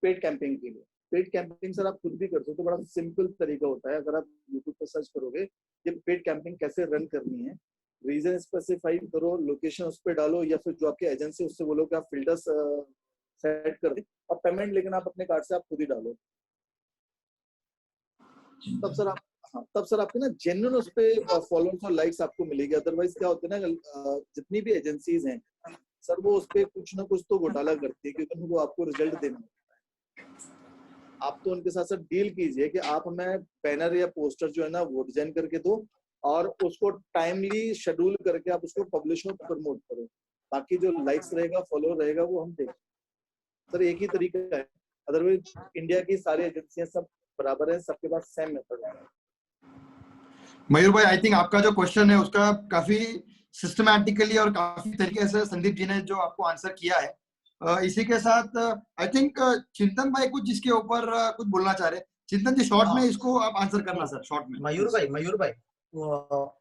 पेड कैंपिंग के लिए। पेड कैंपिंग सर आप खुद भी कर सकते हो, बड़ा सिंपल तरीका होता है। अगर आप यूट्यूब पर सर्च करोगे कि पेड कैंपिंग कैसे रन करनी है, रीजन स्पेसिफाई करो, लोकेशन उस पर डालो, या फिर जो आपके एजेंसी उससे बोलो कि आप फिल्टर्स सेट कर दे, और पेमेंट लेकिन आप अपने कार्ड से आप खुद ही डालो। तब सर आप तब सर आपके ना जेन्युइन उस पे फॉलोअर्स और लाइक्स आपको मिलेगी। अदरवाइज क्या होता है ना, जितनी भी एजेंसीज हैं सर, वो उस पे कुछ ना कुछ तो घोटाला करती है, क्योंकि वो आपको रिजल्ट देना होता है। आप तो उनके साथ साथ डील कीजिए कि आप हमें बैनर या पोस्टर जो है ना वो डिजाइन करके दो, और उसको टाइमली शेड्यूल करके आप उसको पब्लिश और प्रमोट करो। बाकी जो लाइक्स रहेगा, फॉलोअर रहेगा, वो हम देखें। सर एक ही तरीका है, अदरवाइज इंडिया की सारी एजेंसियां सब बराबर है, सबके पास सेम मेथड है। मयूर भाई, आई थिंक आपका जो क्वेश्चन है उसका काफी सिस्टमैटिकली और काफी तरीके से संदीप जी ने जो आपको आंसर किया है। इसी के साथ आई थिंक चिंतन भाई कुछ जिसके ऊपर कुछ बोलना चाह रहे। चिंतन जी शॉर्ट में इसको आप आंसर करना सर, शॉर्ट में। मयूर भाई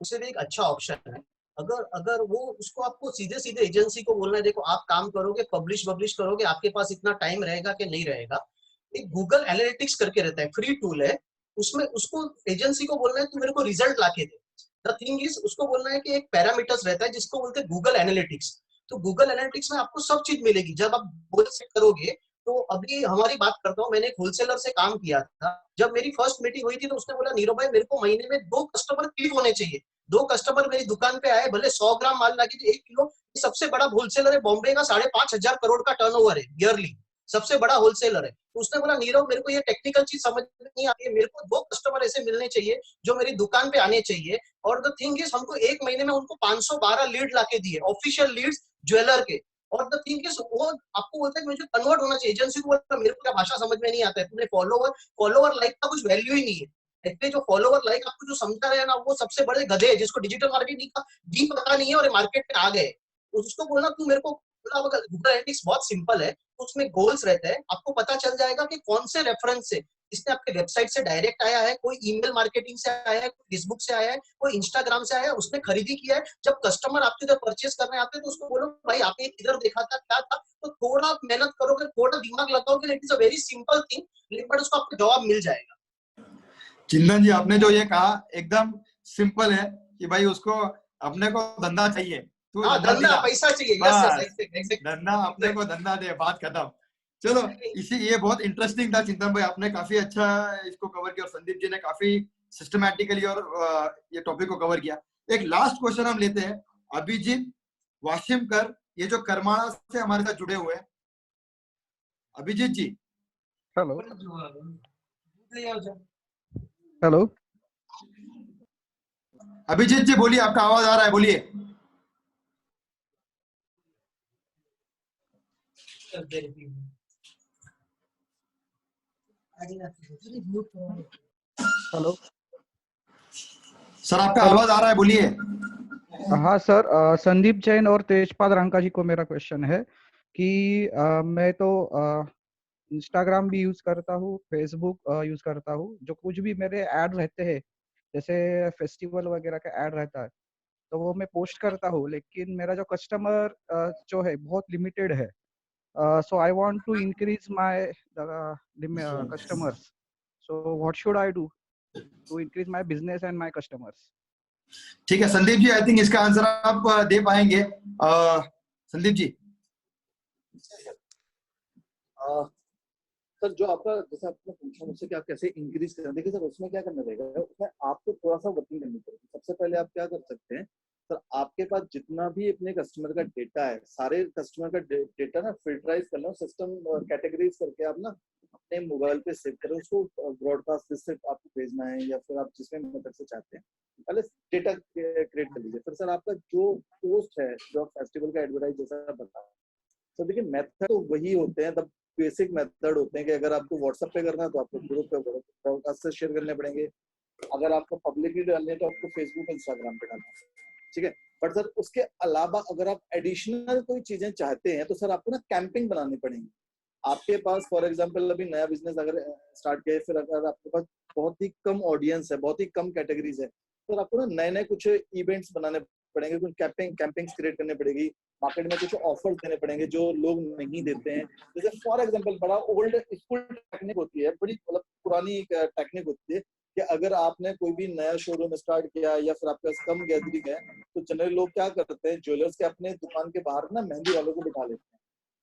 उसे भी एक अच्छा ऑप्शन है। अगर वो उसको आपको सीधे सीधे एजेंसी को बोलना है, देखो आप काम करोगे, पब्लिश करोगे, आपके पास इतना टाइम रहेगा कि नहीं रहेगा। एक गूगल एनालिटिक्स करके रहता है, फ्री टूल है, उसमें उसको एजेंसी को बोलना है तू मेरे को रिजल्ट लाके दे। द थिंग इज उसको बोलना है कि एक पैरामीटर्स रहता है जिसको बोलते हैं गूगल एनालिटिक्स। तो गूगल एनालिटिक्स में आपको सब चीज मिलेगी जब आप गूगल से करोगे। तो अभी हमारी बात करता हूँ, मैंने एक होलसेलर से काम किया था। जब मेरी फर्स्ट मीटिंग हुई थी तो उसने बोला नीरव भाई मेरे को महीने में 2 कस्टमर क्लिक होने चाहिए। 2 कस्टमर मेरी दुकान पे आए, भले 100 ग्राम माल लाके 1 किलो। सबसे बड़ा होलसेलर है बॉम्बे का, 5,500 करोड़ का टर्नओवर है ईयरली, सबसे बड़ा होलसेलर है। तो उसने बोला नीरव मेरे को ये टेक्निकल चीज समझ नहीं आती है, मेरे को 2 कस्टमर ऐसे मिलने चाहिए जो मेरी दुकान पे आने चाहिए। और द थिंग इज हमको 1 महीने में उनको 512 लीड लाके दिए, ऑफिशियल लीड्स ज्वेलर के। और द थिंग इज वो आपको बोलता है कि मुझे कन्वर्ट होना चाहिए। एजेंसी को बोलता है मेरे को क्या भाषा समझ में नहीं आता है, तुम्हें फॉलोवर लाइक का कुछ वैल्यू ही नहीं है। इसलिए जो फॉलोवर लाइक आपको जो समझा रहे हैं ना, वो सबसे बड़े गधे हैं जिसको डिजिटल मार्केटिंग का डी पता नहीं है और मार्केट में आ गए। उसको बोलना तू मेरे को, गूगल एनालिटिक्स बहुत सिंपल है, उसमें गोल्स रहते हैं। आपको पता चल जाएगा कि कौन से रेफरेंस से इसने आपके वेबसाइट से डायरेक्ट आया है, कोई ईमेल मार्केटिंग से आया है, कोई फेसबुक से आया है, कोई इंस्टाग्राम से आया है, उसने खरीदी किया है। जब कस्टमर आपके इधर परचेस करने आते हैं तो उसको बोलो भाई आपने इधर देखा था क्या था, तो थोड़ा मेहनत करोगे, थोड़ा दिमाग लगाओगे, it is a very simple thing, लेकिन उसको आपको जवाब मिल जाएगा। चिंतन जी आपने जो ये कहा एकदम सिंपल है कि भाई उसको अपने को धंधा चाहिए, तू धंधा पैसा चाहिए, धंधा अपने को धंधा दे, बात खत्म। चलो इसी ये बहुत इंटरेस्टिंग था चिंतन भाई, आपने काफी अच्छा इसको कवर किया और संदीप जी ने काफी सिस्टमैटिकली और ये टॉपिक को कवर किया। एक लास्ट क्वेश्चन हम लेते हैं अभिजीत वाशिमकर, ये जो करमाणा से हमारे साथ जुड़े हुए हैं। अभिजीत जी हेलो हेलो अभिजीत जी बोलिए, आपका आवाज आ रहा है, बोलिए। हेलो सर आपका आवाज आ रहा है, बोलिए। हाँ सर, संदीप जैन और तेजपाल रंका जी को मेरा क्वेश्चन है कि मैं तो इंस्टाग्राम भी यूज करता हूँ, फेसबुक यूज करता हूँ। जो कुछ भी मेरे ऐड रहते हैं, जैसे फेस्टिवल वगैरह का ऐड रहता है, तो वो मैं पोस्ट करता हूँ, लेकिन मेरा जो कस्टमर जो है बहुत लिमिटेड है। So I want to increase my customers. So what should I do to increase my business and my customers? ठीक है संदीप जी, आई थिंक इसका आंसर आप दे पाएंगे। संदीप जी सर जो आपका जैसे आपने पूछा मुझसे कि आप कैसे इंक्रीज करें, देखिए सर उसमें क्या करना रहेगा, उसमें आपको थोड़ा सा वर्किंग करनी पड़ेगी। सबसे पहले आप क्या कर सकते हैं सर, आपके पास जितना भी अपने कस्टमर का डेटा है, सारे कस्टमर का डेटा ना फिल्टराइज कर लो, सिस्टम कैटेगरीज करके आप ना अपने मोबाइल पे सेव करें, उसको ब्रॉडकास्ट से आपको भेजना है या फिर आप जिसमें मेथड से चाहते हैं पहले डेटा क्रिएट कर लीजिए। फिर सर आपका जो पोस्ट है, जो फेस्टिवल का एडवर्टाइज जैसा बता, तो देखिए मेथड तो वही होते हैं, तब बेसिक मेथड होते हैं कि अगर आपको व्हाट्सएप पे करना है तो आपको ग्रुप पे ब्रॉडकास्ट से शेयर करने पड़ेंगे, अगर आपको पब्लिकली डालने है तो आपको फेसबुक इंस्टाग्राम पे डालना है। ठीक है। बट सर उसके अलावा अगर आप एडिशनल कोई चीजें चाहते हैं तो सर आपको ना कैंपिंग बनानी पड़ेगी। आपके पास फॉर एग्जांपल अभी नया बिजनेस अगर स्टार्ट किया, फिर अगर आपके पास बहुत ही कम ऑडियंस है, बहुत ही कम कैटेगरीज है, तो आपको ना नए नए कुछ इवेंट्स बनाने पड़ेंगे, कुछ कैंपिंग्स क्रिएट करने पड़ेगी, मार्केट में कुछ ऑफर्स देने पड़ेंगे जो लोग नहीं देते हैं। जैसे फॉर एग्जांपल बड़ा ओल्ड स्कूल टेक्निक होती है, बड़ी मतलब पुरानी टेक्निक होती है कि अगर आपने कोई भी नया शोरूम स्टार्ट किया या फिर आपके पास कम गैदरिंग है, तो जनरली लोग क्या करते हैं, ज्वेलर्स के अपने दुकान के बाहर ना मेहंदी वालों को बिठा लेते हैं।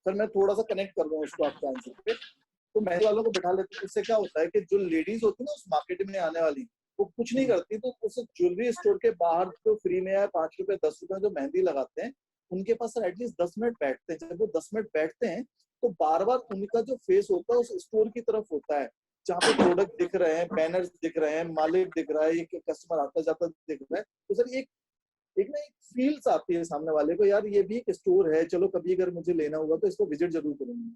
सर मैं थोड़ा सा कनेक्ट कर रहा हूँ उसको आपके आंसर पे। तो मेहंदी वालों को बिठा लेते हैं, इससे क्या होता है कि जो लेडीज होती है ना उस मार्केट में आने वाली, वो कुछ नहीं करती, तो उस ज्वेलरी स्टोर के बाहर जो फ्री में या 5 रुपए 10 रुपए जो मेहंदी लगाते हैं, उनके पास सर एटलीस्ट 10 मिनट बैठते हैं। जब वो 10 मिनट बैठते हैं तो बार बार उनका जो फेस होता है उस स्टोर की तरफ होता है, जहाँ पे प्रोडक्ट दिख रहे हैं, बैनर्स दिख रहे हैं, मालिक दिख रहा है, एक कस्टमर आता जाता दिख रहा है। तो सर एक ना एक फील्स आती है सामने वाले को, यार ये भी एक स्टोर है, चलो कभी अगर मुझे लेना होगा तो इसको विजिट जरूर करूंगा।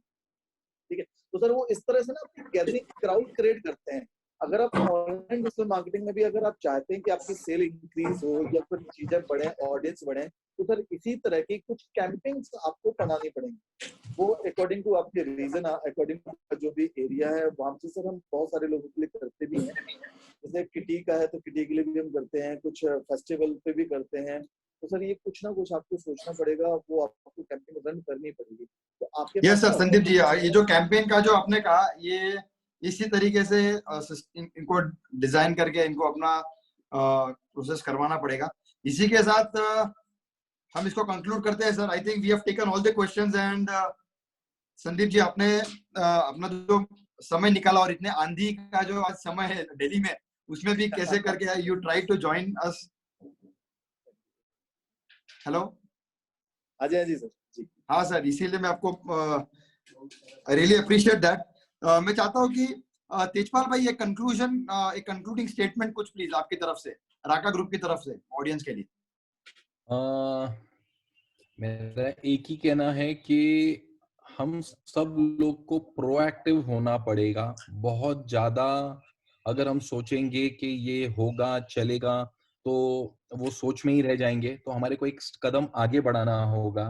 ठीक है। तो सर वो इस तरह से ना अपनी गैदरिंग क्राउड क्रिएट करते हैं। अगर आप ऑनलाइन डिजिटल मार्केटिंग में भी अगर आप चाहते हैं कि आपकी सेल इंक्रीज हो या फिर चीजें बढ़े, ऑडियंस बढ़े, तो सर इसी तरह की कुछ कैंपेन्स आपको बनानी पड़ेंगी। वो अकॉर्डिंग टू आपके रीजन, अकॉर्डिंग टू जो भी एरिया है वहां से सर हम बहुत सारे लोगों के लिए करते भी हैं। जैसे किटी का है तो किटी के लिए भी हम करते हैं, कुछ फेस्टिवल पे भी करते हैं। तो सर ये कुछ ना कुछ आपको सोचना पड़ेगा, वो आपको कैंपेन रन करनी पड़ेगी। तो आपके यस सर संदीप जी, ये जो कैंपेन का जो आपने कहा, ये इसी तरीके से इनको डिजाइन करके इनको अपना प्रोसेस करवाना पड़ेगा। इसी के साथ हम इसको कंक्लूड करते हैं sir. I think we have taken all the questions and Sandeep ji आपने अपना जो समय निकाला और इतने आंधी का जो आज समय है दिल्ली में, उसमें भी कैसे करके you try to join us. Hello. हाँ जी सर जी। हाँ सर, इसीलिए मैं आपको रियली अप्रिशिएट दैट। मैं चाहता हूँ कि तेजपाल भाई एक कंक्लूडिंग स्टेटमेंट कुछ प्लीज आपकी तरफ से, राका ग्रुप की तरफ से ऑडियंस के लिए। मेरा एक ही कहना है कि हम सब लोग को प्रोएक्टिव होना पड़ेगा। बहुत ज्यादा अगर हम सोचेंगे कि ये होगा चलेगा तो वो सोच में ही रह जाएंगे। तो हमारे को एक कदम आगे बढ़ाना होगा,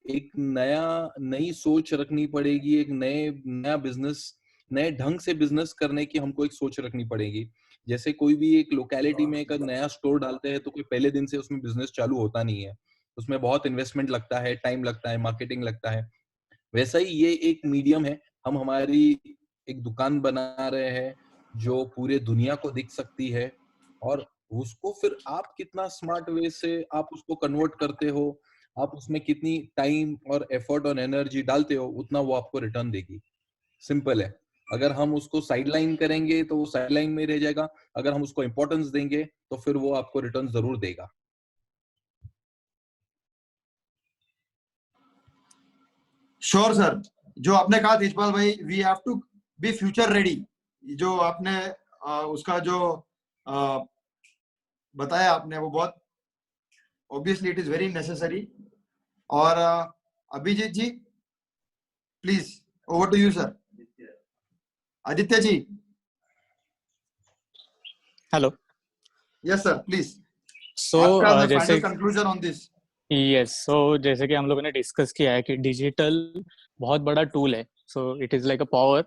एक नई सोच रखनी पड़ेगी, एक नया बिजनेस, नए ढंग से बिजनेस करने की हमको एक सोच रखनी पड़ेगी। जैसे कोई भी एक लोकेलिटी में एक नया स्टोर डालते हैं तो कोई पहले दिन से उसमें बिजनेस चालू होता नहीं है, उसमें बहुत इन्वेस्टमेंट लगता है, टाइम लगता है, मार्केटिंग लगता है। वैसा ही ये एक मीडियम है, हम हमारी एक दुकान बना रहे हैं जो पूरे दुनिया को दिख सकती है, और उसको फिर आप कितना स्मार्ट वे से आप उसको कन्वर्ट करते हो, आप उसमें कितनी टाइम और एफर्ट और एनर्जी डालते हो, उतना वो आपको रिटर्न देगी। सिंपल है। अगर हम उसको साइडलाइन करेंगे तो वो साइडलाइन में रह जाएगा, अगर हम उसको इंपॉर्टेंस देंगे तो फिर वो आपको रिटर्न जरूर देगा। श्योर सर, जो आपने कहा तेजपाल भाई, we have to be future ready. जो आपने उसका जो बताया आपने, वो बहुत obviously it is very necessary. और Abhijeet ji please over to you sir. Aditya ji. Hello. Yes sir please. So जैसे conclusion on this. Yes, so जैसे कि हम लोगों ने डिस्कस किया है कि डिजिटल बहुत बड़ा टूल है, so it is like a power.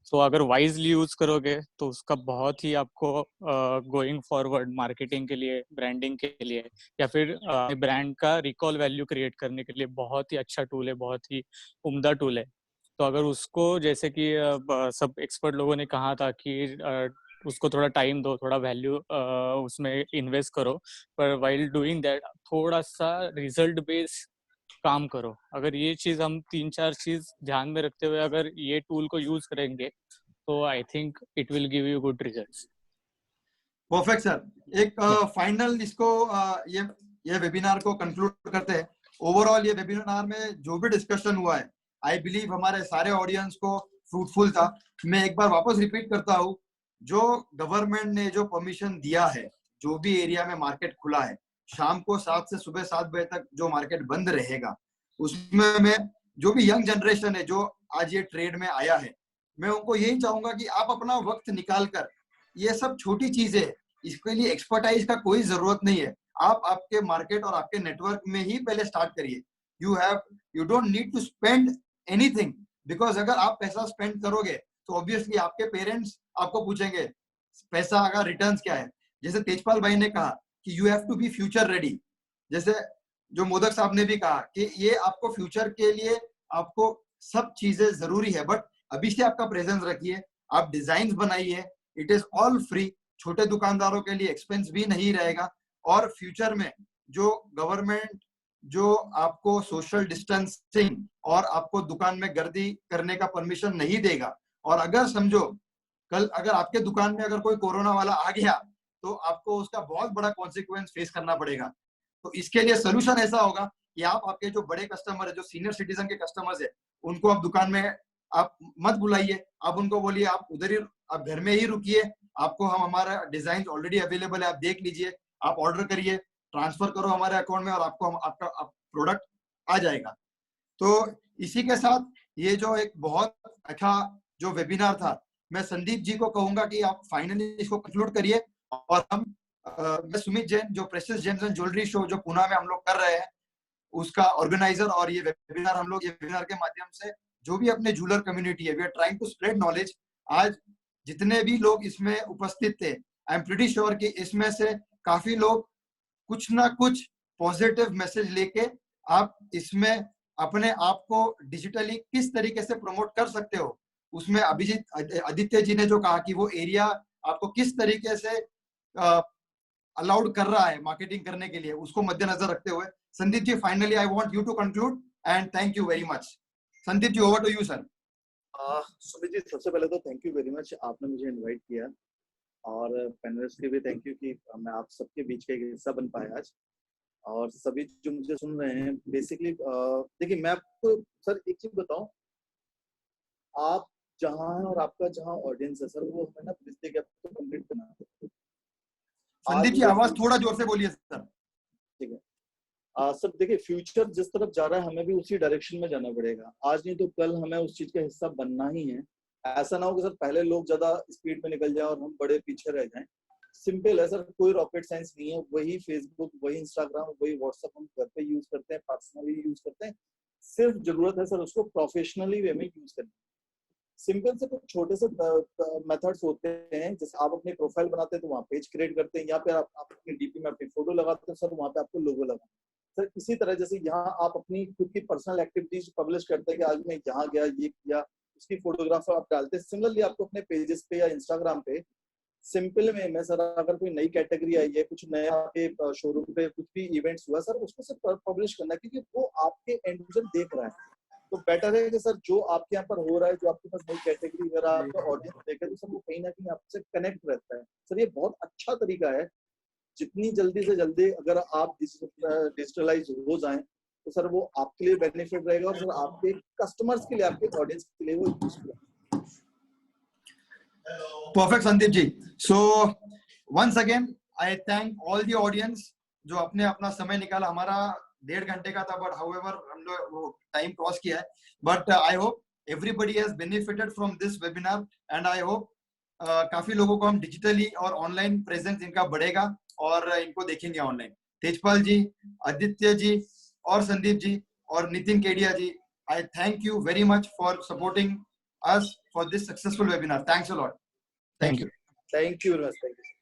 So अगर वाइजली यूज करोगे तो उसका बहुत ही आपको गोइंग फॉरवर्ड मार्केटिंग के लिए, ब्रांडिंग के लिए, या फिर ब्रांड का रिकॉल वैल्यू क्रिएट करने के लिए बहुत ही अच्छा टूल है, बहुत ही उम्दा टूल है। तो अगर उसको, जैसे कि सब एक्सपर्ट लोगों ने कहा था कि उसको थोड़ा टाइम दो, थोड़ा वैल्यू उसमें इन्वेस्ट करो, पर वाइल डूइंग दैट थोड़ा सा रिजल्ट बेस्ड काम करो। अगर ये चीज हम 3-4 चीज ध्यान में रखते हुए अगर ये टूल को यूज करेंगे तो I think it will give you good results. Perfect sir. एक फाइनल इसको ये वेबिनार को कंक्लूड करते हैं। ओवरऑल ये वेबिनार में जो भी डिस्कशन हुआ है, आई बिलीव हमारे सारे ऑडियंस को फ्रूटफुल था। मैं एक बार वापस रिपीट करता हूँ, जो गवर्नमेंट ने जो परमिशन दिया है, जो भी एरिया में मार्केट खुला है, शाम को 7 से सुबह 7 बजे तक जो मार्केट बंद रहेगा, उसमें मैं जो भी यंग जनरेशन है जो आज ये ट्रेड में आया है, मैं उनको यही चाहूंगा कि आप अपना वक्त निकाल कर, ये सब छोटी चीजें, इसके लिए एक्सपर्टाइज का कोई जरूरत नहीं है, आप आपके मार्केट और आपके नेटवर्क में ही पहले स्टार्ट करिए. You don't need to spend anything, because अगर आप पैसा स्पेंड करोगे तो ऑब्वियसली आपके पेरेंट्स आपको पूछेंगे पैसा का रिटर्न्स क्या है. जैसे तेजपाल भाई ने कहा कि you have to be future ready, जैसे जो मोदक साहब ने भी कहा कि ये आपको फ्यूचर के लिए आपको सब चीजें जरूरी है, बट अभी से आपका प्रेजेंस रखिए, आप डिजाइन बनाइए, इट इज ऑल फ्री. छोटे दुकानदारों के लिए एक्सपेंस भी नहीं रहेगा. और फ्यूचर में जो गवर्नमेंट जो आपको सोशल डिस्टेंसिंग और आपको दुकान में गर्दी करने का परमिशन नहीं देगा, और अगर समझो कल अगर आपके दुकान में अगर कोई कोरोना वाला आ गया तो आपको उसका बहुत बड़ा कॉन्सिक्वेंस फेस करना पड़ेगा. तो इसके लिए सोल्यूशन ऐसा होगा कि आप आपके जो बड़े कस्टमर है, जो सीनियर सिटीजन के कस्टमर्स है, उनको आप दुकान में आप मत बुलाइए, आप उनको बोलिए आप उधर ही आप घर में ही रुकिए, आपको हम हमारा डिजाइन ऑलरेडी अवेलेबल है, आप देख लीजिए, आप ऑर्डर करिए, ट्रांसफर करो हमारे अकाउंट में और आपको हम आपका प्रोडक्ट आ जाएगा. तो इसी के साथ ये जो एक बहुत अच्छा जो वेबिनार था, मैं संदीप जी को कहूंगा कि आप फाइनली इसको कंक्लूड करिए. और हम मैं सुमित जैन जो precious James and jewellery show जो पुणे में हम लोग कर रहे हैं उसका ऑर्गेनाइजर, और ये वेबिनार हम लोग ये वेबिनार के माध्यम से जो भी अपने ज्वेलर कम्युनिटी है, we are trying to spread knowledge. आज जितने भी लोग इसमें उपस्थित थे, आई एम प्रीटी श्योर कि इसमें से काफी लोग कुछ ना कुछ पॉजिटिव मैसेज लेके आप इसमें अपने आप को डिजिटली किस तरीके से प्रमोट कर सकते हो, उसमें अभिजीत आदित्य जी ने जो कहा कि वो एरिया आपको किस तरीके से अलाउड कर रहा है मार्केटिंग करने के लिए, उसको मद्देनजर रखते हुए Sandeep ji finally I want you to conclude and thank you very much. Sandeep ji over to you sir. Sumit ji सबसे पहले तो थैंक यू वेरी मच, आपने मुझे इनवाइट किया, और पैनलिस्ट के भी थैंक यू कि मैं आप सबके बीच का एक हिस्सा बन पाया आज. और सभी जो मुझे सुन रहे हैं बेसिकली देखिए मैं आपको सर एक चीज बताऊं, आप जहां है और आपका जहां ऑडियंस है सर, वो हमें ना रिश्ते गैप को कंप्लीट करना है. संदीप जी आवाज थोड़ा जोर से बोलिए सर. ठीक है सर, देखिए फ्यूचर जिस तरफ जा रहा है हमें भी उसी डायरेक्शन में जाना पड़ेगा. आज नहीं तो कल हमें उस चीज का हिस्सा बनना ही है. ऐसा ना हो कि सर पहले लोग ज्यादा स्पीड में निकल जाए और हम बड़े पीछे रह जाएं. सिंपल है सर, कोई रॉकेट साइंस नहीं है. वही फेसबुक, वही इंस्टाग्राम, वही व्हाट्सएप हम घर पे यूज करते हैं, पर्सनली यूज करते हैं. सिर्फ जरूरत है सर उसको प्रोफेशनली वे में यूज करने. सिंपल से कुछ छोटे से मेथड्स होते हैं, जैसे आप अपनी प्रोफाइल बनाते हैं तो वहाँ पेज क्रिएट करते हैं, या फिर आप अपनी डीपी में अपनी फोटो लगाते हैं सर, वहाँ पे आपको लोगो लगाना सर. इसी तरह जैसे यहाँ आप अपनी खुद की पर्सनल एक्टिविटीज पब्लिश करते हैं कि आज मैं यहाँ गया, ये किया, उसकी फोटोग्राफ आप डालते हैं. सिमिलरली आपको अपने पेजेस पे या इंस्टाग्राम पे सिंपल में सर अगर कोई नई कैटेगरी आई है, कुछ नया पे शोरूम पे कुछ भी इवेंट्स हुआ सर, उसको सर पब्लिश करना है, क्योंकि वो आपके एंड यूजर देख रहा है. तो बेटर है कि सर जो आपके यहाँ पर हो रहा है, जो आपके पास नई कैटेगरी अगर आपका ऑडियंस देखे तो सर वो कहीं ना कहीं आपसे कनेक्ट रहता है. सर ये बहुत अच्छा तरीका है. जितनी जल्दी से जल्दी अगर आप डिजिटलाइज हो जाएं तो सर वो आपके लिए बेनिफिट रहेगा, और सर आपके कस्टमर्स के लिए, आपके ऑडियंस के लिए वो यूजफुल है. Perfect Sandeep ji. So once again I thank all the audience जो अपने अपना समय निकाला. हमारा 1.5 घंटे का था, बट however हम लोग वो टाइम क्रॉस किया है. But I hope everybody has benefited from this webinar and I hope काफी लोगों को हम डिजिटली और ऑनलाइन प्रेजेंस इनका बढ़ेगा और इनको देखेंगे ऑनलाइन. तेजपाल जी, आदित्य जी और संदीप जी और नितिन केडिया जी, I thank you very much for supporting us for this successful webinar. Thanks a lot. Thank you. Thank you very much. Thank you.